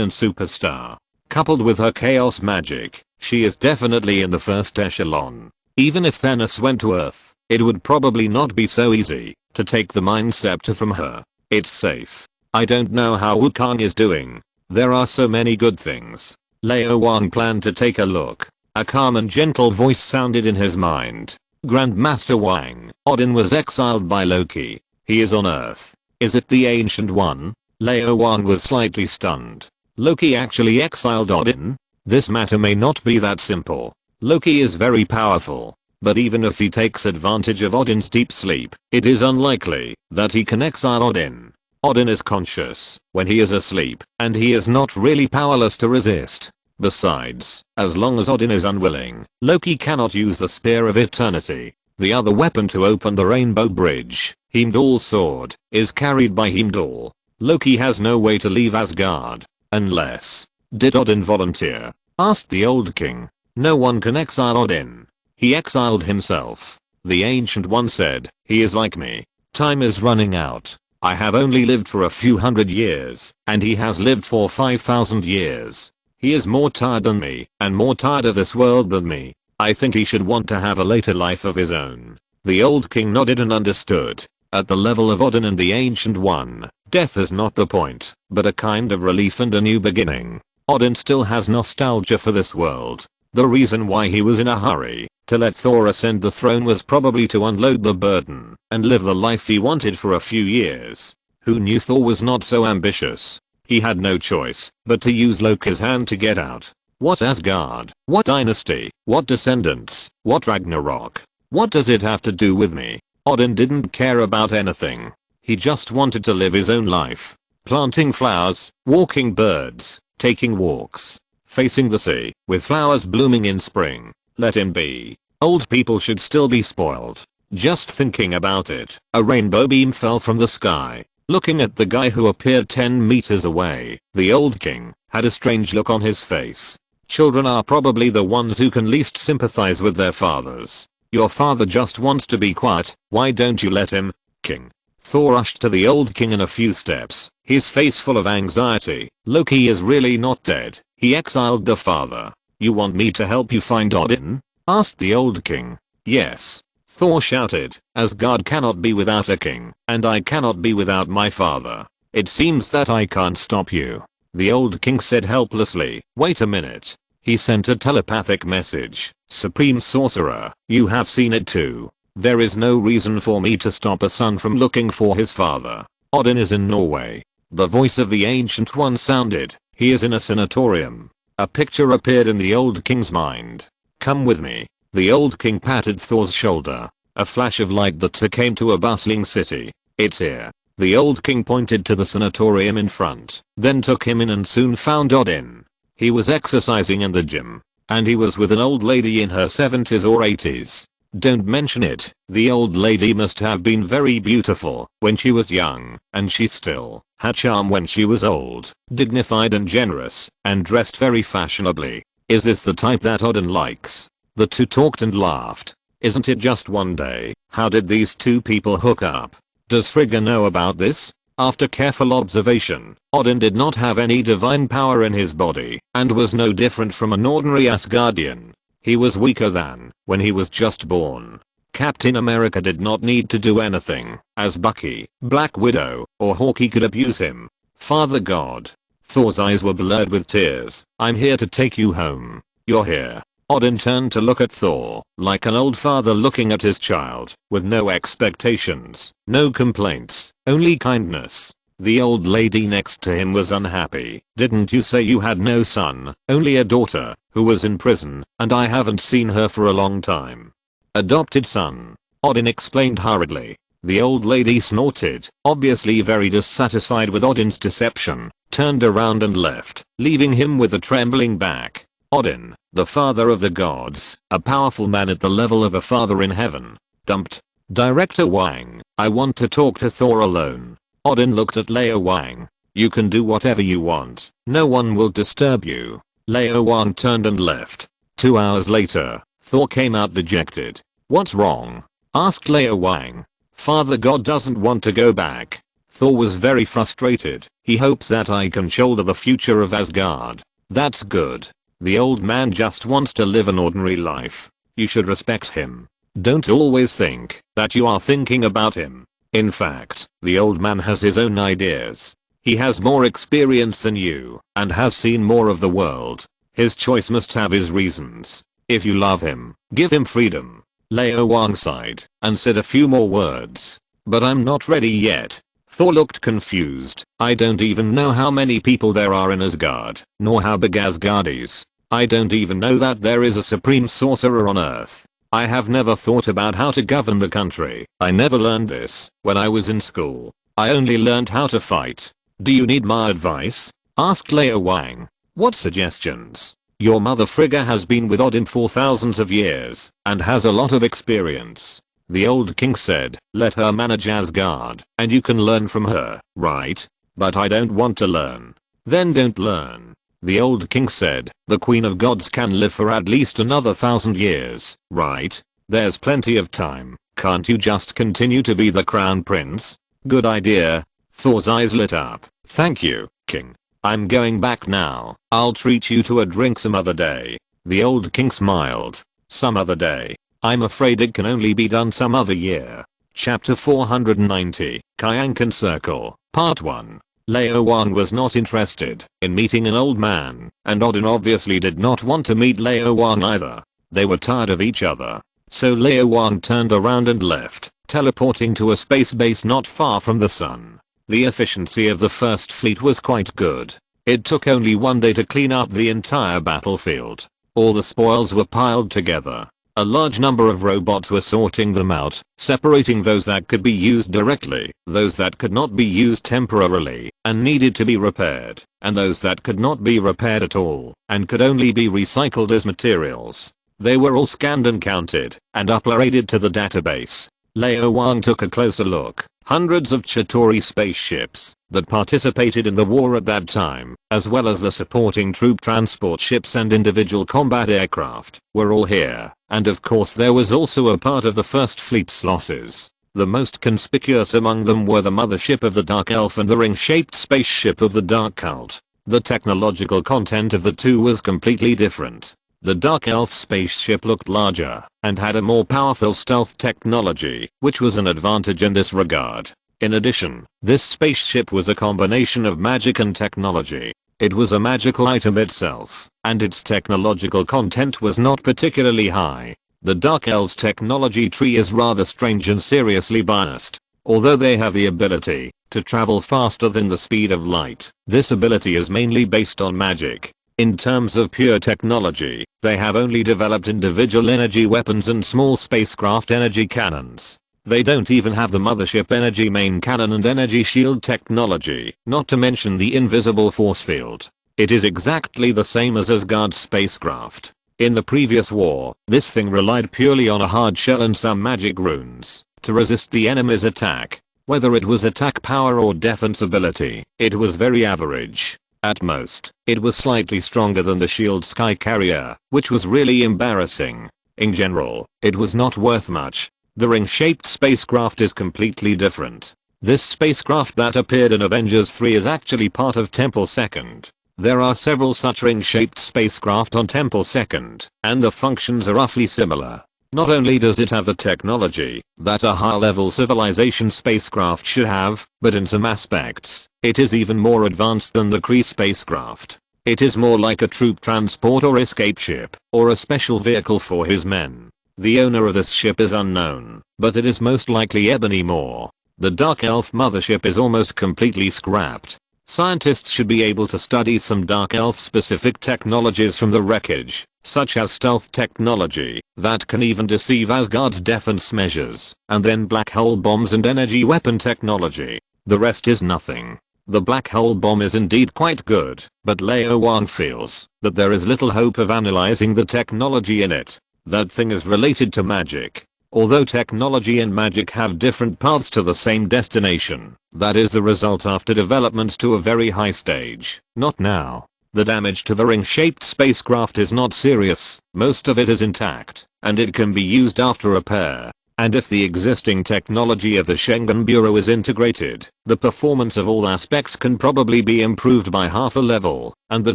and Superstar. Coupled with her chaos magic, she is definitely in the first echelon. Even if Thanos went to Earth, it would probably not be so easy to take the Mind Scepter from her. It's safe. I don't know how Wukong is doing. There are so many good things. Lao Wang planned to take a look. A calm and gentle voice sounded in his mind. Grandmaster Wang, Odin was exiled by Loki. He is on Earth. Is it the Ancient One? Lao Wang was slightly stunned. Loki actually exiled Odin? This matter may not be that simple. Loki is very powerful. But even if he takes advantage of Odin's deep sleep, it is unlikely that he can exile Odin. Odin is conscious when he is asleep, and he is not really powerless to resist. Besides, as long as Odin is unwilling, Loki cannot use the Spear of Eternity. The other weapon to open the Rainbow Bridge, Heimdall's sword, is carried by Heimdall. Loki has no way to leave Asgard. Unless... Did Odin volunteer? Asked the old king. No one can exile Odin. He exiled himself. The Ancient One said, he is like me. Time is running out. I have only lived for a few hundred years, and he has lived for 5,000 years. He is more tired than me, and more tired of this world than me. I think he should want to have a later life of his own. The old king nodded and understood. At the level of Odin and the Ancient One, death is not the point, but a kind of relief and a new beginning. Odin still has nostalgia for this world. The reason why he was in a hurry to let Thor ascend the throne was probably to unload the burden and live the life he wanted for a few years. Who knew Thor was not so ambitious? He had no choice but to use Loki's hand to get out. What Asgard? What dynasty? What descendants? What Ragnarok? What does it have to do with me? Odin didn't care about anything. He just wanted to live his own life. Planting flowers, walking birds, taking walks, facing the sea, with flowers blooming in spring. Let him be. Old people should still be spoiled. Just thinking about it, a rainbow beam fell from the sky. Looking at the guy who appeared 10 meters away, the old king had a strange look on his face. Children are probably the ones who can least sympathize with their fathers. Your father just wants to be quiet, why don't you let him, king? Thor rushed to the old king in a few steps, his face full of anxiety. Loki is really not dead. He exiled the father. You want me to help you find Odin? Asked the old king. Yes. Thor shouted, Asgard cannot be without a king, and I cannot be without my father. It seems that I can't stop you. The old king said helplessly. Wait a minute. He sent a telepathic message. Supreme sorcerer, you have seen it too. There is no reason for me to stop a son from looking for his father. Odin is in Norway. The voice of the Ancient One sounded. He is in a sanatorium. A picture appeared in the old king's mind. Come with me. The old king patted Thor's shoulder. A flash of light that came to a bustling city. It's here. The old king pointed to the sanatorium in front, then took him in and soon found Odin. He was exercising in the gym. And he was with an old lady in her 70s or 80s. Don't mention it. The old lady must have been very beautiful when she was young, and she still had charm when she was old, dignified and generous, and dressed very fashionably. Is this the type that Odin likes? The two talked and laughed. Isn't it just one day? How did these two people hook up? Does Frigga know about this? After careful observation, Odin did not have any divine power in his body, and was no different from an ordinary Asgardian. He was weaker than when he was just born. Captain America did not need to do anything, as Bucky, Black Widow, or Hawkeye could abuse him. Father God. Thor's eyes were blurred with tears. I'm here to take you home. You're here. Odin turned to look at Thor, like an old father looking at his child, with no expectations, no complaints, only kindness. The old lady next to him was unhappy. Didn't you say you had no son, only a daughter, who was in prison, and I haven't seen her for a long time? Adopted son. Odin explained hurriedly. The old lady snorted, obviously very dissatisfied with Odin's deception, turned around and left, leaving him with a trembling back. Odin, the father of the gods, a powerful man at the level of a father in heaven, dumped. Director Wang, I want to talk to Thor alone. Odin looked at Lao Wang. You can do whatever you want. No one will disturb you. Lao Wang turned and left. 2 hours later, Thor came out dejected. What's wrong? Asked Lao Wang. Father God doesn't want to go back. Thor was very frustrated. He hopes that I can shoulder the future of Asgard. That's good. The old man just wants to live an ordinary life. You should respect him. Don't always think that you are thinking about him. In fact, the old man has his own ideas. He has more experience than you, and has seen more of the world. His choice must have his reasons. If you love him, give him freedom. Lao Wang sighed, and said a few more words. But I'm not ready yet. Thor looked confused. I don't even know how many people there are in Asgard, nor how big Asgard is. I don't even know that there is a supreme sorcerer on Earth. I have never thought about how to govern the country. I never learned this when I was in school. I only learned how to fight. Do you need my advice? Asked Lao Wang. What suggestions? Your mother Frigga has been with Odin for thousands of years, and has a lot of experience. The old king said, let her manage Asgard, and you can learn from her, right? But I don't want to learn. Then don't learn. The old king said, the queen of gods can live for at least another 1,000 years, right? There's plenty of time. Can't you just continue to be the crown prince? Good idea. Thor's eyes lit up. Thank you, king. I'm going back now. I'll treat you to a drink some other day. The old king smiled. Some other day. I'm afraid it can only be done some other year. Chapter 490, Kyankan Circle, Part 1. Lao Wang was not interested in meeting an old man, and Odin obviously did not want to meet Lao Wang either. They were tired of each other. So Lao Wang turned around and left, teleporting to a space base not far from the sun. The efficiency of the first fleet was quite good. It took only one day to clean up the entire battlefield. All the spoils were piled together. A large number of robots were sorting them out, separating those that could be used directly, those that could not be used temporarily, and needed to be repaired, and those that could not be repaired at all, and could only be recycled as materials. They were all scanned and counted, and uploaded to the database. Lao Wang took a closer look. Hundreds of Chitauri spaceships that participated in the war at that time, as well as the supporting troop transport ships and individual combat aircraft, were all here, and of course there was also a part of the First Fleet's losses. The most conspicuous among them were the mothership of the Dark Elf and the ring-shaped spaceship of the Dark Cult. The technological content of the two was completely different. The Dark Elf spaceship looked larger and had a more powerful stealth technology, which was an advantage in this regard. In addition, this spaceship was a combination of magic and technology. It was a magical item itself, and its technological content was not particularly high. The Dark Elf's technology tree is rather strange and seriously biased. Although they have the ability to travel faster than the speed of light, this ability is mainly based on magic. In terms of pure technology, they have only developed individual energy weapons and small spacecraft energy cannons. They don't even have the mothership energy main cannon and energy shield technology, not to mention the invisible force field. It is exactly the same as Asgard's spacecraft. In the previous war, this thing relied purely on a hard shell and some magic runes to resist the enemy's attack. Whether it was attack power or defense ability, it was very average. At most, it was slightly stronger than the shield sky carrier, which was really embarrassing. In general, it was not worth much. The ring-shaped spacecraft is completely different. This spacecraft that appeared in Avengers 3 is actually part of Temple Second. There are several such ring-shaped spacecraft on Temple Second, and the functions are roughly similar. Not only does it have the technology that a high-level civilization spacecraft should have, but in some aspects, it is even more advanced than the Kree spacecraft. It is more like a troop transport or escape ship, or a special vehicle for his men. The owner of this ship is unknown, but it is most likely Ebony Maw. The Dark Elf mothership is almost completely scrapped. Scientists should be able to study some Dark Elf specific technologies from the wreckage, such as stealth technology that can even deceive Asgard's defense measures, and then black hole bombs and energy weapon technology. The rest is nothing. The black hole bomb is indeed quite good, but Lao Wang feels that there is little hope of analyzing the technology in it. That thing is related to magic. Although technology and magic have different paths to the same destination, that is the result after development to a very high stage, not now. The damage to the ring-shaped spacecraft is not serious, most of it is intact, and it can be used after repair. And if the existing technology of the Schengen Bureau is integrated, the performance of all aspects can probably be improved by half a level, and the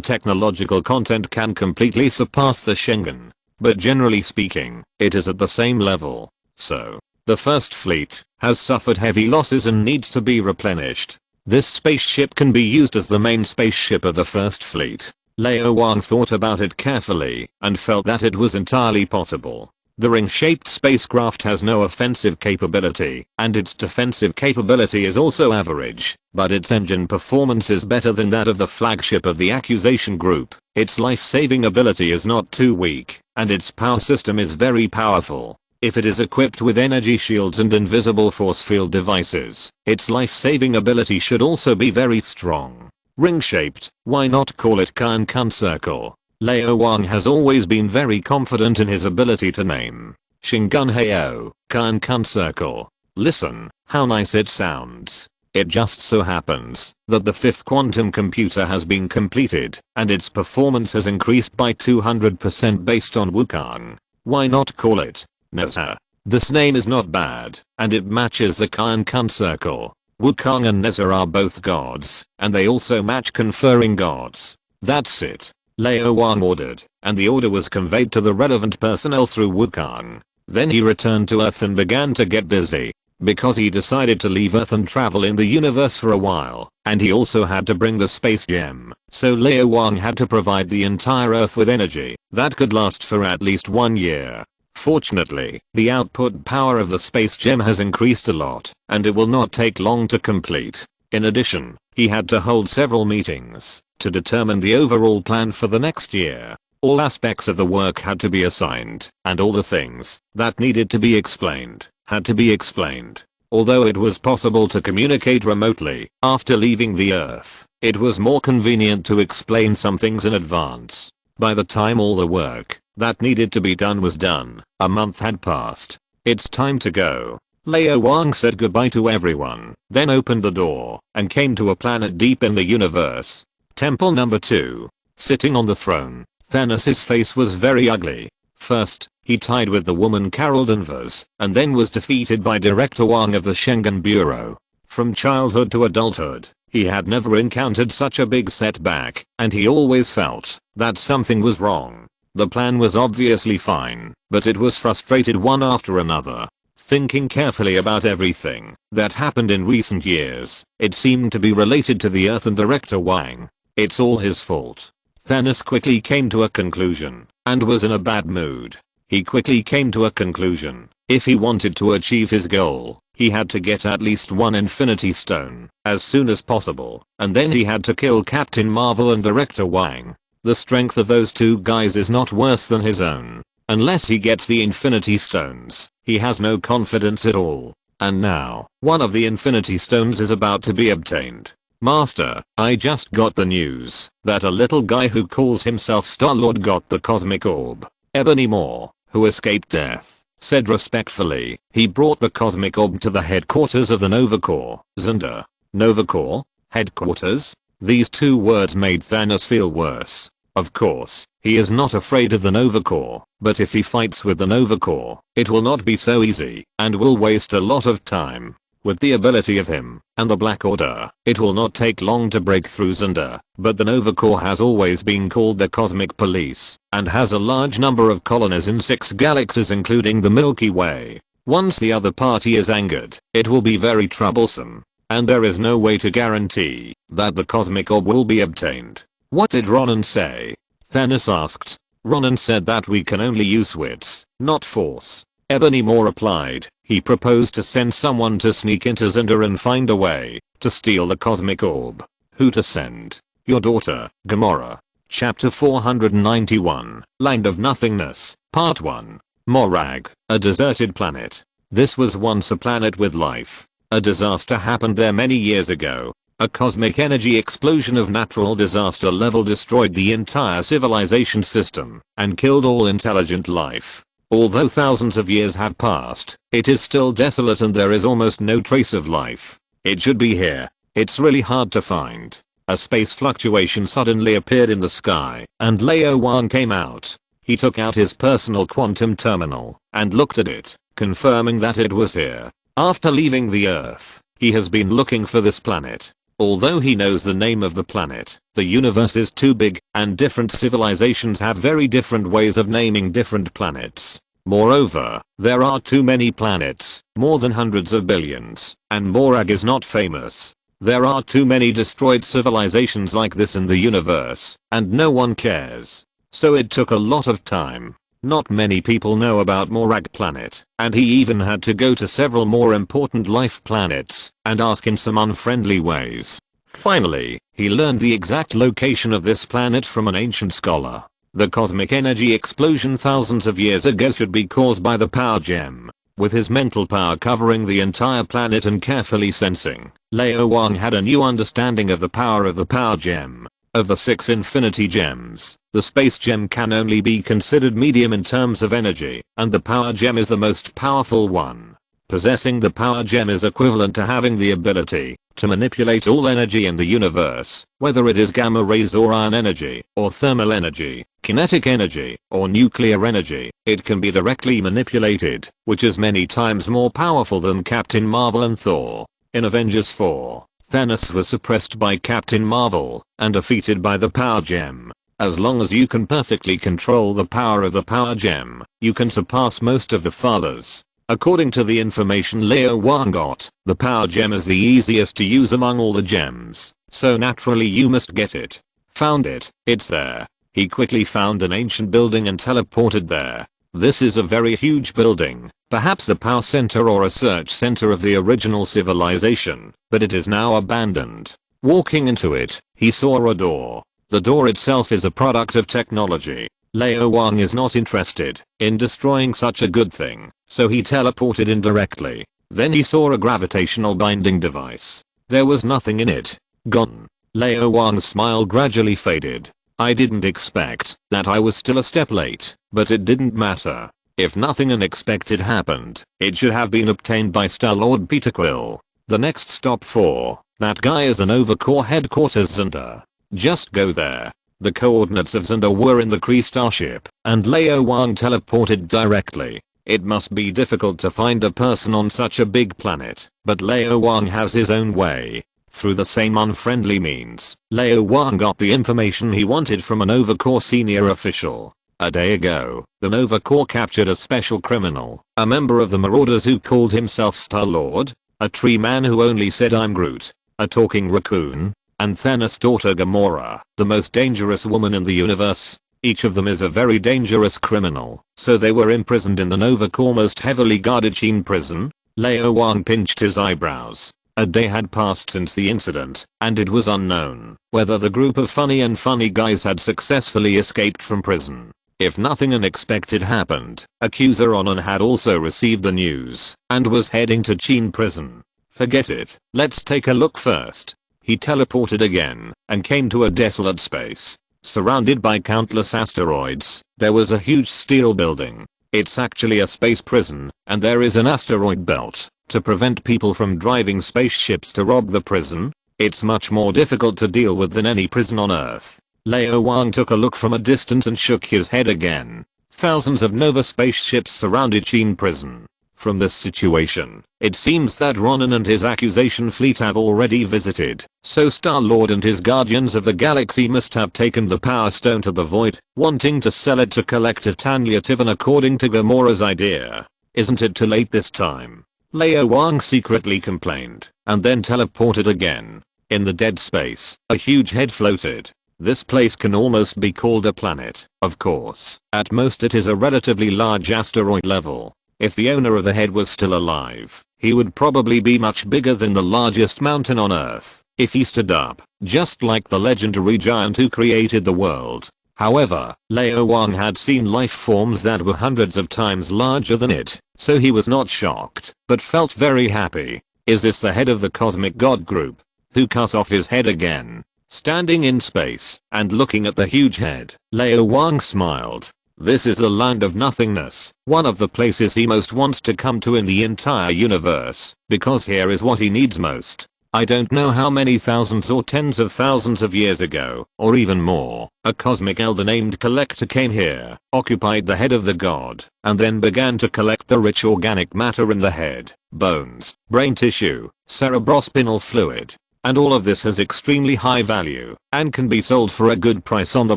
technological content can completely surpass the Schengen. But generally speaking, it is at the same level. So, the First Fleet has suffered heavy losses and needs to be replenished. This spaceship can be used as the main spaceship of the First Fleet. Lao Wang thought about it carefully and felt that it was entirely possible. The ring-shaped spacecraft has no offensive capability, and its defensive capability is also average, but its engine performance is better than that of the flagship of the Accusation Group. Its life-saving ability is not too weak, and its power system is very powerful. If it is equipped with energy shields and invisible force field devices, its life-saving ability should also be very strong. Ring-shaped, why not call it Kyankan Circle? Lao Wang has always been very confident in his ability to name. Shingun Heyo, Kyankan Circle. Listen, how nice it sounds. It just so happens that the fifth quantum computer has been completed, and its performance has increased by 200% based on Wukong. Why not call it Nezha? This name is not bad, and it matches the Kyankan Circle. Wukong and Nezha are both gods, and they also match conferring gods. That's it. Lao Wang ordered, and the order was conveyed to the relevant personnel through Wukong. Then he returned to Earth and began to get busy. because he decided to leave Earth and travel in the universe for a while, and he also had to bring the space gem, so Lao Wang had to provide the entire Earth with energy that could last for at least 1 year. Fortunately, the output power of the space gem has increased a lot, and it will not take long to complete. In addition, he had to hold several meetings to determine the overall plan for the next year. All aspects of the work had to be assigned, and all the things that needed to be explained had to be explained. Although it was possible to communicate remotely after leaving the Earth, it was more convenient to explain some things in advance. By the time all the work that needed to be done was done, a month had passed. It's time to go. Lao Wang said goodbye to everyone, then opened the door and came to a planet deep in the universe. Temple number 2. Sitting on the throne, Thanos' face was very ugly. First, he tied with the woman Carol Danvers, and then was defeated by Director Wang of the Schengen Bureau. From childhood to adulthood, he had never encountered such a big setback, and he always felt that something was wrong. The plan was obviously fine, but it was frustrated one after another. Thinking carefully about everything that happened in recent years, it seemed to be related to the Earth and Director Wang. It's all his fault. Thanos quickly came to a conclusion, and was in a bad mood. He quickly came to a conclusion. If he wanted to achieve his goal, he had to get at least one Infinity Stone as soon as possible, and then he had to kill Captain Marvel and Director Wang. The strength of those two guys is not worse than his own. Unless he gets the Infinity Stones, he has no confidence at all. And now, one of the Infinity Stones is about to be obtained. Master, I just got the news that a little guy who calls himself Star-Lord got the cosmic orb. Ebony Moore, who escaped death, said respectfully he brought the cosmic orb to the headquarters of the Nova Corps. Xander. Nova Corps? Headquarters? These two words made Thanos feel worse. Of course, he is not afraid of the Nova Corps, but if he fights with the Nova Corps, it will not be so easy, and will waste a lot of time. With the ability of him and the Black Order, it will not take long to break through Xander, but the Nova Corps has always been called the Cosmic Police, and has a large number of colonies in 6 galaxies including the Milky Way. Once the other party is angered, it will be very troublesome, and there is no way to guarantee that the cosmic orb will be obtained. What did Ronan say? Thanos asked. Ronan said that we can only use wits, not force. Ebony Moore replied. He proposed to send someone to sneak into Xander and find a way to steal the cosmic orb. Who to send? Your daughter, Gamora. Chapter 491, Land of Nothingness, Part 1. Morag, a deserted planet. This was once a planet with life. A disaster happened there many years ago. A cosmic energy explosion of natural disaster level destroyed the entire civilization system and killed all intelligent life. Although thousands of years have passed, it is still desolate and there is almost no trace of life. It should be here. It's really hard to find. A space fluctuation suddenly appeared in the sky, and Lao Wang came out. He took out his personal quantum terminal and looked at it, confirming that it was here. After leaving the Earth, he has been looking for this planet. Although he knows the name of the planet, the universe is too big, and different civilizations have very different ways of naming different planets. Moreover, there are too many planets, more than hundreds of billions, and Morag is not famous. There are too many destroyed civilizations like this in the universe, and no one cares. So it took a lot of time. Not many people know about Morag planet, and he even had to go to several more important life planets and ask in some unfriendly ways. Finally, he learned the exact location of this planet from an ancient scholar. The cosmic energy explosion thousands of years ago should be caused by the power gem. With his mental power covering the entire planet and carefully sensing, Lao Wang had a new understanding of the power of the power gem. Of the 6 infinity gems, the space gem can only be considered medium in terms of energy, and the power gem is the most powerful one. Possessing the power gem is equivalent to having the ability to manipulate all energy in the universe, whether it is gamma rays or ion energy, or thermal energy, kinetic energy, or nuclear energy. It can be directly manipulated, which is many times more powerful than Captain Marvel and Thor. In Avengers 4, Thanos was suppressed by Captain Marvel and defeated by the power gem. As long as you can perfectly control the power of the power gem, you can surpass most of the fathers. According to the information Lao Wang got, the power gem is the easiest to use among all the gems, so naturally you must get it. Found it, it's there. He quickly found an ancient building and teleported there. This is a very huge building, perhaps the power center or a research center of the original civilization, but it is now abandoned. Walking into it, he saw a door. The door itself is a product of technology. Lao Wang is not interested in destroying such a good thing, so he teleported in directly. Then he saw a gravitational binding device. There was nothing in it. Gone. Lao Wang's smile gradually faded. I didn't expect that I was still a step late, but it didn't matter. If nothing unexpected happened, it should have been obtained by Star Lord Peter Quill. The next stop for that guy is the Nova Corps headquarters Zunda. Just go there. The coordinates of Zunda were in the Kree starship, and Lao Wang teleported directly. It must be difficult to find a person on such a big planet, but Lao Wang has his own way. Through the same unfriendly means, Lao Wang got the information he wanted from a Nova Corps senior official. A day ago, the Nova Corps captured a special criminal, a member of the Marauders who called himself Star-Lord, a tree man who only said I'm Groot, a talking raccoon, and Thanos' daughter Gamora, the most dangerous woman in the universe. Each of them is a very dangerous criminal, so they were imprisoned in the Nova Corps' most heavily guarded Sheen prison. Lao Wang pinched his eyebrows. A day had passed since the incident, and it was unknown whether the group of funny guys had successfully escaped from prison. If nothing unexpected happened, Accuser Onan had also received the news and was heading to Sheen prison. Forget it, let's take a look first. He teleported again and came to a desolate space. Surrounded by countless asteroids, there was a huge steel building. It's actually a space prison, and there is an asteroid belt to prevent people from driving spaceships to rob the prison. It's much more difficult to deal with than any prison on Earth. Lao Wang took a look from a distance and shook his head again. Thousands of Nova spaceships surrounded Sheen prison. From this situation, it seems that Ronan and his accusation fleet have already visited, so Star-Lord and his Guardians of the Galaxy must have taken the Power Stone to the Void, wanting to sell it to Collector Tanya Tivan according to Gamora's idea. Isn't it too late this time? Lao Wang secretly complained, and then teleported again. In the dead space, a huge head floated. This place can almost be called a planet, of course. At most it is a relatively large asteroid level. If the owner of the head was still alive, he would probably be much bigger than the largest mountain on Earth, if he stood up, just like the legendary giant who created the world. However, Lao Wang had seen life forms that were hundreds of times larger than it, so he was not shocked, but felt very happy. Is this the head of the Cosmic God group? Who cut off his head again? Standing in space and looking at the huge head, Lao Wang smiled. This is the land of nothingness, one of the places he most wants to come to in the entire universe, because here is what he needs most. I don't know how many thousands or tens of thousands of years ago, or even more, a cosmic elder named Collector came here, occupied the head of the god, and then began to collect the rich organic matter in the head, bones, brain tissue, cerebrospinal fluid. And all of this has extremely high value, and can be sold for a good price on the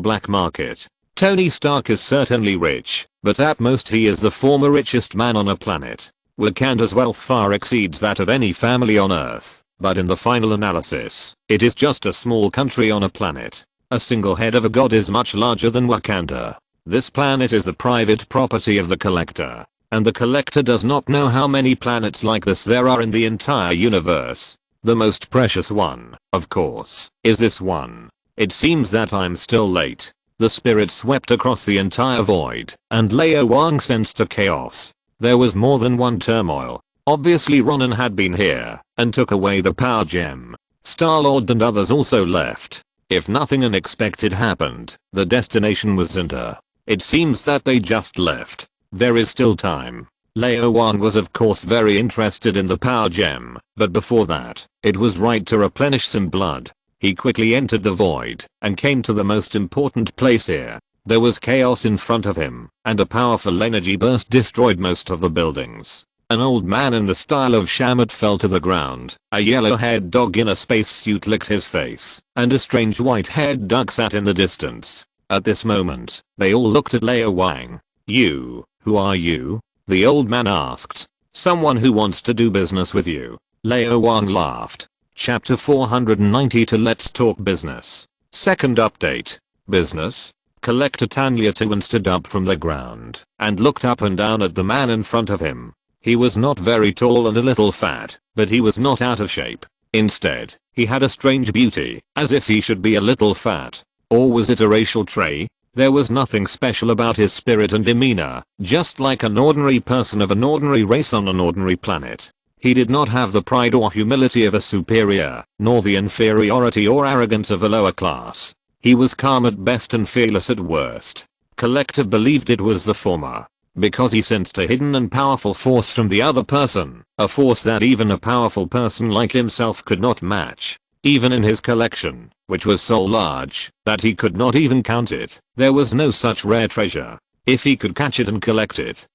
black market. Tony Stark is certainly rich, but at most he is the former richest man on a planet. Wakanda's wealth far exceeds that of any family on Earth, but in the final analysis, it is just a small country on a planet. A single head of a god is much larger than Wakanda. This planet is the private property of the Collector, and the Collector does not know how many planets like this there are in the entire universe. The most precious one, of course, is this one. It seems that I'm still late. The spirit swept across the entire void, and Lao Wang sensed a chaos. There was more than one turmoil. Obviously Ronan had been here, and took away the power gem. Star-Lord and others also left. If nothing unexpected happened, the destination was Zinda. It seems that they just left. There is still time. Lao Wang was of course very interested in the power gem, but before that, it was right to replenish some blood. He quickly entered the void and came to the most important place here. There was chaos in front of him, and a powerful energy burst destroyed most of the buildings. An old man in the style of Shammat fell to the ground. A yellow-haired dog in a spacesuit licked his face, and a strange white-haired duck sat in the distance. At this moment, they all looked at Lao Wang. "You, who are you?" the old man asked. Someone who wants to do business with you. Lao Wang laughed. Chapter 492 Let's Talk Business. Second update. Business? Collector Tanliatuan stood up from the ground and looked up and down at the man in front of him. He was not very tall and a little fat, but he was not out of shape. Instead, he had a strange beauty, as if he should be a little fat. Or was it a racial trait? There was nothing special about his spirit and demeanor, just like an ordinary person of an ordinary race on an ordinary planet. He did not have the pride or humility of a superior, nor the inferiority or arrogance of a lower class. He was calm at best and fearless at worst. Collector believed it was the former, because he sensed a hidden and powerful force from the other person, a force that even a powerful person like himself could not match. Even in his collection, which was so large that he could not even count it, there was no such rare treasure. If he could catch it and collect it.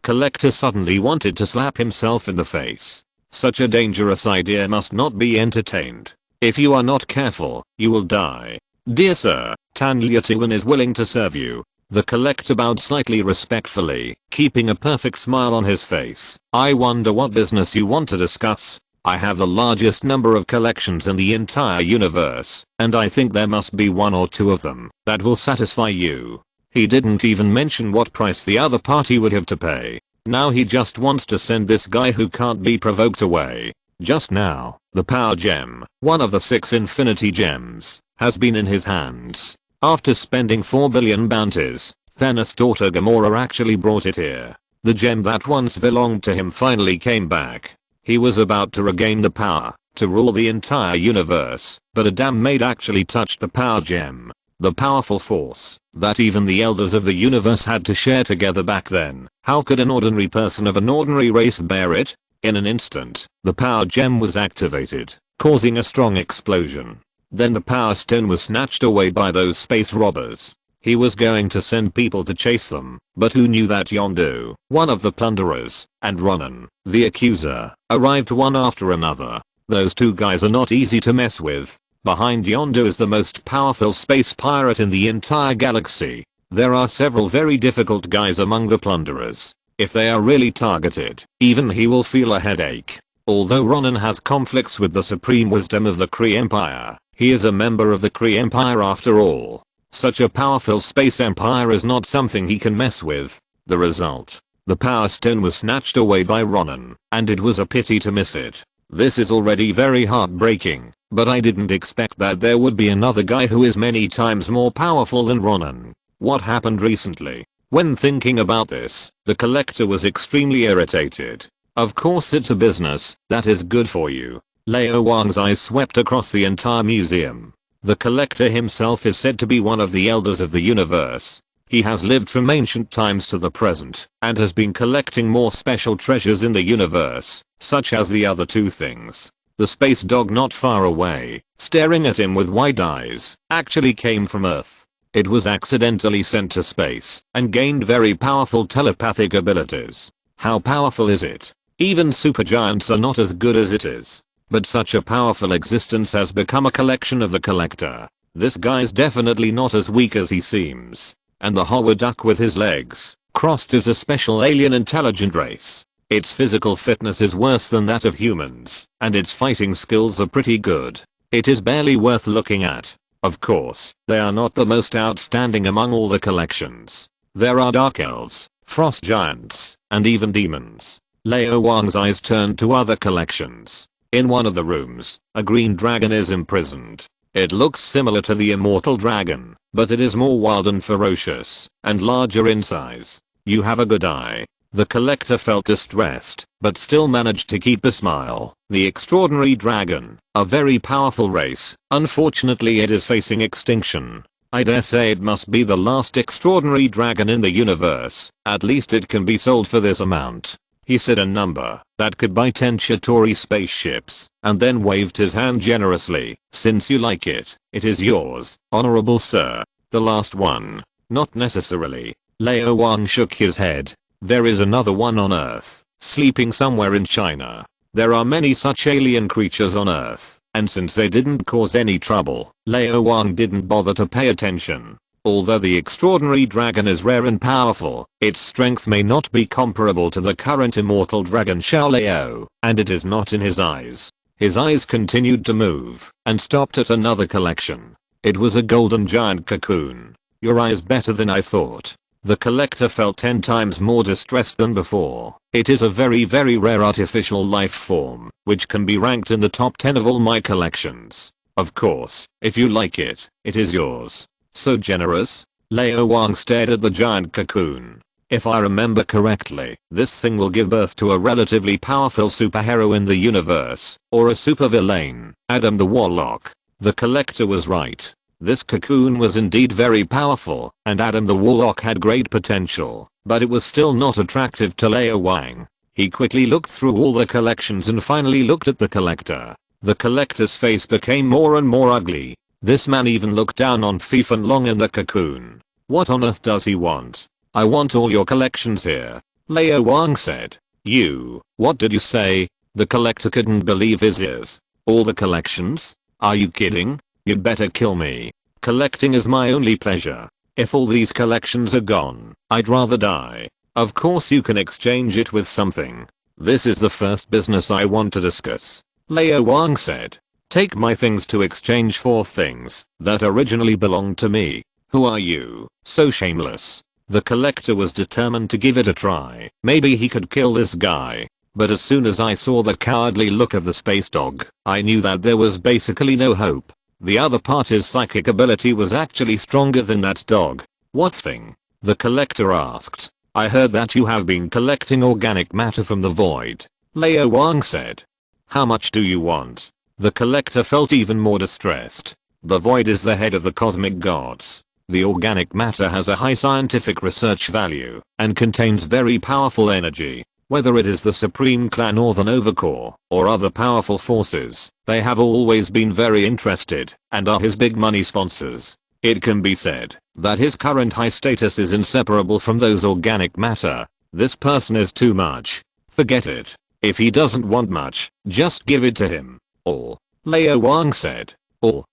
Collector suddenly wanted to slap himself in the face. Such a dangerous idea must not be entertained. If you are not careful, you will die. Dear sir, Tanliatuan is willing to serve you. The collector bowed slightly respectfully, keeping a perfect smile on his face. I wonder what business you want to discuss. I have the largest number of collections in the entire universe, and I think there must be one or two of them that will satisfy you. He didn't even mention what price the other party would have to pay. Now he just wants to send this guy who can't be provoked away. Just now, the power gem, one of the 6 infinity gems, has been in his hands. After spending 4 billion bounties, Thanos' daughter Gamora actually brought it here. The gem that once belonged to him finally came back. He was about to regain the power to rule the entire universe, but a damn maid actually touched the power gem. The powerful force that even the elders of the universe had to share together back then. How could an ordinary person of an ordinary race bear it? In an instant, the power gem was activated, causing a strong explosion. Then the power stone was snatched away by those space robbers. He was going to send people to chase them, but who knew that Yondu, one of the plunderers, and Ronan, the accuser, arrived one after another. Those two guys are not easy to mess with. Behind Yondu is the most powerful space pirate in the entire galaxy. There are several very difficult guys among the plunderers. If they are really targeted, even he will feel a headache. Although Ronan has conflicts with the supreme wisdom of the Kree Empire, he is a member of the Kree Empire after all. Such a powerful space empire is not something he can mess with. The result: the power stone was snatched away by Ronan, and it was a pity to miss it. This is already very heartbreaking, but I didn't expect that there would be another guy who is many times more powerful than Ronan. What happened recently? When thinking about this, the collector was extremely irritated. Of course it's a business that is good for you. Lao Wang's eyes swept across the entire museum. The collector himself is said to be one of the elders of the universe. He has lived from ancient times to the present and has been collecting more special treasures in the universe, such as the other two things. The space dog not far away, staring at him with wide eyes, actually came from Earth. It was accidentally sent to space and gained very powerful telepathic abilities. How powerful is it? Even supergiants are not as good as it is. But such a powerful existence has become a collection of the collector. This guy's definitely not as weak as he seems. And the Howard duck with his legs crossed is a special alien intelligent race. Its physical fitness is worse than that of humans, and its fighting skills are pretty good. It is barely worth looking at. Of course, they are not the most outstanding among all the collections. There are dark elves, frost giants, and even demons. Lao Wang's eyes turned to other collections. In one of the rooms, a green dragon is imprisoned. It looks similar to the immortal dragon, but it is more wild and ferocious, and larger in size. You have a good eye. The collector felt distressed, but still managed to keep a smile. The extraordinary dragon, a very powerful race. Unfortunately it is facing extinction. I dare say it must be the last extraordinary dragon in the universe. At least it can be sold for this amount. He said a number that could buy 10 Chitauri spaceships, and then waved his hand generously. Since you like it, it is yours, honorable sir. The last one. Not necessarily. Lao Wang shook his head. There is another one on Earth, sleeping somewhere in China. There are many such alien creatures on Earth, and since they didn't cause any trouble, Lao Wang didn't bother to pay attention. Although the extraordinary dragon is rare and powerful, its strength may not be comparable to the current immortal dragon Xiao Lao, and it is not in his eyes. His eyes continued to move, and stopped at another collection. It was a golden giant cocoon. Your eye is better than I thought. The collector felt 10 times more distressed than before. It is a very rare artificial life form, which can be ranked in the top 10 of all my collections. Of course, if you like it, it is yours. So generous? Lao Wang stared at the giant cocoon. If I remember correctly, this thing will give birth to a relatively powerful superhero in the universe, or a supervillain, Adam the Warlock. The collector was right. This cocoon was indeed very powerful, and Adam the Warlock had great potential, but it was still not attractive to Lao Wang. He quickly looked through all the collections and finally looked at the collector. The collector's face became more and more ugly. This man even looked down on Fi Fan Long and the cocoon. What on earth does he want? I want all your collections here. Lao Wang said. You, what did you say? The collector couldn't believe his ears. All the collections? Are you kidding? You'd better kill me. Collecting is my only pleasure. If all these collections are gone, I'd rather die. Of course you can exchange it with something. This is the first business I want to discuss. Lao Wang said. Take my things to exchange for things that originally belonged to me. Who are you? So shameless. The collector was determined to give it a try. Maybe he could kill this guy. But as soon as I saw the cowardly look of the space dog, I knew that there was basically no hope. The other party's psychic ability was actually stronger than that dog. What thing? The collector asked. I heard that you have been collecting organic matter from the void. Lao Wang said. How much do you want? The collector felt even more distressed. The void is the head of the cosmic gods. The organic matter has a high scientific research value and contains very powerful energy. Whether it is the Supreme Clan or the Nova Corps, or other powerful forces, they have always been very interested, and are his big money sponsors. It can be said that his current high status is inseparable from those organic matter. This person is too much. Forget it. If he doesn't want much, just give it to him. Or, Lao Wang said. Or,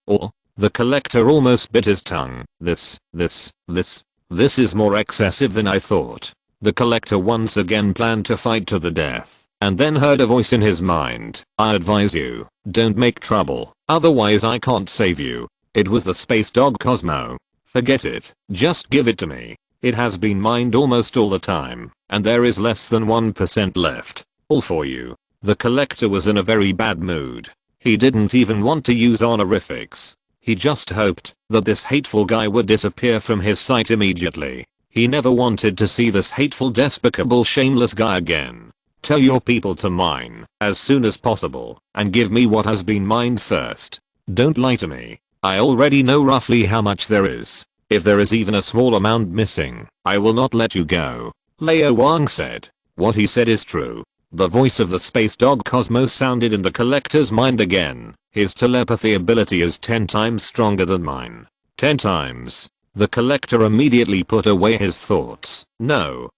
the collector almost bit his tongue. This is more excessive than I thought. The collector once again planned to fight to the death, and then heard a voice in his mind. I advise you, don't make trouble, otherwise I can't save you. It was the space dog Cosmo. Forget it, just give it to me. It has been mined almost all the time, and there is less than 1% left. All for you. The collector was in a very bad mood. He didn't even want to use honorifics. He just hoped that this hateful guy would disappear from his sight immediately. He never wanted to see this hateful, despicable, shameless guy again. Tell your people to mine as soon as possible and give me what has been mined first. Don't lie to me. I already know roughly how much there is. If there is even a small amount missing, I will not let you go. Lao Wang said. What he said is true. The voice of the space dog Cosmos sounded in the collector's mind again. His telepathy ability is 10 times stronger than mine. 10 times. The collector immediately put away his thoughts. No,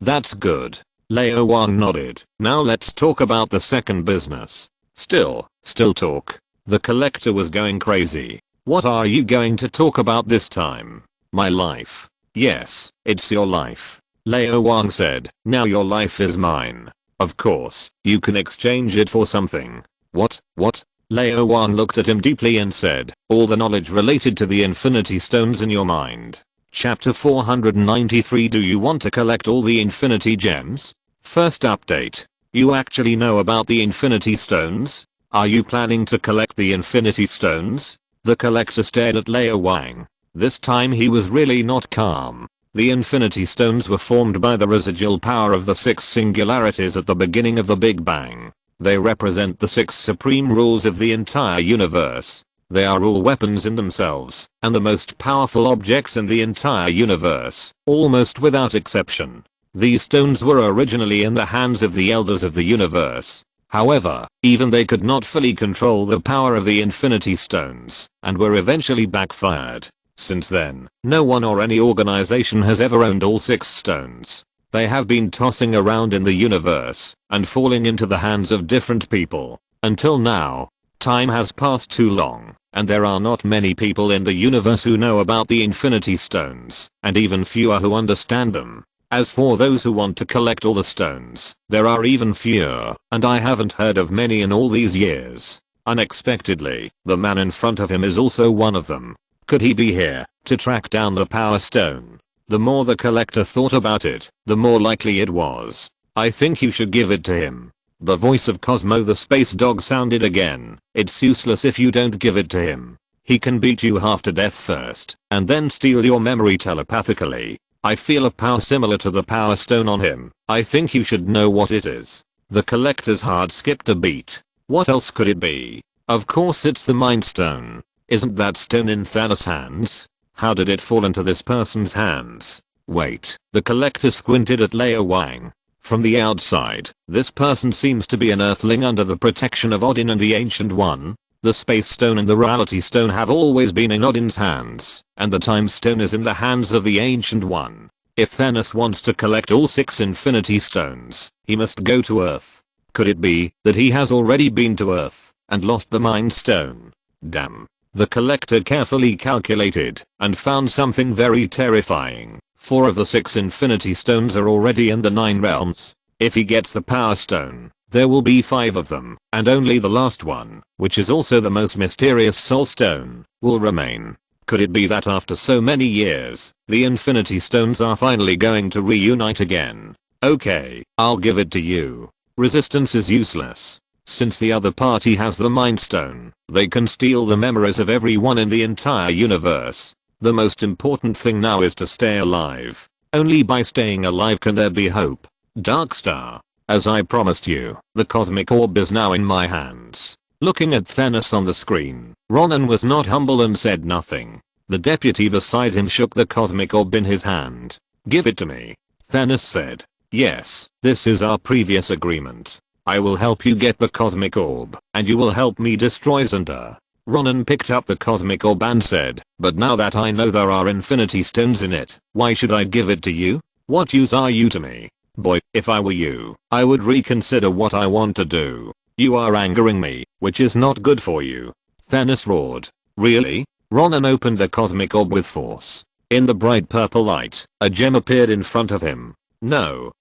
that's good. Lao Wang nodded. Now let's talk about the second business. Still talk. The collector was going crazy. What are you going to talk about this time? My life. Yes, it's your life. Lao Wang said. Now your life is mine. Of course, you can exchange it for something. What? Lao Wang looked at him deeply and said, all the knowledge related to the Infinity Stones in your mind. Chapter 493. Do you want to collect all the Infinity Gems? First update. You actually know about the Infinity Stones? Are you planning to collect the Infinity Stones? The collector stared at Lao Wang. This time he was really not calm. The Infinity Stones were formed by the residual power of the 6 singularities at the beginning of the Big Bang. They represent the 6 supreme rules of the entire universe. They are all weapons in themselves, and the most powerful objects in the entire universe, almost without exception. These stones were originally in the hands of the elders of the universe. However, even they could not fully control the power of the Infinity Stones, and were eventually backfired. Since then, no one or any organization has ever owned all 6 stones. They have been tossing around in the universe and falling into the hands of different people. Until now. Time has passed too long, and there are not many people in the universe who know about the Infinity Stones, and even fewer who understand them. As for those who want to collect all the stones, there are even fewer, and I haven't heard of many in all these years. Unexpectedly, the man in front of him is also one of them. Could he be here to track down the Power Stone? The more the collector thought about it, the more likely it was. I think you should give it to him. The voice of Cosmo the space dog sounded again. It's useless if you don't give it to him. He can beat you half to death first, and then steal your memory telepathically. I feel a power similar to the Power Stone on him. I think you should know what it is. The collector's heart skipped a beat. What else could it be? Of course it's the Mind Stone. Isn't that stone in Thanos' hands? How did it fall into this person's hands? Wait, the collector squinted at Lao Wang. From the outside, this person seems to be an earthling under the protection of Odin and the Ancient One. The Space Stone and the Reality Stone have always been in Odin's hands, and the Time Stone is in the hands of the Ancient One. If Thanos wants to collect all 6 Infinity Stones, he must go to Earth. Could it be that he has already been to Earth and lost the Mind Stone? Damn. The collector carefully calculated and found something very terrifying. 4 of the 6 Infinity Stones are already in the 9 realms. If he gets the Power Stone, there will be 5 of them, and only the last one, which is also the most mysterious Soul Stone, will remain. Could it be that after so many years, the Infinity Stones are finally going to reunite again? Okay, I'll give it to you. Resistance is useless. Since the other party has the Mind Stone, they can steal the memories of everyone in the entire universe. The most important thing now is to stay alive. Only by staying alive can there be hope. Darkstar. As I promised you, the cosmic orb is now in my hands. Looking at Thanos on the screen, Ronan was not humble and said nothing. The deputy beside him shook the cosmic orb in his hand. Give it to me. Thanos said. Yes, this is our previous agreement. I will help you get the cosmic orb, and you will help me destroy Xander. Ronan picked up the cosmic orb and said, but now that I know there are Infinity Stones in it, why should I give it to you? What use are you to me? Boy, if I were you, I would reconsider what I want to do. You are angering me, which is not good for you. Thanos roared. Really? Ronan opened the cosmic orb with force. In the bright purple light, a gem appeared in front of him. No,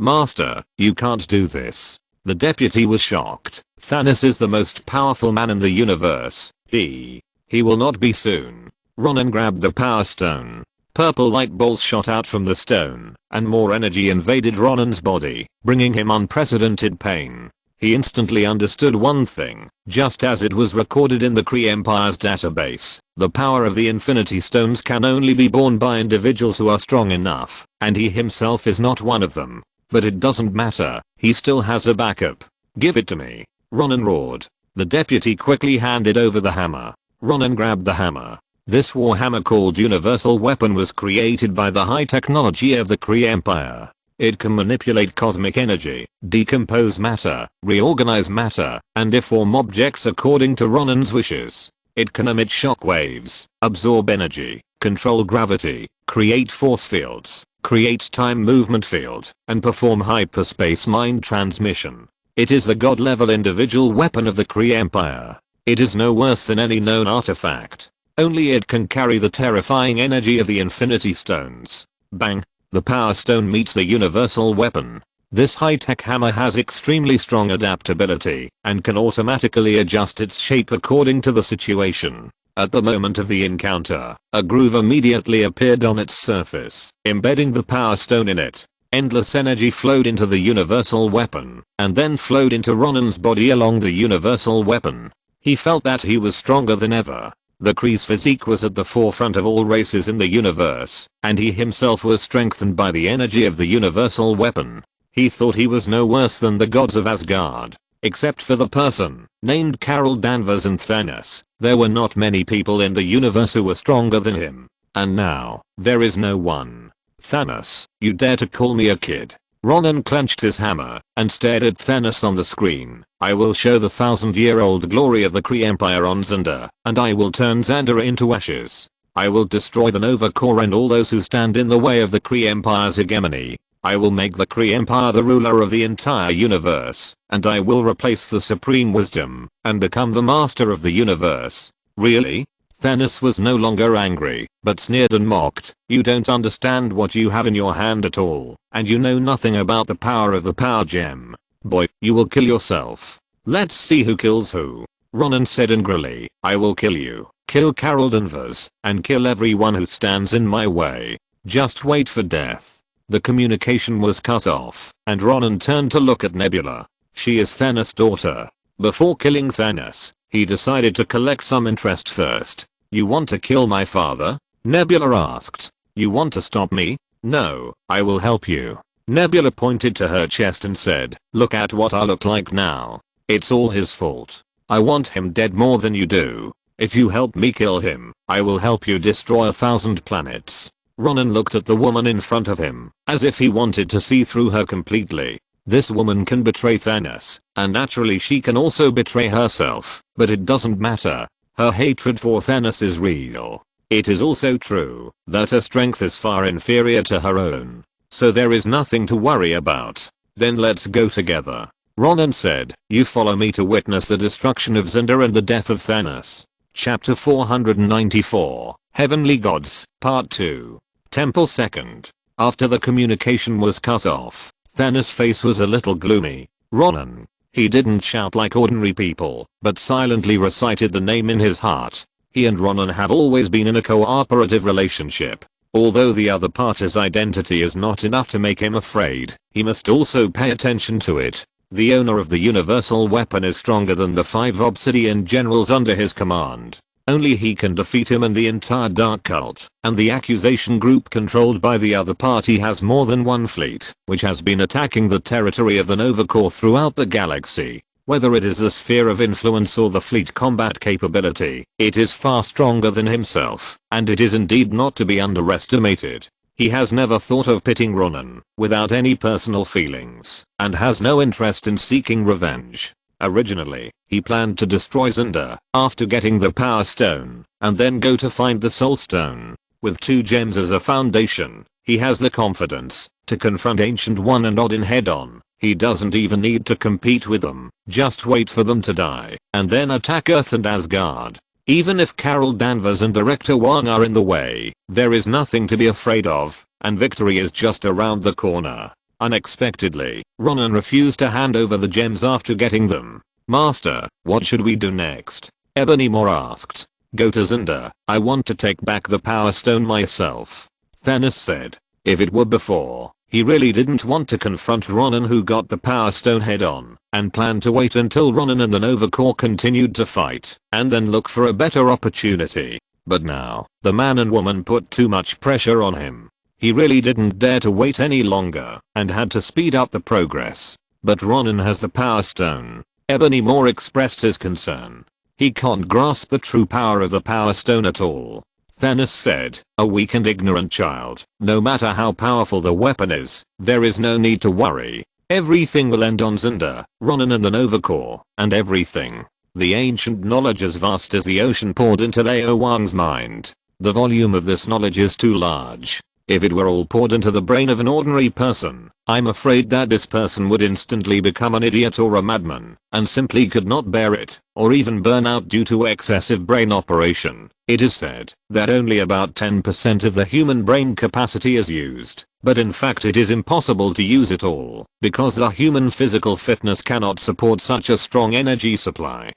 Master, you can't do this. The deputy was shocked. Thanos is the most powerful man in the universe. He will not be soon. Ronan grabbed the Power Stone. Purple light balls shot out from the stone, and more energy invaded Ronan's body, bringing him unprecedented pain. He instantly understood one thing, just as it was recorded in the Kree Empire's database. The power of the Infinity Stones can only be borne by individuals who are strong enough, and he himself is not one of them. But it doesn't matter, he still has a backup. Give it to me. Ronan roared. The deputy quickly handed over the hammer. Ronan grabbed the hammer. This warhammer called Universal Weapon was created by the high technology of the Kree Empire. It can manipulate cosmic energy, decompose matter, reorganize matter, and deform objects according to Ronan's wishes. It can emit shock waves, absorb energy, control gravity, create force fields, create time movement field, and perform hyperspace mind transmission. It is the god-level individual weapon of the Kree Empire. It is no worse than any known artifact. Only it can carry the terrifying energy of the Infinity Stones. Bang! The Power Stone meets the Universal Weapon. This high-tech hammer has extremely strong adaptability and can automatically adjust its shape according to the situation. At the moment of the encounter, a groove immediately appeared on its surface, embedding the Power Stone in it. Endless energy flowed into the Universal Weapon, and then flowed into Ronan's body along the Universal Weapon. He felt that he was stronger than ever. The Kree's physique was at the forefront of all races in the universe, and he himself was strengthened by the energy of the Universal Weapon. He thought he was no worse than the gods of Asgard. Except for the person named Carol Danvers and Thanos, there were not many people in the universe who were stronger than him. And now, there is no one. Thanos, you dare to call me a kid? Ronan clenched his hammer and stared at Thanos on the screen. I will show the 1000-year-old glory of the Kree Empire on Xander, and I will turn Xander into ashes. I will destroy the Nova Corps and all those who stand in the way of the Kree Empire's hegemony. I will make the Kree Empire the ruler of the entire universe, and I will replace the Supreme Wisdom and become the master of the universe. Really? Thanos was no longer angry, but sneered and mocked. You don't understand what you have in your hand at all, and you know nothing about the power of the power gem. Boy, you will kill yourself. Let's see who kills who. Ronan said angrily, I will kill you, kill Carol Danvers, and kill everyone who stands in my way. Just wait for death. The communication was cut off, and Ronan turned to look at Nebula. She is Thanos' daughter. Before killing Thanos, he decided to collect some interest first. You want to kill my father? Nebula asked. You want to stop me? No, I will help you. Nebula pointed to her chest and said, look at what I look like now. It's all his fault. I want him dead more than you do. If you help me kill him, I will help you destroy 1,000 planets. Ronan looked at the woman in front of him, as if he wanted to see through her completely. This woman can betray Thanos, and naturally she can also betray herself, but it doesn't matter. Her hatred for Thanos is real. It is also true that her strength is far inferior to her own. So there is nothing to worry about. Then let's go together. Ronan said, you follow me to witness the destruction of Xandar and the death of Thanos. Chapter 494, Heavenly Gods, Part 2. Temple 2nd. After the communication was cut off, Thanos' face was a little gloomy. Ronan. He didn't shout like ordinary people, but silently recited the name in his heart. He and Ronan have always been in a cooperative relationship. Although the other party's identity is not enough to make him afraid, he must also pay attention to it. The owner of the universal weapon is stronger than the 5 obsidian generals under his command. Only he can defeat him and the entire Dark Cult, and the accusation group controlled by the other party has more than one fleet, which has been attacking the territory of the Nova Corps throughout the galaxy. Whether it is the sphere of influence or the fleet combat capability, it is far stronger than himself, and it is indeed not to be underestimated. He has never thought of pitting Ronan, without any personal feelings, and has no interest in seeking revenge. Originally, he planned to destroy Xandar after getting the Power Stone, and then go to find the Soul Stone. With 2 gems as a foundation, he has the confidence to confront Ancient One and Odin head on. He doesn't even need to compete with them, just wait for them to die, and then attack Earth and Asgard. Even if Carol Danvers and Director Wang are in the way, there is nothing to be afraid of, and victory is just around the corner. Unexpectedly, Ronan refused to hand over the gems after getting them. Master, what should we do next? Ebony Maw asked. Go to Xandar. I want to take back the Power Stone myself. Thanos said. If it were before, he really didn't want to confront Ronan, who got the Power Stone head on, and planned to wait until Ronan and the Nova Corps continued to fight, and then look for a better opportunity. But now, the man and woman put too much pressure on him. He really didn't dare to wait any longer, and had to speed up the progress. But Ronan has the Power Stone. Ebony Maw expressed his concern. He can't grasp the true power of the Power Stone at all. Thanos said, a weak and ignorant child. No matter how powerful the weapon is, there is no need to worry. Everything will end on Xandar, Ronan and the Nova Corps, and everything. The ancient knowledge as vast as the ocean poured into Lao Wang's mind. The volume of this knowledge is too large. If it were all poured into the brain of an ordinary person, I'm afraid that this person would instantly become an idiot or a madman, and simply could not bear it, or even burn out due to excessive brain operation. It is said that only about 10% of the human brain capacity is used, but in fact it is impossible to use it all, because the human physical fitness cannot support such a strong energy supply.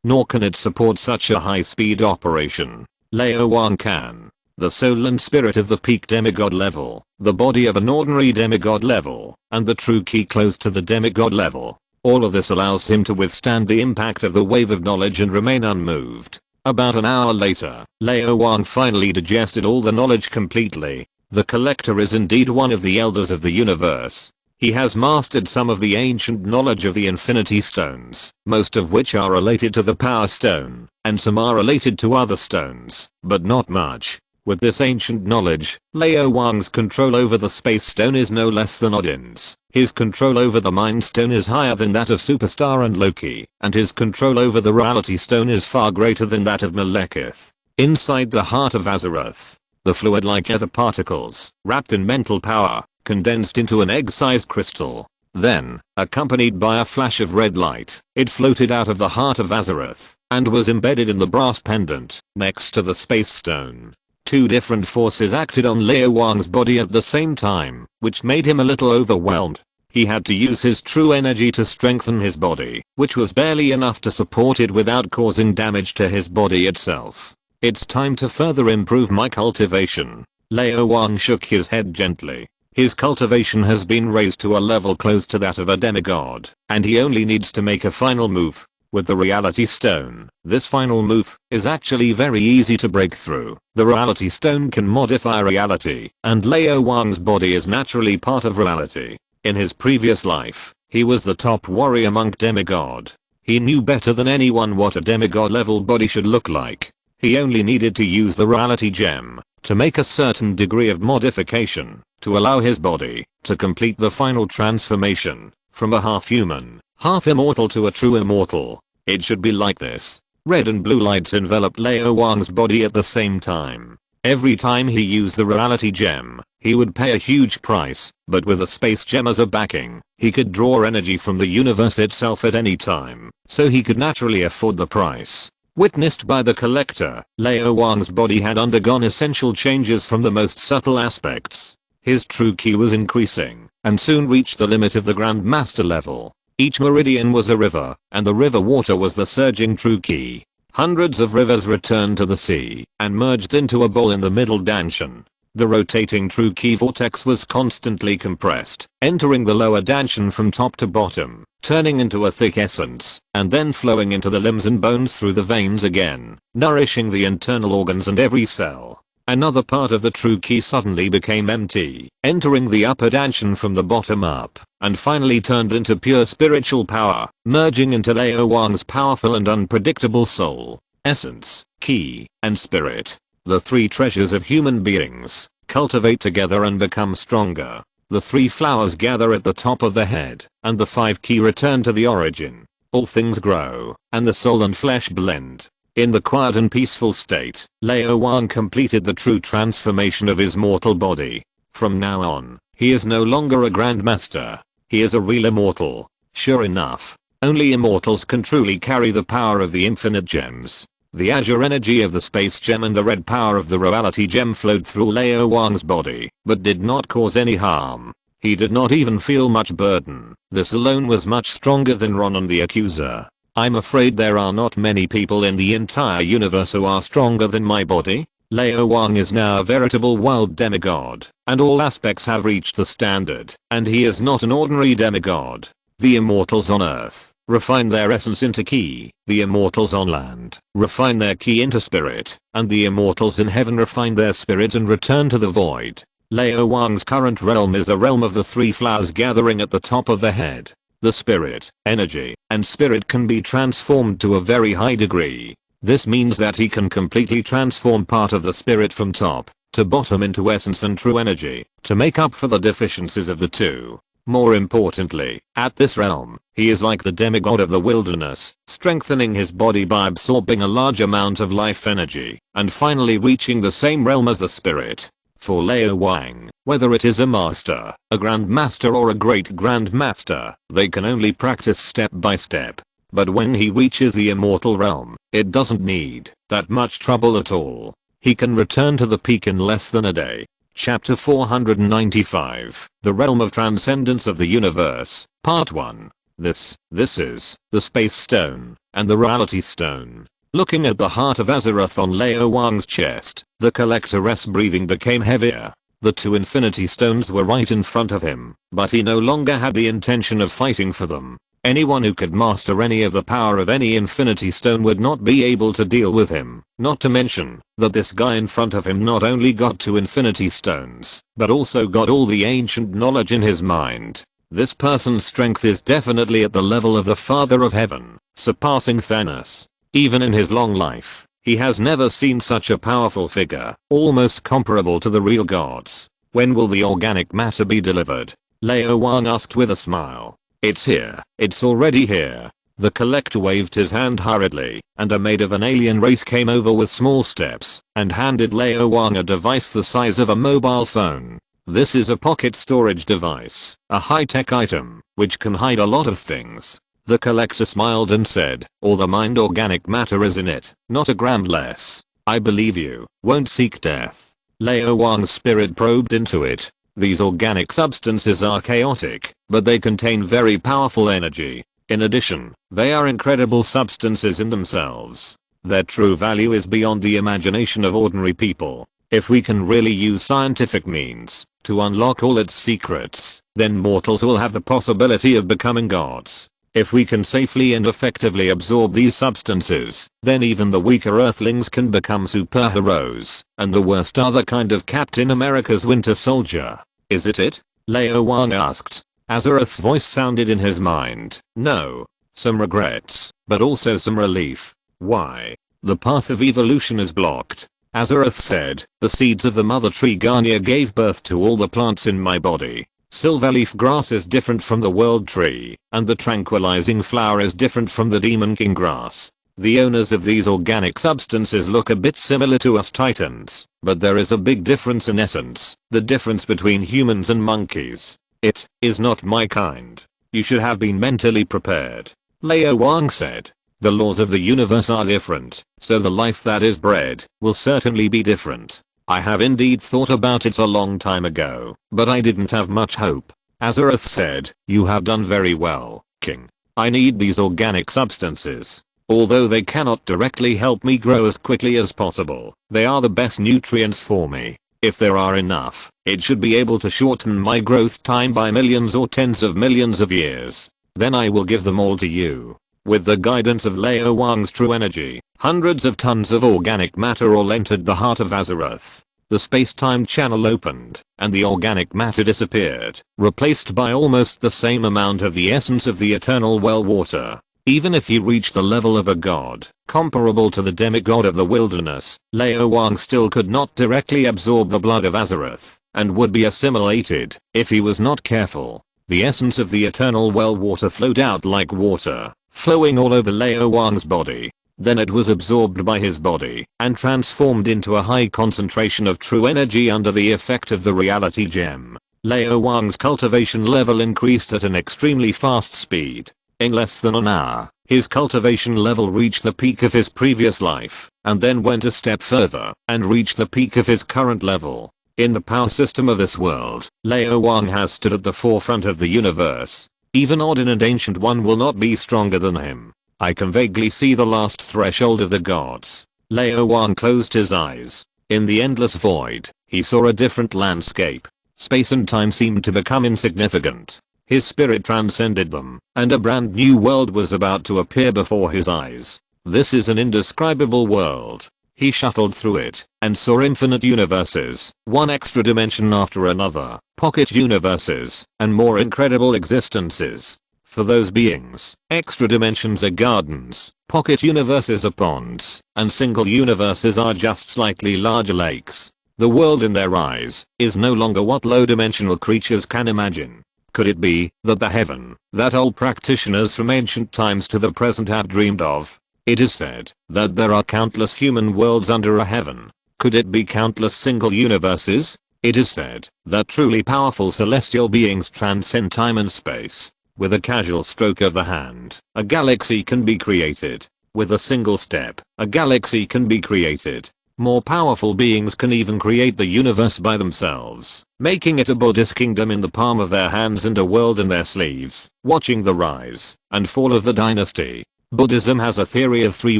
Nor can it support such a high-speed operation. Lao Wang can. The soul and spirit of the peak demigod level, the body of an ordinary demigod level, and the true ki close to the demigod level. All of this allows him to withstand the impact of the wave of knowledge and remain unmoved. About an hour later, Lao Wang finally digested all the knowledge completely. The collector is indeed one of the elders of the universe. He has mastered some of the ancient knowledge of the Infinity Stones, most of which are related to the Power Stone, and some are related to other stones, but not much. With this ancient knowledge, Lao Wang's control over the Space Stone is no less than Odin's. His control over the Mind Stone is higher than that of Superstar and Loki, and his control over the Reality Stone is far greater than that of Malekith. Inside the Heart of Azeroth, the fluid-like ether particles, wrapped in mental power, condensed into an egg-sized crystal. Then, accompanied by a flash of red light, it floated out of the Heart of Azeroth. and was embedded in the brass pendant next to the space stone. Two different forces acted on Lao Wang's body at the same time, which made him a little overwhelmed. He had to use his true energy to strengthen his body, which was barely enough to support it without causing damage to his body itself. It's time to further improve my cultivation. Lao Wang shook his head gently. His cultivation has been raised to a level close to that of a demigod, and he only needs to make a final move. With the reality stone, this final move is actually very easy to break through. The reality stone can modify reality, and Lao Wang's body is naturally part of reality. In his previous life, he was the top warrior monk demigod. He knew better than anyone what a demigod level body should look like. He only needed to use the reality gem to make a certain degree of modification to allow his body to complete the final transformation from a half human, half immortal to a true immortal. It should be like this. Red and blue lights enveloped Lao Wang's body at the same time. Every time he used the reality gem, he would pay a huge price, but with a space gem as a backing, he could draw energy from the universe itself at any time, so he could naturally afford the price. Witnessed by the collector, Lao Wang's body had undergone essential changes from the most subtle aspects. His true ki was increasing, and soon reached the limit of the Grand Master level. Each meridian was a river, and the river water was the surging true ki. Hundreds of rivers returned to the sea, and merged into a bowl in the middle Danshan. The rotating true ki vortex was constantly compressed, entering the lower Danshan from top to bottom, turning into a thick essence, and then flowing into the limbs and bones through the veins again, nourishing the internal organs and every cell. Another part of the true ki suddenly became empty, entering the upper Danshan from the bottom up, and finally turned into pure spiritual power, merging into Lao Wang's powerful and unpredictable soul, essence, ki, and spirit. The three treasures of human beings cultivate together and become stronger. The three flowers gather at the top of the head, and the five ki return to the origin. All things grow, and the soul and flesh blend. In the quiet and peaceful state, Lao Wang completed the true transformation of his mortal body. From now on, he is no longer a grandmaster. He is a real immortal. Sure enough, only immortals can truly carry the power of the infinite gems. The azure energy of the space gem and the red power of the reality gem flowed through Lao Wang's body, but did not cause any harm. He did not even feel much burden. This alone was much stronger than Ronan the Accuser. I'm afraid there are not many people in the entire universe who are stronger than my body. Lao Wang is now a veritable wild demigod, and all aspects have reached the standard, and he is not an ordinary demigod. The immortals on Earth refine their essence into ki, the immortals on land refine their ki into spirit, and the immortals in heaven refine their spirit and return to the void. Lao Wang's current realm is a realm of the three flowers gathering at the top of the head. The spirit, energy, and spirit can be transformed to a very high degree. This means that he can completely transform part of the spirit from top to bottom into essence and true energy to make up for the deficiencies of the two. More importantly, at this realm, he is like the demigod of the wilderness, strengthening his body by absorbing a large amount of life energy, and finally reaching the same realm as the spirit. For Lao Wang, whether it is a master, a grandmaster or a great grandmaster, they can only practice step by step. But when he reaches the immortal realm, it doesn't need that much trouble at all. He can return to the peak in less than a day. Chapter 495, The Realm of Transcendence of the Universe, Part 1. This is the Space Stone and the Reality Stone. Looking at the Heart of Azeroth on Lao Wang's chest, the collector's breathing became heavier. The two infinity stones were right in front of him, but he no longer had the intention of fighting for them. Anyone who could master any of the power of any infinity stone would not be able to deal with him. Not to mention that this guy in front of him not only got two infinity stones, but also got all the ancient knowledge in his mind. This person's strength is definitely at the level of the Father of Heaven, surpassing Thanos. Even in his long life, he has never seen such a powerful figure, almost comparable to the real gods. When will the organic matter be delivered? Lao Wang asked with a smile. It's here. It's already here. The collector waved his hand hurriedly, and a maid of an alien race came over with small steps, and handed Lao Wang a device the size of a mobile phone. This is a pocket storage device, a high-tech item, which can hide a lot of things. The collector smiled and said, all the mind organic matter is in it, not a gram less. I believe you, won't seek death. Lao Wang's spirit probed into it. These organic substances are chaotic, but they contain very powerful energy. In addition, they are incredible substances in themselves. Their true value is beyond the imagination of ordinary people. If we can really use scientific means to unlock all its secrets, then mortals will have the possibility of becoming gods. If we can safely and effectively absorb these substances, then even the weaker earthlings can become superheroes, and the worst are the kind of Captain America's Winter Soldier. Is it? Lao Wang asked. Azeroth's voice sounded in his mind. No. Some regrets, but also some relief. Why? The path of evolution is blocked. Azeroth said, the seeds of the mother tree Garnia gave birth to all the plants in my body. Silverleaf grass is different from the world tree, and the tranquilizing flower is different from the demon king grass. The owners of these organic substances look a bit similar to us titans, but there is a big difference in essence, the difference between humans and monkeys. It is not my kind. You should have been mentally prepared. Lao Wang said. The laws of the universe are different, so the life that is bred will certainly be different. I have indeed thought about it a long time ago, but I didn't have much hope. Azeroth said, you have done very well, King. I need these organic substances. Although they cannot directly help me grow as quickly as possible, they are the best nutrients for me. If there are enough, it should be able to shorten my growth time by millions or tens of millions of years. Then I will give them all to you. With the guidance of Lao Wang's true energy, hundreds of tons of organic matter all entered the heart of Azeroth. The space-time channel opened, and the organic matter disappeared, replaced by almost the same amount of the essence of the eternal well water. Even if you reach the level of a god, comparable to the demigod of the wilderness, Lao Wang still could not directly absorb the blood of Azeroth, and would be assimilated if he was not careful. The essence of the eternal well water flowed out like water, flowing all over Lao Wang's body. Then it was absorbed by his body and transformed into a high concentration of true energy under the effect of the reality gem. Lao Wang's cultivation level increased at an extremely fast speed. In less than an hour, his cultivation level reached the peak of his previous life, and then went a step further and reached the peak of his current level. In the power system of this world, Lao Wang has stood at the forefront of the universe. Even odd and ancient one will not be stronger than him. I can vaguely see the last threshold of the gods. Lao Wang closed his eyes. In the endless void, he saw a different landscape. Space and time seemed to become insignificant. His spirit transcended them, and a brand new world was about to appear before his eyes. This is an indescribable world. He shuttled through it, and saw infinite universes, one extra dimension after another, pocket universes, and more incredible existences. For those beings, extra dimensions are gardens, pocket universes are ponds, and single universes are just slightly larger lakes. The world in their eyes is no longer what low-dimensional creatures can imagine. Could it be that the heaven that old practitioners from ancient times to the present have dreamed of? It is said that there are countless human worlds under a heaven. Could it be countless single universes? It is said that truly powerful celestial beings transcend time and space. With a casual stroke of the hand, a galaxy can be created. With a single step, a galaxy can be created. More powerful beings can even create the universe by themselves, making it a Buddhist kingdom in the palm of their hands and a world in their sleeves, watching the rise and fall of the dynasty. Buddhism has a theory of 3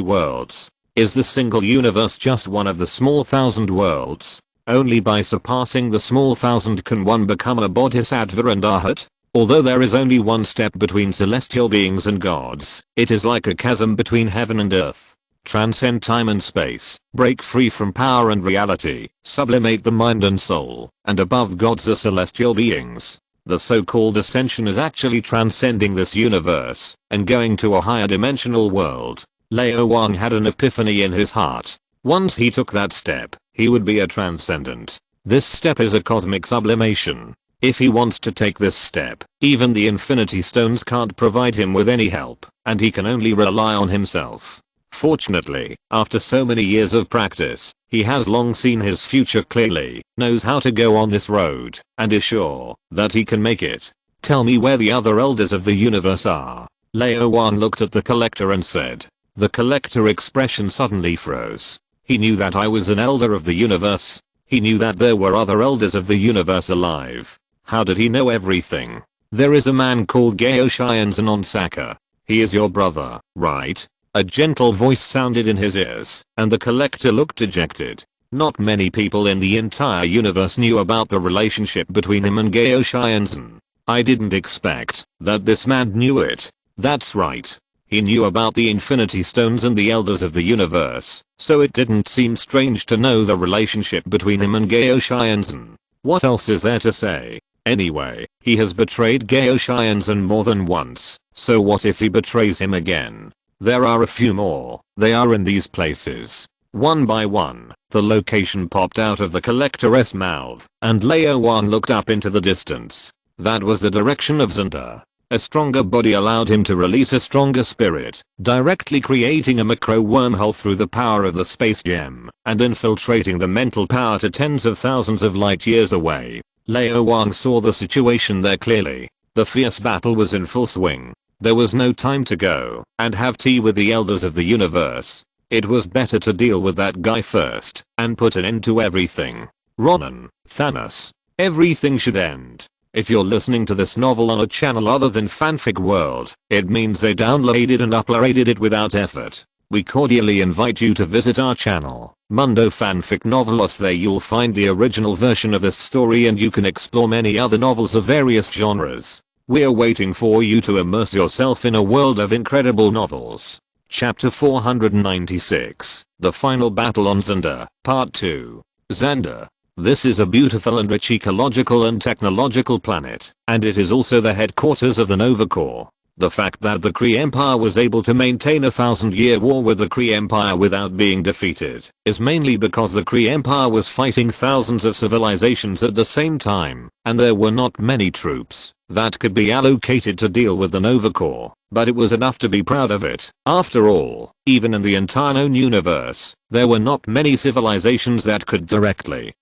worlds. Is the single universe just one of the small 1,000 worlds? Only by surpassing the small 1,000 can one become a bodhisattva and arhat. Although there is only one step between celestial beings and gods, it is like a chasm between heaven and earth. Transcend time and space, break free from power and reality, sublimate the mind and soul, and above gods are celestial beings. The so-called ascension is actually transcending this universe and going to a higher dimensional world. Lao Wang had an epiphany in his heart. Once he took that step, he would be a transcendent. This step is a cosmic sublimation. If he wants to take this step, even the infinity stones can't provide him with any help, and he can only rely on himself. Fortunately, after so many years of practice, he has long seen his future clearly, knows how to go on this road, and is sure that he can make it. Tell me where the other elders of the universe are. Lao Wang looked at the collector and said. The collector expression suddenly froze. He knew that I was an elder of the universe. He knew that there were other elders of the universe alive. How did he know everything? There is a man called Gao Xianzhen on Saka. He is your brother, right? A gentle voice sounded in his ears, and the collector looked dejected. Not many people in the entire universe knew about the relationship between him and Gao Xianzhen. I didn't expect that this man knew it. That's right. He knew about the Infinity Stones and the Elders of the Universe, so it didn't seem strange to know the relationship between him and Gao Xianzhen. What else is there to say? Anyway, he has betrayed Gao Xianzhen more than once, so what if he betrays him again? There are a few more. They are in these places. One by one, the location popped out of the collector's mouth, and Lao Wang looked up into the distance. That was the direction of Xander. A stronger body allowed him to release a stronger spirit, directly creating a macro wormhole through the power of the space gem, and infiltrating the mental power to tens of thousands of light years away. Lao Wang saw the situation there clearly. The fierce battle was in full swing. There was no time to go and have tea with the elders of the universe. It was better to deal with that guy first and put an end to everything. Ronan, Thanos. Everything should end. If you're listening to this novel on a channel other than Fanfic World, it means they downloaded and uploaded it without effort. We cordially invite you to visit our channel, Mundo Fanfic Novelos. There you'll find the original version of this story and you can explore many other novels of various genres. We're waiting for you to immerse yourself in a world of incredible novels. Chapter 496, The Final Battle on Xander, Part 2. Xander. This is a beautiful and rich ecological and technological planet, and it is also the headquarters of the Nova Corps. The fact that the Kree Empire was able to maintain a 1,000-year war with the Kree Empire without being defeated is mainly because the Kree Empire was fighting thousands of civilizations at the same time, and there were not many troops that could be allocated to deal with the Nova Corps, but it was enough to be proud of it. After all, even in the entire known universe, there were not many civilizations that could directly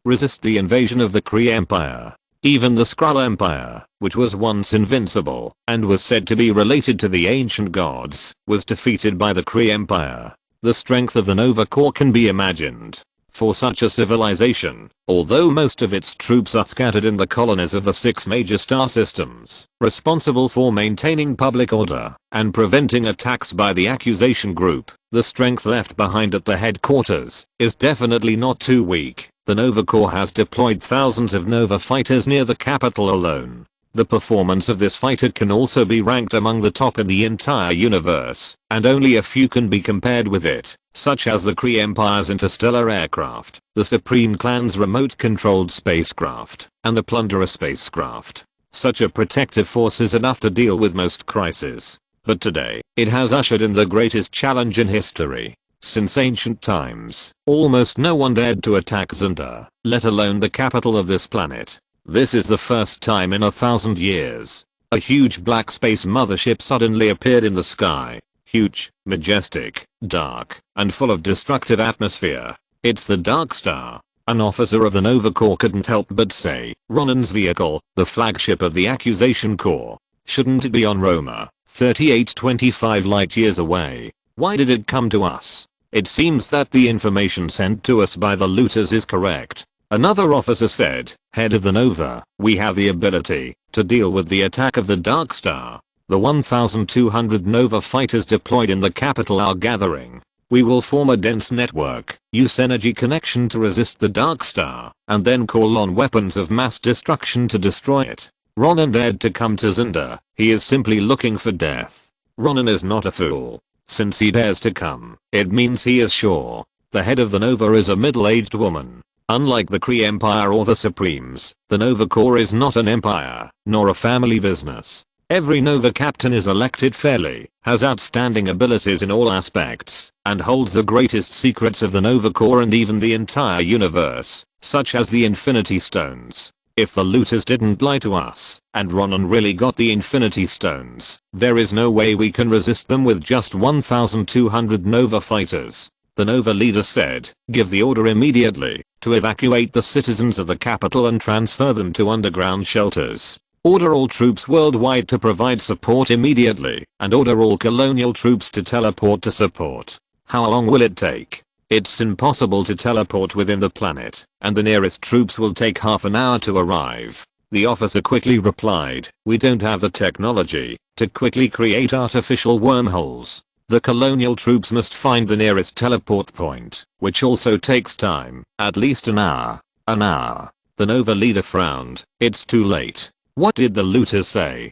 resist the invasion of the Kree Empire. Even the Skrull Empire, which was once invincible and was said to be related to the ancient gods, was defeated by the Kree Empire. The strength of the Nova Corps can be imagined. For such a civilization, although most of its troops are scattered in the colonies of the 6 major star systems, responsible for maintaining public order and preventing attacks by the accusation group, the strength left behind at the headquarters is definitely not too weak. The Nova Corps has deployed thousands of Nova fighters near the capital alone. The performance of this fighter can also be ranked among the top in the entire universe, and only a few can be compared with it, such as the Kree Empire's interstellar aircraft, the Supreme Clan's remote-controlled spacecraft, and the Plunderer spacecraft. Such a protective force is enough to deal with most crises. But today, it has ushered in the greatest challenge in history. Since ancient times, almost no one dared to attack Xander, let alone the capital of this planet. This is the first time in 1,000 years. A huge black space mothership suddenly appeared in the sky. Huge, majestic, dark, and full of destructive atmosphere. It's the Dark Star. An officer of the Nova Corps couldn't help but say, Ronan's vehicle, the flagship of the Accusation Corps. Shouldn't it be on Roma, 3825 light years away? Why did it come to us? It seems that the information sent to us by the looters is correct. Another officer said, Head of the Nova, we have the ability to deal with the attack of the Dark Star. The 1,200 Nova fighters deployed in the capital are gathering. We will form a dense network, use energy connection to resist the Dark Star, and then call on weapons of mass destruction to destroy it. Ronan dared to come to Xander. He is simply looking for death. Ronan is not a fool. Since he dares to come, it means he is sure. The head of the Nova is a middle-aged woman. Unlike the Kree Empire or the Supremes, the Nova Corps is not an empire, nor a family business. Every Nova captain is elected fairly, has outstanding abilities in all aspects, and holds the greatest secrets of the Nova Corps and even the entire universe, such as the Infinity Stones. If the looters didn't lie to us, and Ronan really got the Infinity Stones, there is no way we can resist them with just 1,200 Nova fighters. The Nova leader said, give the order immediately, to evacuate the citizens of the capital and transfer them to underground shelters. Order all troops worldwide to provide support immediately, and order all colonial troops to teleport to support. How long will it take? It's impossible to teleport within the planet, and the nearest troops will take half an hour to arrive. The officer quickly replied, we don't have the technology to quickly create artificial wormholes. The colonial troops must find the nearest teleport point, which also takes time, at least an hour. An hour. The Nova leader frowned. It's too late. What did the looters say?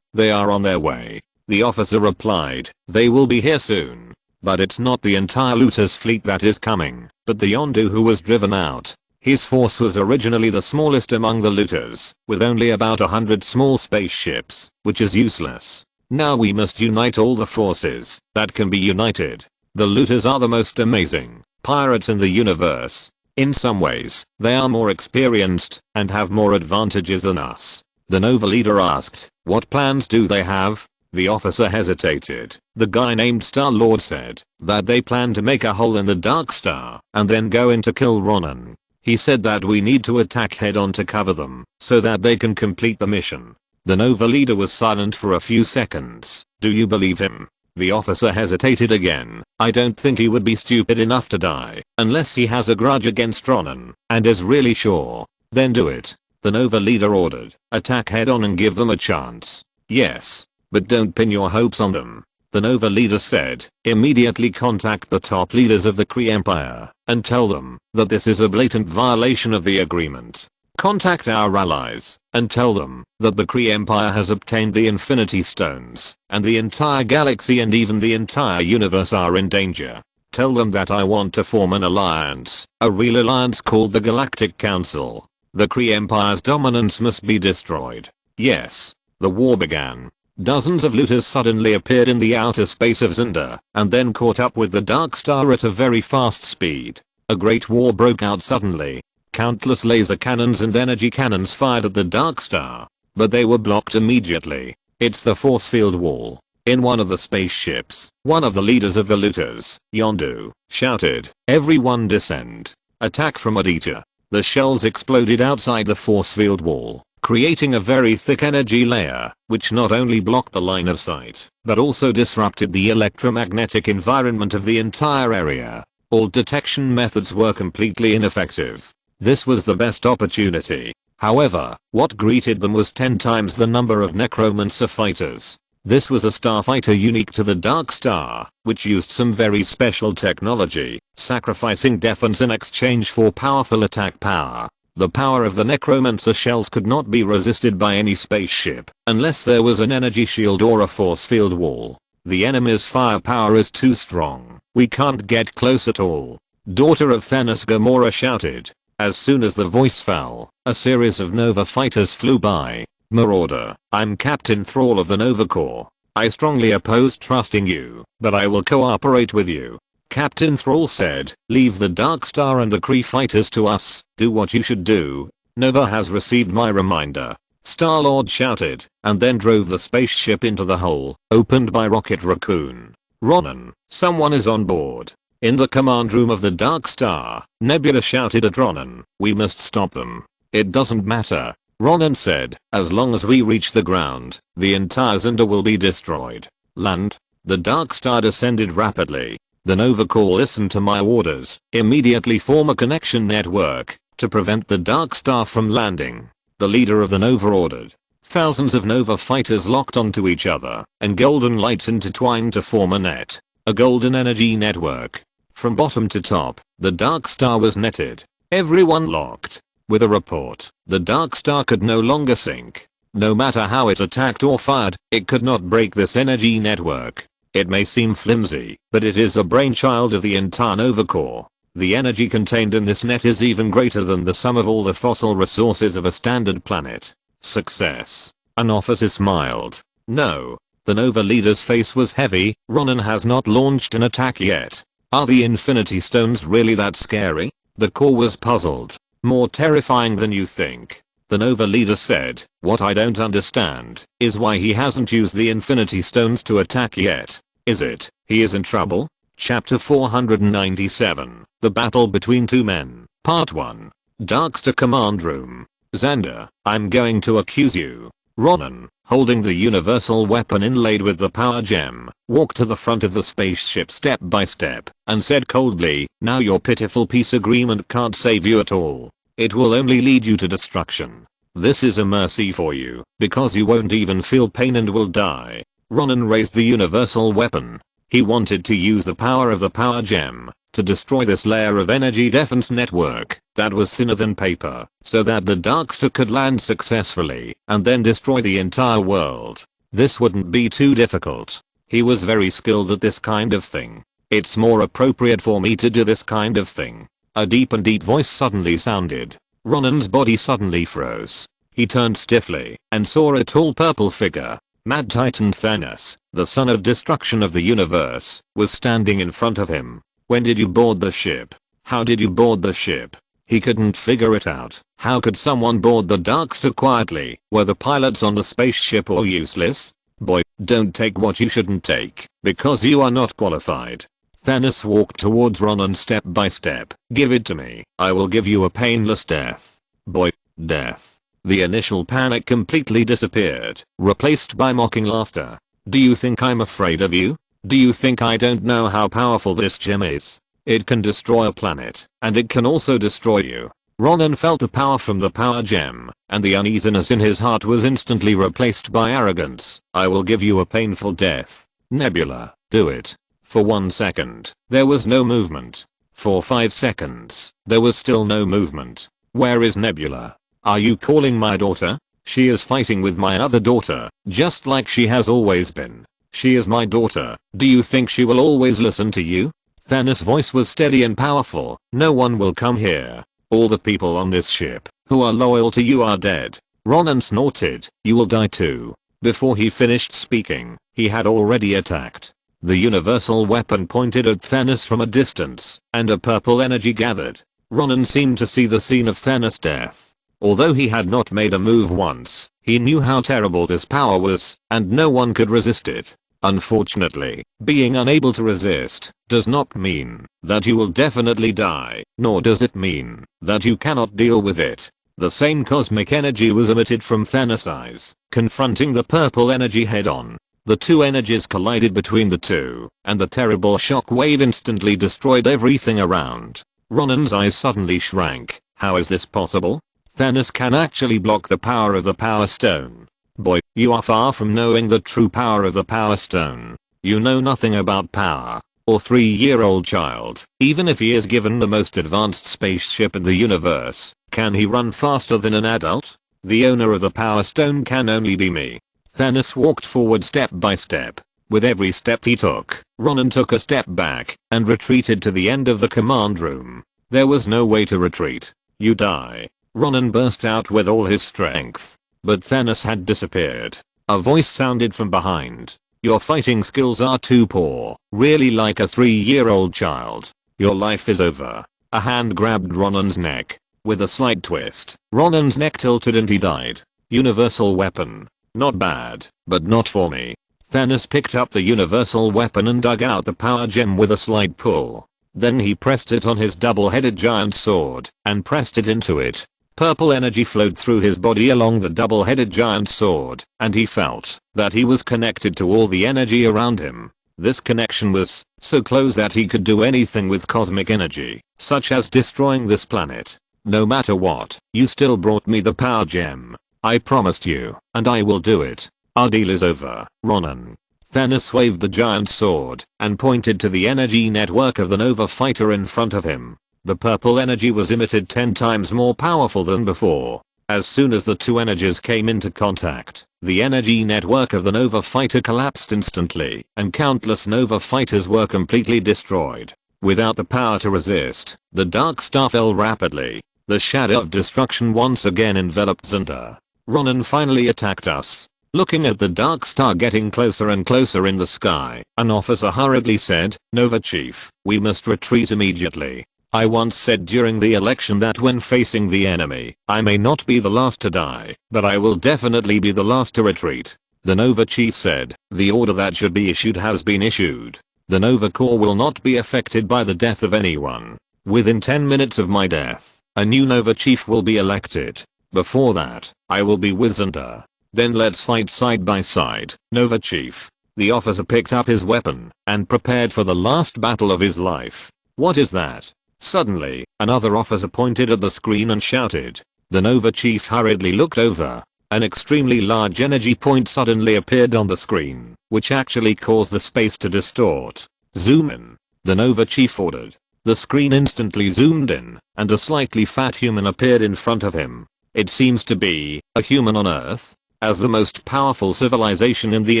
They are on their way. The officer replied, they will be here soon. But it's not the entire looters fleet that is coming, but the Yondu who was driven out. His force was originally the smallest among the looters, with only about 100 small spaceships, which is useless. Now we must unite all the forces that can be united. The looters are the most amazing pirates in the universe. In some ways, they are more experienced and have more advantages than us. The Nova leader asked, what plans do they have? The officer hesitated. The guy named Star-Lord said that they plan to make a hole in the Dark Star and then go in to kill Ronan. He said that we need to attack head on to cover them so that they can complete the mission. The Nova leader was silent for a few seconds. Do you believe him? The officer hesitated again. I don't think he would be stupid enough to die unless he has a grudge against Ronan and is really sure. Then do it. The Nova leader ordered. Attack head on and give them a chance. Yes. But don't pin your hopes on them. The Nova leader said, immediately contact the top leaders of the Kree Empire and tell them that this is a blatant violation of the agreement. Contact our allies and tell them that the Kree Empire has obtained the Infinity Stones and the entire galaxy and even the entire universe are in danger. Tell them that I want to form an alliance, a real alliance called the Galactic Council. The Kree Empire's dominance must be destroyed. Yes. The war began. Dozens of looters suddenly appeared in the outer space of Xandar and then caught up with the Dark Star at a very fast speed. A great war broke out suddenly. Countless laser cannons and energy cannons fired at the Dark Star, but they were blocked immediately. It's the force field wall. In one of the spaceships, one of the leaders of the looters, Yondu, shouted, everyone descend. Attack from Aditya. The shells exploded outside the force field wall, creating a very thick energy layer, which not only blocked the line of sight, but also disrupted the electromagnetic environment of the entire area. All detection methods were completely ineffective. This was the best opportunity. However, what greeted them was 10 times the number of necromancer fighters. This was a starfighter unique to the Dark Star, which used some very special technology, sacrificing defense in exchange for powerful attack power. The power of the necromancer shells could not be resisted by any spaceship, unless there was an energy shield or a force field wall. The enemy's firepower is too strong. We can't get close at all. Daughter of Thanos Gamora shouted. As soon as the voice fell, a series of Nova fighters flew by. Marauder, I'm Captain Thrall of the Nova Corps. I strongly oppose trusting you, but I will cooperate with you. Captain Thrall said, leave the Dark Star and the Kree fighters to us, do what you should do. Nova has received my reminder. Star-Lord shouted, and then drove the spaceship into the hole, opened by Rocket Raccoon. Ronan, someone is on board. In the command room of the Dark Star, Nebula shouted at Ronan, we must stop them. It doesn't matter. Ronan said, as long as we reach the ground, the entire Xandar will be destroyed. Land. The Dark Star descended rapidly. The Nova Corps listened to my orders, immediately form a connection network, to prevent the Dark Star from landing. The leader of the Nova ordered. Thousands of Nova fighters locked onto each other, and golden lights intertwined to form a net. A golden energy network. From bottom to top, the Dark Star was netted. Everyone locked. With a report, the Dark Star could no longer sink. No matter how it attacked or fired, it could not break this energy network. It may seem flimsy, but it is a brainchild of the entire Nova Corps. The energy contained in this net is even greater than the sum of all the fossil resources of a standard planet. Success. An officer smiled. No. The Nova leader's face was heavy. Ronan has not launched an attack yet. Are the Infinity Stones really that scary? The Corps was puzzled. More terrifying than you think. The Nova leader said, what I don't understand is why he hasn't used the Infinity Stones to attack yet. Is it, he is in trouble? Chapter 497, The Battle Between Two Men, Part 1. Darkstar Command Room. Xandar, I'm going to accuse you. Ronan, holding the universal weapon inlaid with the power gem, walked to the front of the spaceship step by step, and said coldly, "Now your pitiful peace agreement can't save you at all. It will only lead you to destruction. This is a mercy for you, because you won't even feel pain and will die." Ronan raised the universal weapon. He wanted to use the power of the power gem to destroy this layer of energy defense network that was thinner than paper, so that the Darkstar could land successfully and then destroy the entire world. This wouldn't be too difficult. He was very skilled at this kind of thing. "It's more appropriate for me to do this kind of thing." A deep voice suddenly sounded. Ronan's body suddenly froze. He turned stiffly and saw a tall purple figure. Mad Titan Thanos, the son of destruction of the universe, was standing in front of him. "When did you board the ship? How did you board the ship?" He couldn't figure it out. How could someone board the Darkstar quietly? Were the pilots on the spaceship all useless? "Boy, don't take what you shouldn't take, because you are not qualified." Thanos walked towards Ronan step by step. "Give it to me. I will give you a painless death." "Boy, death." The initial panic completely disappeared, replaced by mocking laughter. "Do you think I'm afraid of you? Do you think I don't know how powerful this gem is? It can destroy a planet, and it can also destroy you." Ronan felt the power from the power gem, and the uneasiness in his heart was instantly replaced by arrogance. "I will give you a painful death. Nebula, do it." For 1 second, there was no movement. For 5 seconds, there was still no movement. "Where is Nebula? Are you calling my daughter? She is fighting with my other daughter, just like she has always been. She is my daughter. Do you think she will always listen to you?" Thanos' voice was steady and powerful. "No one will come here. All the people on this ship who are loyal to you are dead." Ronan snorted. "You will die too." Before he finished speaking, he had already attacked. The universal weapon pointed at Thanos from a distance, and a purple energy gathered. Ronan seemed to see the scene of Thanos' death. Although he had not made a move once, he knew how terrible this power was, and no one could resist it. Unfortunately, being unable to resist does not mean that you will definitely die, nor does it mean that you cannot deal with it. The same cosmic energy was emitted from Thanos' eyes, confronting the purple energy head-on. The two energies collided between the two, and the terrible shock wave instantly destroyed everything around. Ronan's eyes suddenly shrank. How is this possible? Thanos can actually block the power of the Power Stone. Boy, you are far from knowing the true power of the Power Stone. You know nothing about power. Or 3-year-old child, even if he is given the most advanced spaceship in the universe, can he run faster than an adult? The owner of the Power Stone can only be me. Thanos walked forward step by step. With every step he took, Ronan took a step back and retreated to the end of the command room. There was no way to retreat. "You die." Ronan burst out with all his strength. But Thanos had disappeared. A voice sounded from behind. "Your fighting skills are too poor, really like a 3-year-old child. Your life is over." A hand grabbed Ronan's neck. With a slight twist, Ronan's neck tilted and he died. Universal weapon. Not bad, but not for me. Thanos picked up the universal weapon and dug out the power gem with a slight pull. Then he pressed it on his double-headed giant sword and pressed it into it. Purple energy flowed through his body along the double-headed giant sword, and he felt that he was connected to all the energy around him. This connection was so close that he could do anything with cosmic energy, such as destroying this planet. "No matter what, you still brought me the power gem. I promised you, and I will do it. Our deal is over, Ronan." Thanos waved the giant sword and pointed to the energy network of the Nova fighter in front of him. The purple energy was emitted 10 times more powerful than before. As soon as the two energies came into contact, the energy network of the Nova fighter collapsed instantly, and countless Nova fighters were completely destroyed. Without the power to resist, the Darkstar fell rapidly. The shadow of destruction once again enveloped Xandar. Ronan finally attacked us. Looking at the Darkstar getting closer and closer in the sky, an officer hurriedly said, "Nova Chief, we must retreat immediately. I once said during the election that when facing the enemy, I may not be the last to die, but I will definitely be the last to retreat." The Nova Chief said, "The order that should be issued has been issued. The Nova Corps will not be affected by the death of anyone. Within 10 minutes of my death, a new Nova Chief will be elected. Before that, I will be with Xandar." Then let's fight side by side, Nova Chief. The officer picked up his weapon and prepared for the last battle of his life. What is that? Suddenly, another officer pointed at the screen and shouted. The Nova Chief hurriedly looked over. An extremely large energy point suddenly appeared on the screen, which actually caused the space to distort. Zoom in. The Nova Chief ordered. The screen instantly zoomed in, and a slightly fat human appeared in front of him. It seems to be a human on Earth. As the most powerful civilization in the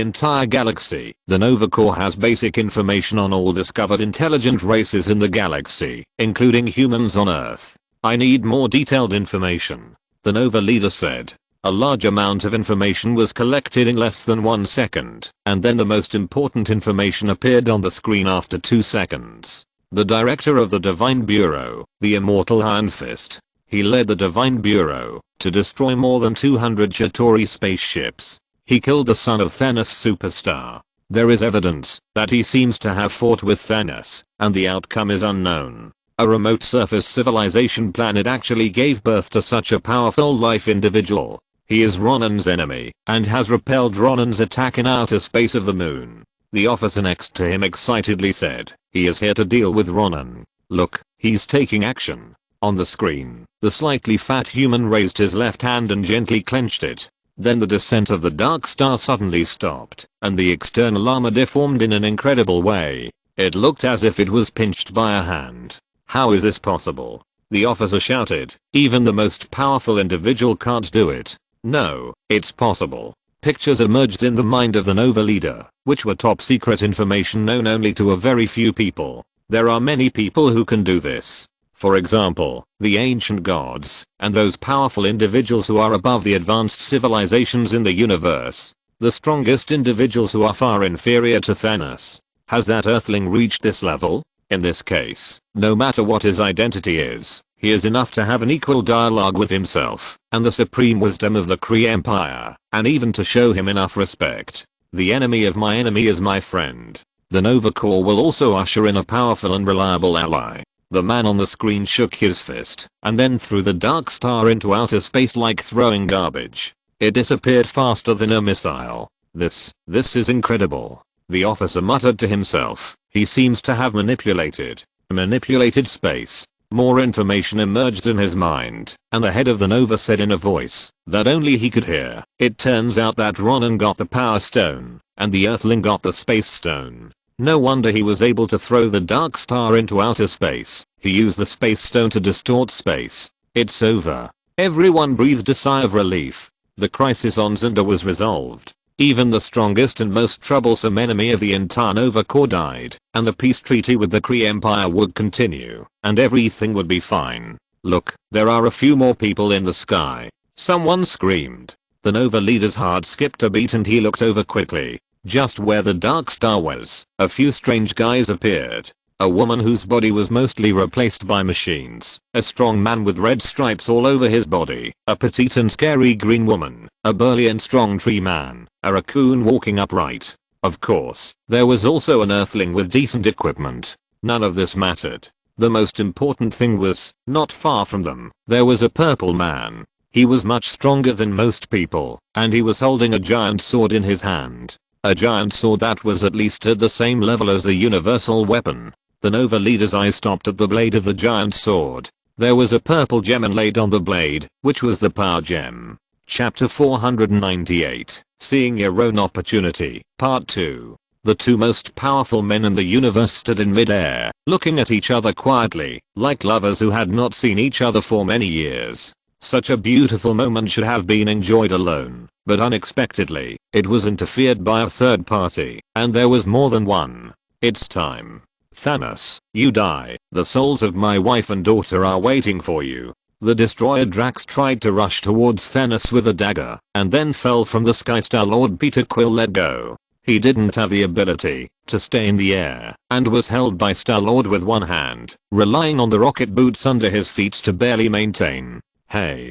entire galaxy, the Nova Corps has basic information on all discovered intelligent races in the galaxy, including humans on Earth. I need more detailed information, the Nova leader said. A large amount of information was collected in less than 1 second, and then the most important information appeared on the screen after 2 seconds. The director of the Divine Bureau, the Immortal Iron Fist. He led the Divine Bureau to destroy more than 200 Chitauri spaceships. He killed the son of Thanos Superstar. There is evidence that he seems to have fought with Thanos, and the outcome is unknown. A remote surface civilization planet actually gave birth to such a powerful life individual. He is Ronan's enemy, and has repelled Ronan's attack in outer space of the moon. The officer next to him excitedly said, he is here to deal with Ronan. Look, he's taking action. On the screen, the slightly fat human raised his left hand and gently clenched it. Then the descent of the Dark Star suddenly stopped, and the external armor deformed in an incredible way. It looked as if it was pinched by a hand. How is this possible? The officer shouted. Even the most powerful individual can't do it. No, it's possible. Pictures emerged in the mind of the Nova leader, which were top secret information known only to a very few people. There are many people who can do this. For example, the ancient gods, and those powerful individuals who are above the advanced civilizations in the universe. The strongest individuals who are far inferior to Thanos. Has that Earthling reached this level? In this case, no matter what his identity is, he is enough to have an equal dialogue with himself, and the supreme wisdom of the Kree Empire, and even to show him enough respect. The enemy of my enemy is my friend. The Nova Corps will also usher in a powerful and reliable ally. The man on the screen shook his fist, and then threw the Dark Star into outer space like throwing garbage. It disappeared faster than a missile. This is incredible. The officer muttered to himself. He seems to have manipulated space. More information emerged in his mind, and the head of the Nova said in a voice that only he could hear. It turns out that Ronan got the Power Stone, and the Earthling got the Space Stone. No wonder he was able to throw the Dark Star into outer space. He used the Space Stone to distort space. It's over. Everyone breathed a sigh of relief. The crisis on Xandar was resolved. Even the strongest and most troublesome enemy of the entire Nova Corps died, and the peace treaty with the Kree Empire would continue, and everything would be fine. Look, there are a few more people in the sky. Someone screamed. The Nova leader's heart skipped a beat and he looked over quickly. Just where the Dark Star was, a few strange guys appeared. A woman whose body was mostly replaced by machines. A strong man with red stripes all over his body. A petite and scary green woman. A burly and strong tree man. A raccoon walking upright. Of course, there was also an Earthling with decent equipment. None of this mattered. The most important thing was, not far from them, there was a purple man. He was much stronger than most people, and he was holding a giant sword in his hand. A giant sword that was at least at the same level as the universal weapon. The Nova leader's eyes stopped at the blade of the giant sword. There was a purple gem inlaid on the blade, which was the power gem. Chapter 498, Seeing Your Own Opportunity, Part 2. The two most powerful men in the universe stood in mid-air, looking at each other quietly, like lovers who had not seen each other for many years. Such a beautiful moment should have been enjoyed alone, but unexpectedly, it was interfered by a third party, and there was more than one. It's time. Thanos, you die. The souls of my wife and daughter are waiting for you. The destroyer Drax tried to rush towards Thanos with a dagger, and then fell from the sky. Star-Lord Peter Quill let go. He didn't have the ability to stay in the air, and was held by Star-Lord with one hand, relying on the rocket boots under his feet to barely maintain. Hey,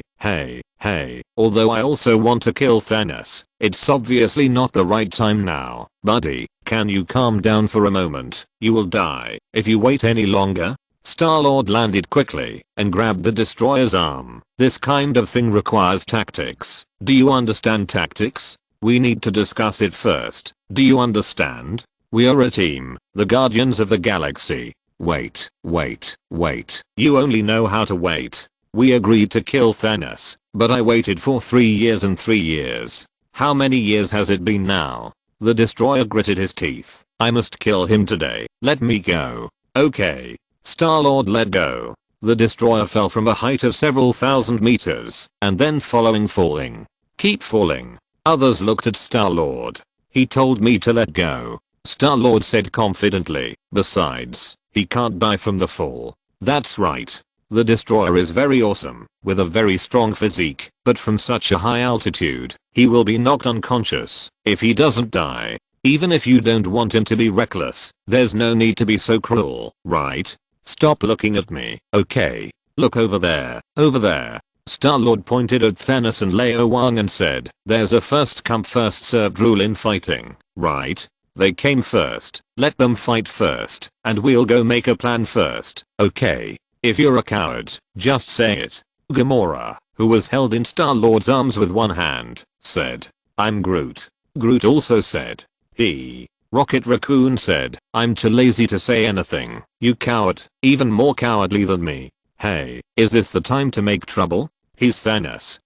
although I also want to kill Thanos, it's obviously not the right time now. Buddy, can you calm down for a moment? You will die if you wait any longer. Star-Lord landed quickly and grabbed the destroyer's arm. This kind of thing requires tactics. Do you understand tactics? We need to discuss it first. Do you understand? We are a team, the Guardians of the Galaxy. Wait. You only know how to wait. We agreed to kill Thanos, but I waited for 3 years and 3 years. How many years has it been now? The Destroyer gritted his teeth. I must kill him today. Let me go. Okay. Star-Lord, let go. The Destroyer fell from a height of several thousand meters, and then falling. Keep falling. Others looked at Star-Lord. He told me to let go. Star-Lord said confidently. Besides, he can't die from the fall. That's right. The Destroyer is very awesome, with a very strong physique, but from such a high altitude, he will be knocked unconscious if he doesn't die. Even if you don't want him to be reckless, there's no need to be so cruel, right? Stop looking at me, okay? Look over there, over there. Star-Lord pointed at Thanos and Lao Wang and said, there's a first come first served rule in fighting, right? They came first, let them fight first, and we'll go make a plan first, okay? If you're a coward, just say it. Gamora, who was held in Star-Lord's arms with one hand, said, I'm Groot. Groot also said, he. Rocket Raccoon said, I'm too lazy to say anything, you coward, even more cowardly than me. Hey, is this the time to make trouble? He's Thanos.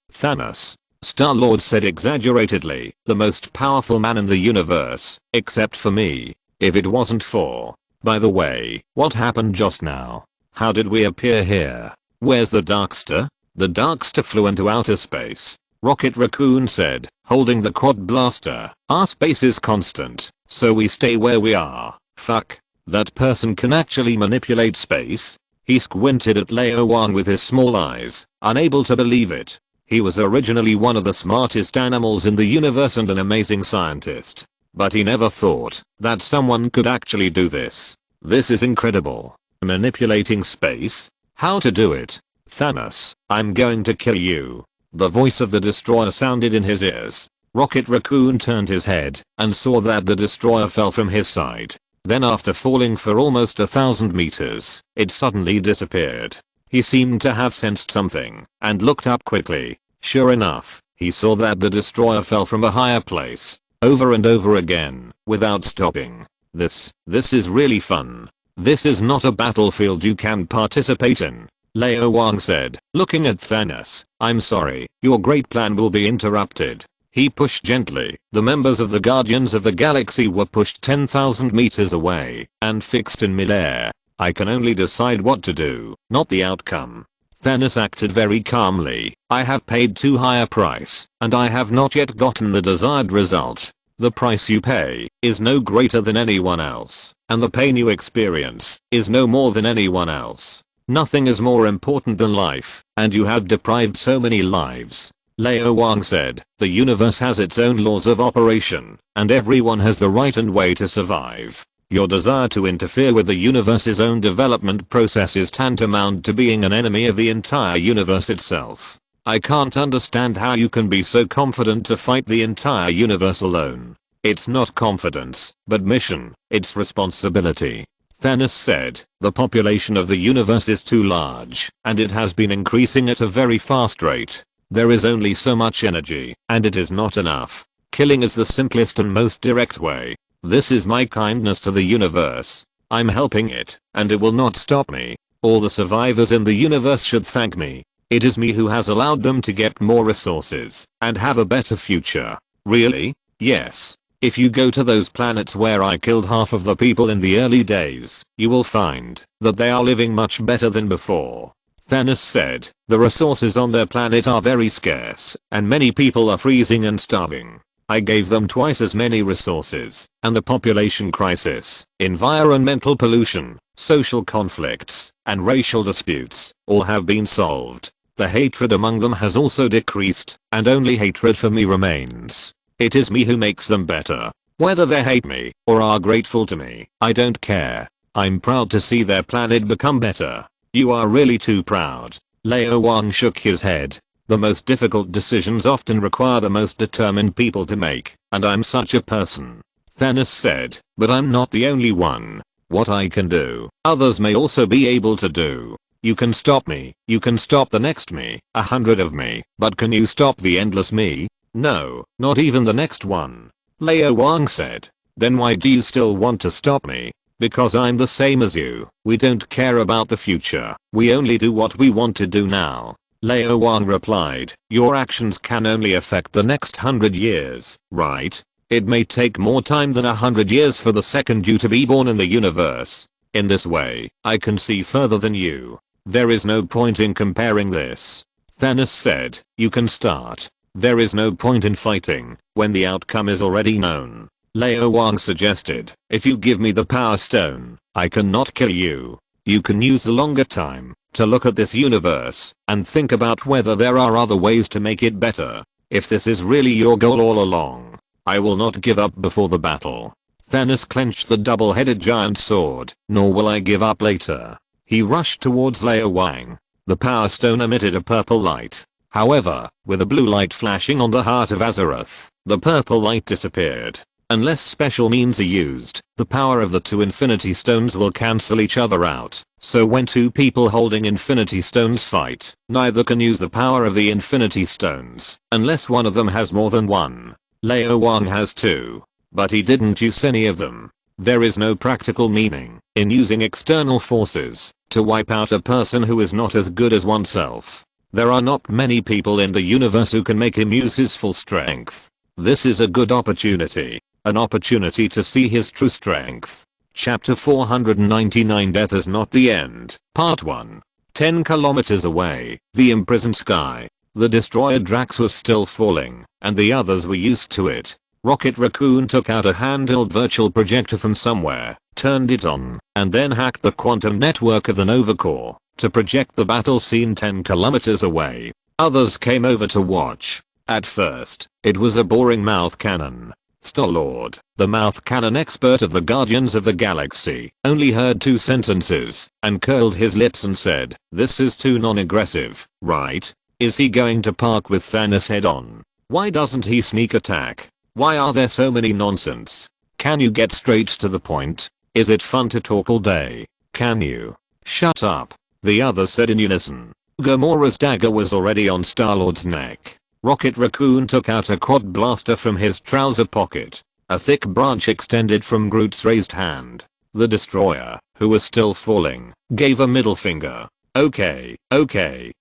Star-Lord said exaggeratedly, the most powerful man in the universe, except for me. If it wasn't for. By the way, what happened just now? How did we appear here? Where's the Darkster? The Darkster flew into outer space. Rocket Raccoon said, holding the quad blaster. Our space is constant, so we stay where we are. Fuck. That person can actually manipulate space? He squinted at Lao Wang with his small eyes, unable to believe it. He was originally one of the smartest animals in the universe and an amazing scientist. But he never thought that someone could actually do this. This is incredible. Manipulating space? How to do it? Thanos, I'm going to kill you. The voice of the Destroyer sounded in his ears. Rocket Raccoon turned his head and saw that the Destroyer fell from his side. Then after falling for almost 1,000 meters, it suddenly disappeared. He seemed to have sensed something and looked up quickly. Sure enough, he saw that the Destroyer fell from a higher place, over and over again, without stopping. This is really fun. This is not a battlefield you can participate in. Lao Wang said, looking at Thanos, I'm sorry, your great plan will be interrupted. He pushed gently. The members of the Guardians of the Galaxy were pushed 10,000 meters away and fixed in midair. I can only decide what to do, not the outcome. Thanos acted very calmly. I have paid too high a price, and I have not yet gotten the desired result. The price you pay is no greater than anyone else, and the pain you experience is no more than anyone else. Nothing is more important than life, and you have deprived so many lives. Lao Wang said, the universe has its own laws of operation, and everyone has the right and way to survive. Your desire to interfere with the universe's own development process is tantamount to being an enemy of the entire universe itself. I can't understand how you can be so confident to fight the entire universe alone. It's not confidence, but mission. It's responsibility. Thanos said, the population of the universe is too large, and it has been increasing at a very fast rate. There is only so much energy, and it is not enough. Killing is the simplest and most direct way. This is my kindness to the universe. I'm helping it, and it will not stop me. All the survivors in the universe should thank me. It is me who has allowed them to get more resources and have a better future. Really? Yes. If you go to those planets where I killed half of the people in the early days, you will find that they are living much better than before. Thanos said, the resources on their planet are very scarce, and many people are freezing and starving. I gave them twice as many resources, and the population crisis, environmental pollution, social conflicts, and racial disputes all have been solved. The hatred among them has also decreased, and only hatred for me remains. It is me who makes them better. Whether they hate me or are grateful to me, I don't care. I'm proud to see their planet become better. You are really too proud. Lao Wang shook his head. The most difficult decisions often require the most determined people to make, and I'm such a person. Thanos said, but I'm not the only one. What I can do, others may also be able to do. You can stop me. You can stop the next me. 100 of me. But can you stop the endless me? No, not even the next one. Lao Wang said. Then why do you still want to stop me? Because I'm the same as you. We don't care about the future. We only do what we want to do now. Lao Wang replied. Your actions can only affect the next 100 years, right? It may take more time than 100 years for the second you to be born in the universe. In this way, I can see further than you. There is no point in comparing this. Thanos said. You can start. There is no point in fighting when the outcome is already known. Lao Wang suggested, if you give me the power stone, I cannot kill you. You can use the longer time to look at this universe and think about whether there are other ways to make it better. If this is really your goal all along, I will not give up before the battle. Thanos clenched the double-headed giant sword, nor will I give up later. He rushed towards Lao Wang. The power stone emitted a purple light. However, with a blue light flashing on the Heart of Azeroth, the purple light disappeared. Unless special means are used, the power of the two infinity stones will cancel each other out. So when two people holding infinity stones fight, neither can use the power of the infinity stones, unless one of them has more than one. Lao Wang has two, but he didn't use any of them. There is no practical meaning in using external forces to wipe out a person who is not as good as oneself. There are not many people in the universe who can make him use his full strength. This is a good opportunity. An opportunity to see his true strength. Chapter 499 Death is not the end. Part 1. 10 kilometers away, the imprisoned sky. The destroyer Drax was still falling, and the others were used to it. Rocket Raccoon took out a handheld virtual projector from somewhere, turned it on, and then hacked the quantum network of the Nova Core to project the battle scene 10 kilometers away. Others came over to watch. At first, it was a boring mouth cannon. Star-Lord, the mouth cannon expert of the Guardians of the Galaxy, only heard 2 sentences and curled his lips and said, this is too non-aggressive, right? Is he going to park with Thanos head on? Why doesn't he sneak attack? Why are there so many nonsense? Can you get straight to the point? Is it fun to talk all day? Can you? Shut up. The others said in unison. Gamora's dagger was already on Star-Lord's neck. Rocket Raccoon took out a quad blaster from his trouser pocket. A thick branch extended from Groot's raised hand. The destroyer, who was still falling, gave a middle finger. Okay,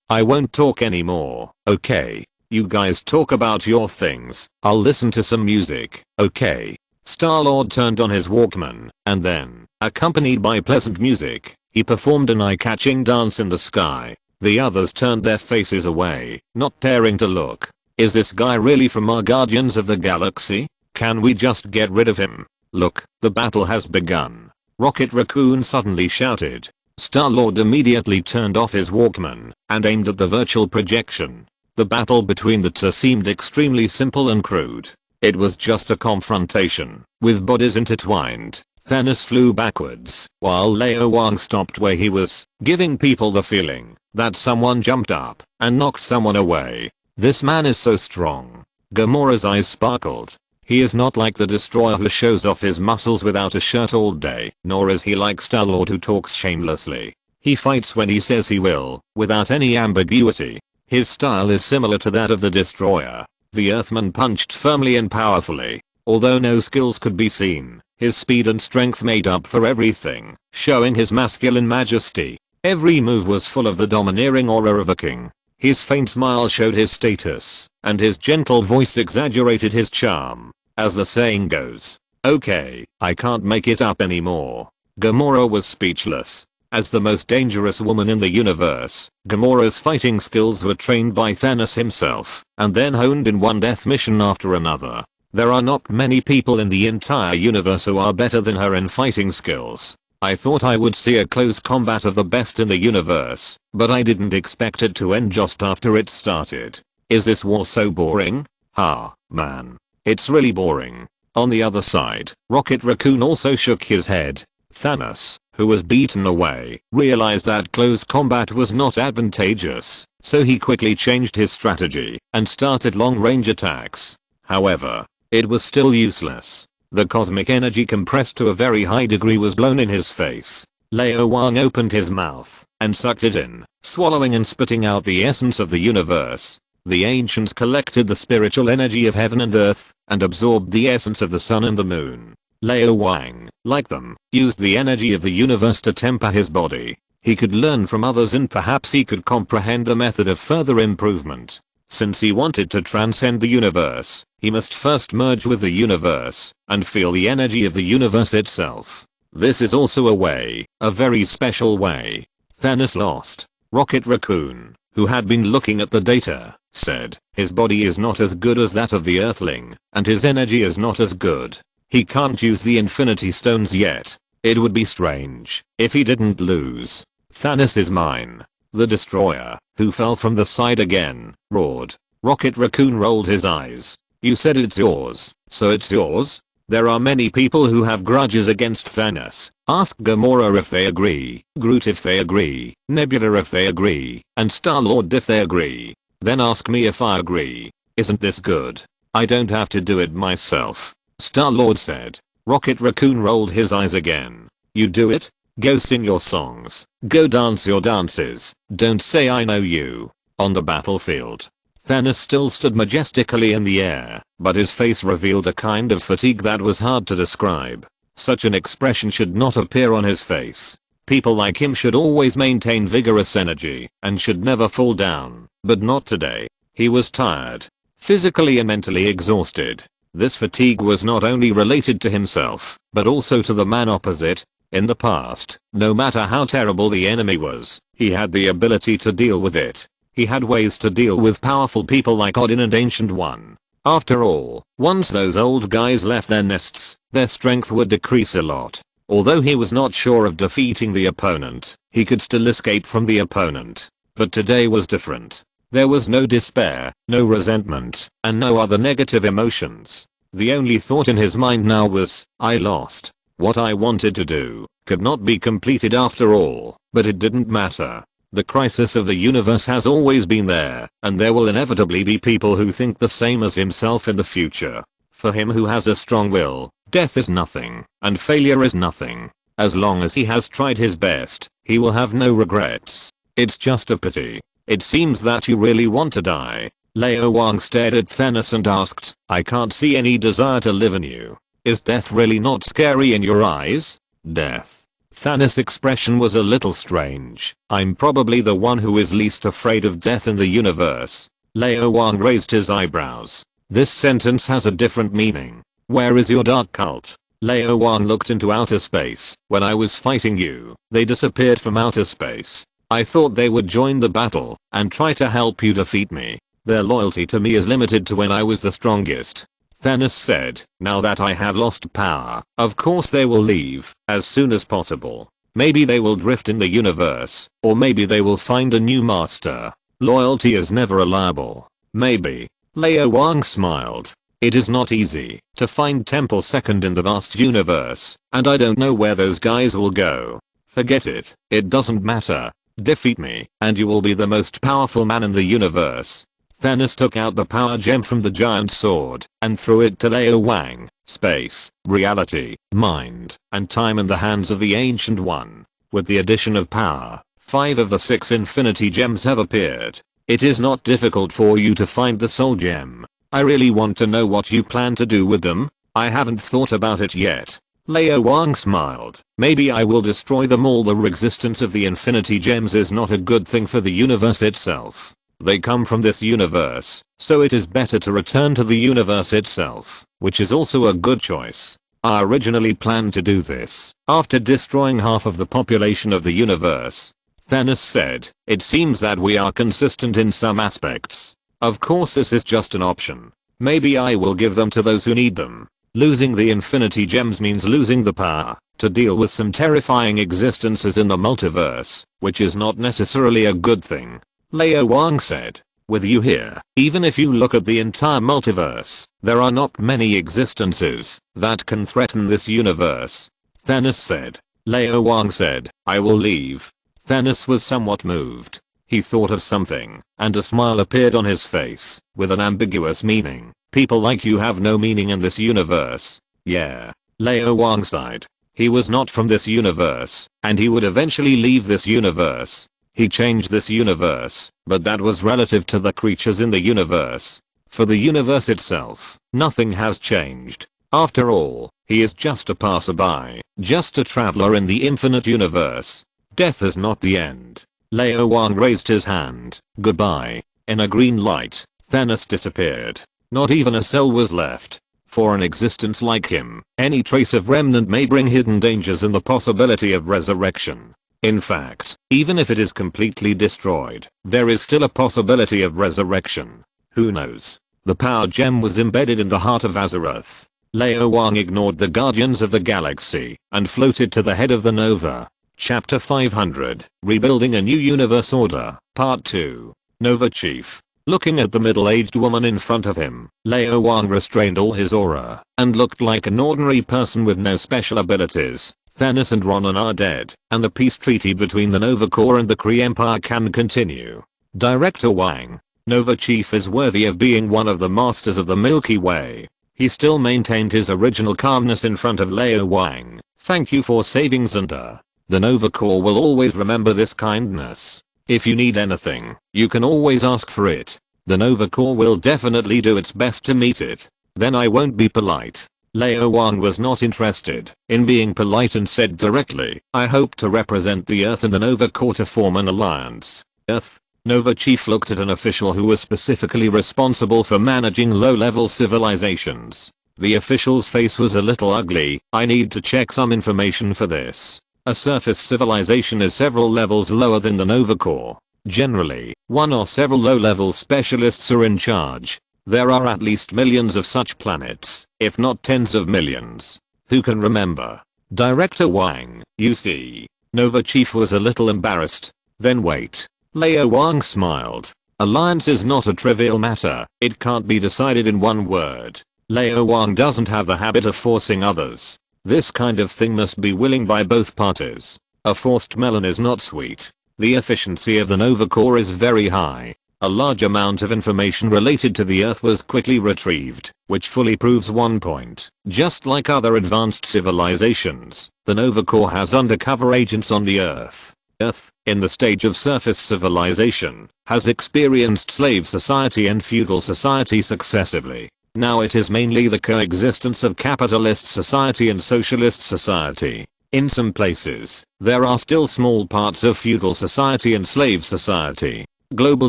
I won't talk anymore, okay? You guys talk about your things, I'll listen to some music, okay? Star-Lord turned on his Walkman, and then, accompanied by pleasant music, he performed an eye-catching dance in the sky. The others turned their faces away, not daring to look. Is this guy really from our Guardians of the Galaxy? Can we just get rid of him? Look, the battle has begun. Rocket Raccoon suddenly shouted. Star-Lord immediately turned off his Walkman and aimed at the virtual projection. The battle between the two seemed extremely simple and crude. It was just a confrontation, with bodies intertwined. Thanos flew backwards, while Lao Wang stopped where he was, giving people the feeling that someone jumped up and knocked someone away. This man is so strong. Gamora's eyes sparkled. He is not like the destroyer who shows off his muscles without a shirt all day, nor is he like Star-Lord who talks shamelessly. He fights when he says he will, without any ambiguity. His style is similar to that of the destroyer. The Earthman punched firmly and powerfully. Although no skills could be seen, his speed and strength made up for everything, showing his masculine majesty. Every move was full of the domineering aura of a king. His faint smile showed his status, and his gentle voice exaggerated his charm. As the saying goes, okay, I can't make it up anymore. Gamora was speechless. As the most dangerous woman in the universe, Gamora's fighting skills were trained by Thanos himself, and then honed in one death mission after another. There are not many people in the entire universe who are better than her in fighting skills. I thought I would see a close combat of the best in the universe, but I didn't expect it to end just after it started. Is this war so boring? Man. It's really boring. On the other side, Rocket Raccoon also shook his head. Thanos, who was beaten away, realized that close combat was not advantageous, so he quickly changed his strategy and started long-range attacks. However, it was still useless. The cosmic energy compressed to a very high degree was blown in his face. Lao Wang opened his mouth and sucked it in, swallowing and spitting out the essence of the universe. The ancients collected the spiritual energy of heaven and earth, and absorbed the essence of the sun and the moon. Lao Wang, like them, used the energy of the universe to temper his body. He could learn from others and perhaps he could comprehend the method of further improvement. Since he wanted to transcend the universe, he must first merge with the universe, and feel the energy of the universe itself. This is also a way, a very special way. Thanos lost. Rocket Raccoon, who had been looking at the data, said, his body is not as good as that of the Earthling, and his energy is not as good. He can't use the Infinity Stones yet. It would be strange if he didn't lose. Thanos is mine. The Destroyer, who fell from the side again, roared. Rocket Raccoon rolled his eyes. You said it's yours, so it's yours? There are many people who have grudges against Thanos. Ask Gamora if they agree, Groot if they agree, Nebula if they agree, and Star-Lord if they agree. Then ask me if I agree. Isn't this good? I don't have to do it myself. Star-Lord said. Rocket Raccoon rolled his eyes again. You do it? Go sing your songs. Go dance your dances. Don't say I know you. On the battlefield, Thanos still stood majestically in the air, but his face revealed a kind of fatigue that was hard to describe. Such an expression should not appear on his face. People like him should always maintain vigorous energy and should never fall down, but not today. He was tired, physically and mentally exhausted. This fatigue was not only related to himself, but also to the man opposite. In the past, no matter how terrible the enemy was, he had the ability to deal with it. He had ways to deal with powerful people like Odin and Ancient One. After all, once those old guys left their nests, their strength would decrease a lot. Although he was not sure of defeating the opponent, he could still escape from the opponent. But today was different. There was no despair, no resentment, and no other negative emotions. The only thought in his mind now was, I lost. What I wanted to do could not be completed after all, but it didn't matter. The crisis of the universe has always been there, and there will inevitably be people who think the same as himself in the future. For him who has a strong will, death is nothing, and failure is nothing. As long as he has tried his best, he will have no regrets. It's just a pity. It seems that you really want to die. Lao Wang stared at Thanos and asked, I can't see any desire to live in you. Is death really not scary in your eyes? Death. Thanos' expression was a little strange. I'm probably the one who is least afraid of death in the universe. Lao Wang raised his eyebrows. This sentence has a different meaning. Where is your dark cult? Lao Wang looked into outer space. When I was fighting you, they disappeared from outer space. I thought they would join the battle and try to help you defeat me. Their loyalty to me is limited to when I was the strongest. Thanos said, now that I have lost power, of course they will leave as soon as possible. Maybe they will drift in the universe, or maybe they will find a new master. Loyalty is never reliable. Maybe. Lao Wang smiled. It is not easy to find Temple second in the vast universe, and I don't know where those guys will go. Forget it. It doesn't matter. Defeat me, and you will be the most powerful man in the universe. Thanos took out the power gem from the giant sword and threw it to Lao Wang. Space, reality, mind, and time in the hands of the Ancient One. With the addition of power, 5 of the 6 infinity gems have appeared. It is not difficult for you to find the soul gem. I really want to know what you plan to do with them. I haven't thought about it yet. Lao Wang smiled. Maybe I will destroy them all. The existence of the infinity gems is not a good thing for the universe itself. They come from this universe, so it is better to return to the universe itself, which is also a good choice. I originally planned to do this after destroying half of the population of the universe. Thanos said, it seems that we are consistent in some aspects. Of course this is just an option. Maybe I will give them to those who need them. Losing the infinity gems means losing the power to deal with some terrifying existences in the multiverse, which is not necessarily a good thing. Lao Wang said, with you here, even if you look at the entire multiverse, there are not many existences that can threaten this universe. Thanos said. Lao Wang said, I will leave. Thanos was somewhat moved. He thought of something, and a smile appeared on his face, with an ambiguous meaning. People like you have no meaning in this universe. Yeah. Lao Wang sighed. He was not from this universe, and he would eventually leave this universe. He changed this universe, but that was relative to the creatures in the universe. For the universe itself, nothing has changed. After all, he is just a passerby, just a traveler in the infinite universe. Death is not the end. Lao Wang raised his hand. Goodbye. In a green light, Thanos disappeared. Not even a cell was left. For an existence like him, any trace of remnant may bring hidden dangers and the possibility of resurrection. In fact, even if it is completely destroyed, there is still a possibility of resurrection. Who knows? The power gem was embedded in the Heart of Azeroth. Lao Wang ignored the Guardians of the Galaxy and floated to the head of the Nova. Chapter 500, Rebuilding a New Universe Order, Part 2. Nova Chief. Looking at the middle-aged woman in front of him, Lao Wang restrained all his aura and looked like an ordinary person with no special abilities. Thanos and Ronan are dead, and the peace treaty between the Nova Corps and the Kree Empire can continue. Director Wang. Nova Chief is worthy of being one of the masters of the Milky Way. He still maintained his original calmness in front of Lao Wang. Thank you for saving Xander. The Nova Corps will always remember this kindness. If you need anything, you can always ask for it. The Nova Corps will definitely do its best to meet it. Then I won't be polite. Lao Wang was not interested in being polite and said directly, I hope to represent the Earth and the Nova Corps to form an alliance. Earth? Nova Chief looked at an official who was specifically responsible for managing low-level civilizations. The official's face was a little ugly. I need to check some information for this. A surface civilization is several levels lower than the Nova Corps. Generally, one or several low-level specialists are in charge. There are at least millions of such planets, if not tens of millions. Who can remember? Director Wang, you see. Nova Chief was a little embarrassed. Then wait. Lao Wang smiled. Alliance is not a trivial matter. It can't be decided in one word. Lao Wang doesn't have the habit of forcing others. This kind of thing must be willing by both parties. A forced melon is not sweet. The efficiency of the Nova Corps is very high. A large amount of information related to the Earth was quickly retrieved, which fully proves one point. Just like other advanced civilizations, the Nova Corps has undercover agents on the Earth. Earth, in the stage of surface civilization, has experienced slave society and feudal society successively. Now it is mainly the coexistence of capitalist society and socialist society. In some places, there are still small parts of feudal society and slave society. Global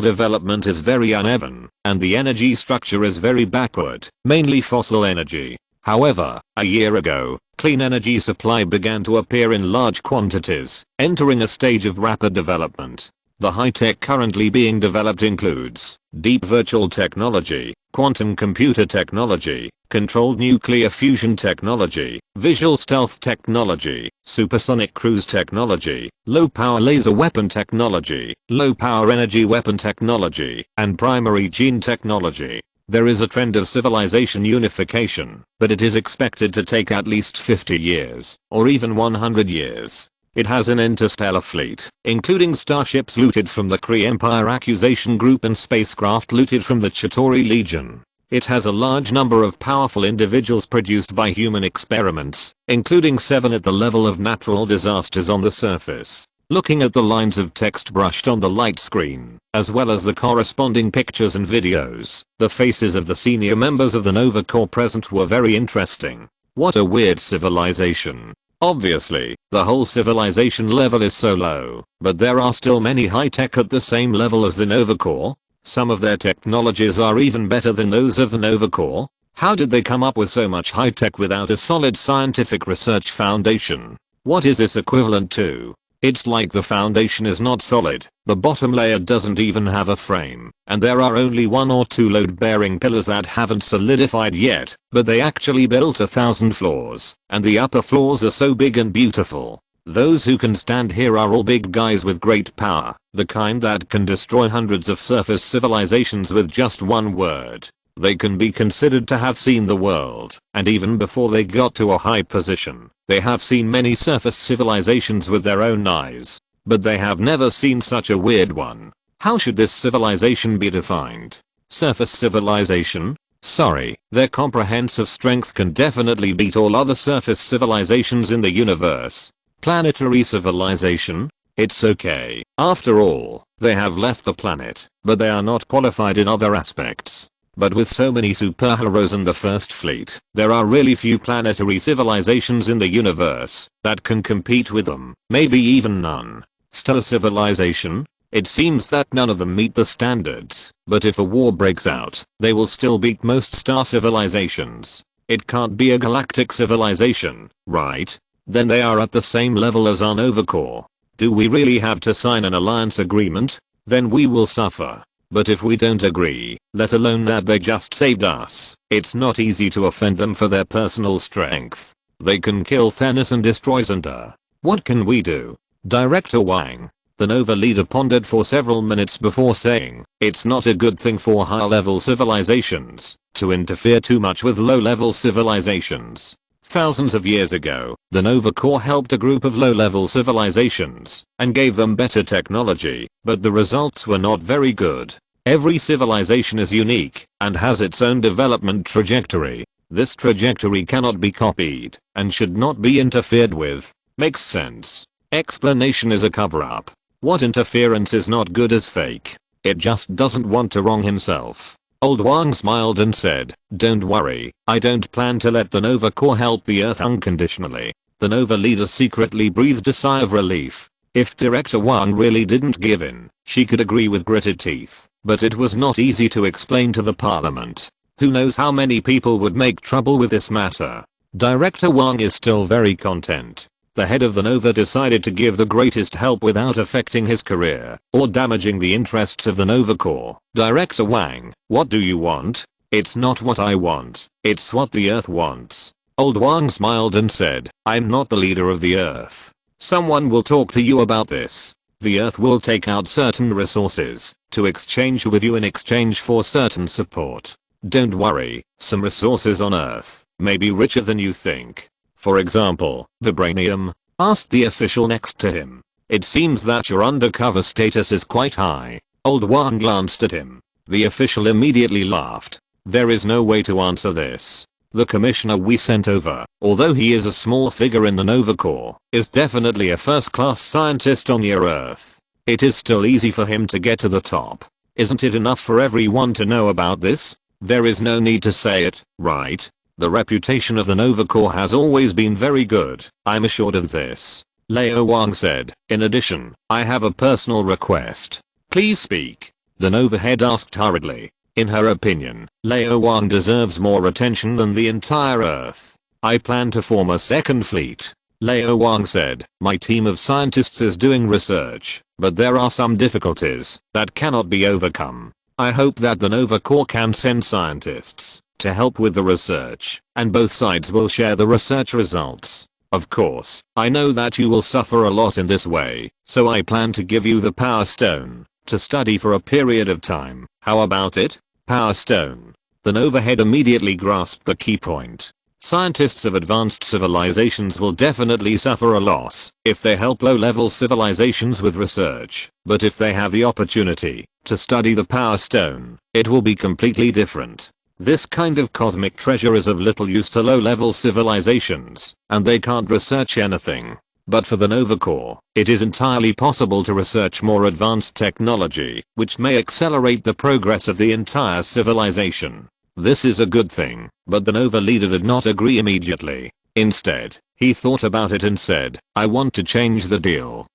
development is very uneven, and the energy structure is very backward, mainly fossil energy. However, a year ago, clean energy supply began to appear in large quantities, entering a stage of rapid development. The high-tech currently being developed includes deep virtual technology, quantum computer technology, controlled nuclear fusion technology, visual stealth technology, supersonic cruise technology, low-power laser weapon technology, low-power energy weapon technology, and primary gene technology. There is a trend of civilization unification, but it is expected to take at least 50 years, or even 100 years. It has an interstellar fleet, including starships looted from the Kree Empire Accusation Group and spacecraft looted from the Chitauri Legion. It has a large number of powerful individuals produced by human experiments, including 7 at the level of natural disasters on the surface. Looking at the lines of text brushed on the light screen, as well as the corresponding pictures and videos, the faces of the senior members of the Nova Corps present were very interesting. What a weird civilization. Obviously, the whole civilization level is so low, but there are still many high-tech at the same level as the Nova Corps. Some of their technologies are even better than those of the Nova Corps. How did they come up with so much high-tech without a solid scientific research foundation? What is this equivalent to? It's like the foundation is not solid, the bottom layer doesn't even have a frame, and there are only 1 or 2 load-bearing pillars that haven't solidified yet, but they actually built 1,000 floors, and the upper floors are so big and beautiful. Those who can stand here are all big guys with great power, the kind that can destroy hundreds of surface civilizations with just one word. They can be considered to have seen the world, and even before they got to a high position, they have seen many surface civilizations with their own eyes. But they have never seen such a weird one. How should this civilization be defined? Surface civilization? Sorry, their comprehensive strength can definitely beat all other surface civilizations in the universe. Planetary civilization? It's okay. After all, they have left the planet, but they are not qualified in other aspects. But with so many superheroes in the First Fleet, there are really few planetary civilizations in the universe that can compete with them, maybe even none. Stellar civilization? It seems that none of them meet the standards, but if a war breaks out, they will still beat most star civilizations. It can't be a galactic civilization, right? Then they are at the same level as our Nova Corps. Do we really have to sign an alliance agreement? Then we will suffer. But if we don't agree, let alone that they just saved us, it's not easy to offend them for their personal strength. They can kill Thanos and destroy Xandar. What can we do? Director Wang. The Nova leader pondered for several minutes before saying, it's not a good thing for high-level civilizations to interfere too much with low-level civilizations. Thousands of years ago, the Nova Corps helped a group of low-level civilizations and gave them better technology, but the results were not very good. Every civilization is unique and has its own development trajectory. This trajectory cannot be copied and should not be interfered with. Makes sense. Explanation is a cover-up. What interference is not good as fake? It just doesn't want to wrong himself. Old Wang smiled and said, don't worry, I don't plan to let the Nova Corps help the Earth unconditionally. The Nova leader secretly breathed a sigh of relief. If Director Wang really didn't give in, she could agree with gritted teeth, but it was not easy to explain to the parliament. Who knows how many people would make trouble with this matter. Director Wang is still very content. The head of the Nova decided to give the greatest help without affecting his career or damaging the interests of the Nova Corps. Director Wang, what do you want? It's not what I want, it's what the Earth wants. Old Wang smiled and said, I'm not the leader of the Earth. Someone will talk to you about this. The Earth will take out certain resources to exchange with you in exchange for certain support. Don't worry, some resources on Earth may be richer than you think. For example, vibranium, asked the official next to him. It seems that your undercover status is quite high. Old Wang glanced at him. The official immediately laughed. There is no way to answer this. The commissioner we sent over, although he is a small figure in the Nova Corps, is definitely a first-class scientist on your Earth. It is still easy for him to get to the top. Isn't it enough for everyone to know about this? There is no need to say it, right? The reputation of the Nova Corps has always been very good, I'm assured of this. Lao Wang said. In addition, I have a personal request. Please speak. The Nova head asked hurriedly. In her opinion, Lao Wang deserves more attention than the entire Earth. I plan to form a second fleet. Lao Wang said. My team of scientists is doing research, but there are some difficulties that cannot be overcome. I hope that the Nova Corps can send scientists to help with the research, and both sides will share the research results. Of course, I know that you will suffer a lot in this way, so I plan to give you the Power Stone to study for a period of time. How about it? Power Stone. The Nova head immediately grasped the key point. Scientists of advanced civilizations will definitely suffer a loss if they help low-level civilizations with research, but if they have the opportunity to study the Power Stone, it will be completely different. This kind of cosmic treasure is of little use to low-level civilizations, and they can't research anything. But for the Nova Corps, it is entirely possible to research more advanced technology, which may accelerate the progress of the entire civilization. This is a good thing, but the Nova leader did not agree immediately. Instead, he thought about it and said, I want to change the deal.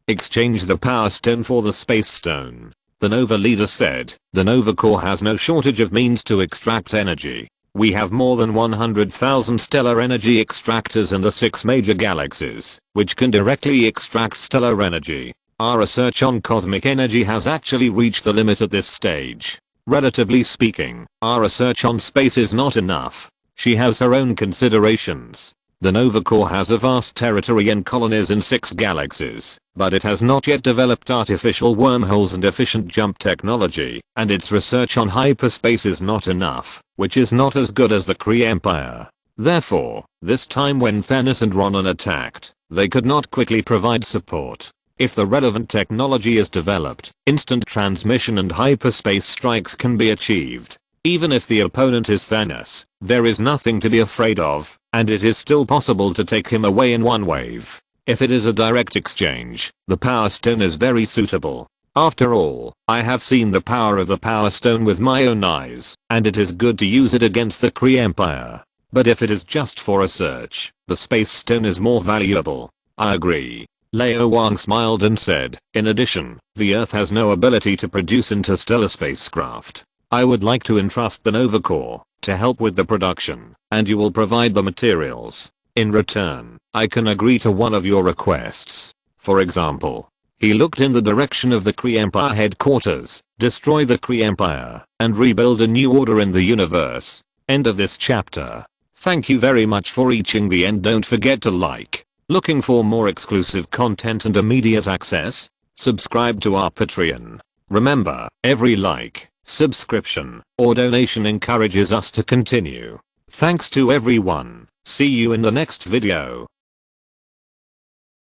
Exchange the Power Stone for the Space Stone. The Nova leader said, the Nova Corps has no shortage of means to extract energy. We have more than 100,000 stellar energy extractors in the 6 major galaxies, which can directly extract stellar energy. Our research on cosmic energy has actually reached the limit at this stage. Relatively speaking, our research on space is not enough. She has her own considerations. The Nova Corps has a vast territory and colonies in 6 galaxies, but it has not yet developed artificial wormholes and efficient jump technology, and its research on hyperspace is not enough, which is not as good as the Kree Empire. Therefore, this time when Thanos and Ronan attacked, they could not quickly provide support. If the relevant technology is developed, instant transmission and hyperspace strikes can be achieved. Even if the opponent is Thanos, there is nothing to be afraid of, and it is still possible to take him away in one wave. If it is a direct exchange, the Power Stone is very suitable. After all, I have seen the power of the Power Stone with my own eyes, and it is good to use it against the Kree Empire. But if it is just for a search, the Space Stone is more valuable. I agree. Lao Wang smiled and said, in addition, the Earth has no ability to produce interstellar spacecraft. I would like to entrust the Nova Corps to help with the production, and you will provide the materials. In return, I can agree to one of your requests. For example, he looked in the direction of the Kree Empire headquarters, destroy the Kree Empire, and rebuild a new order in the universe. End of this chapter. Thank you very much for reaching the end. Don't forget to like. Looking for more exclusive content and immediate access? Subscribe to our Patreon. Remember, every like, subscription, or donation encourages us to continue. Thanks to everyone. See you in the next video.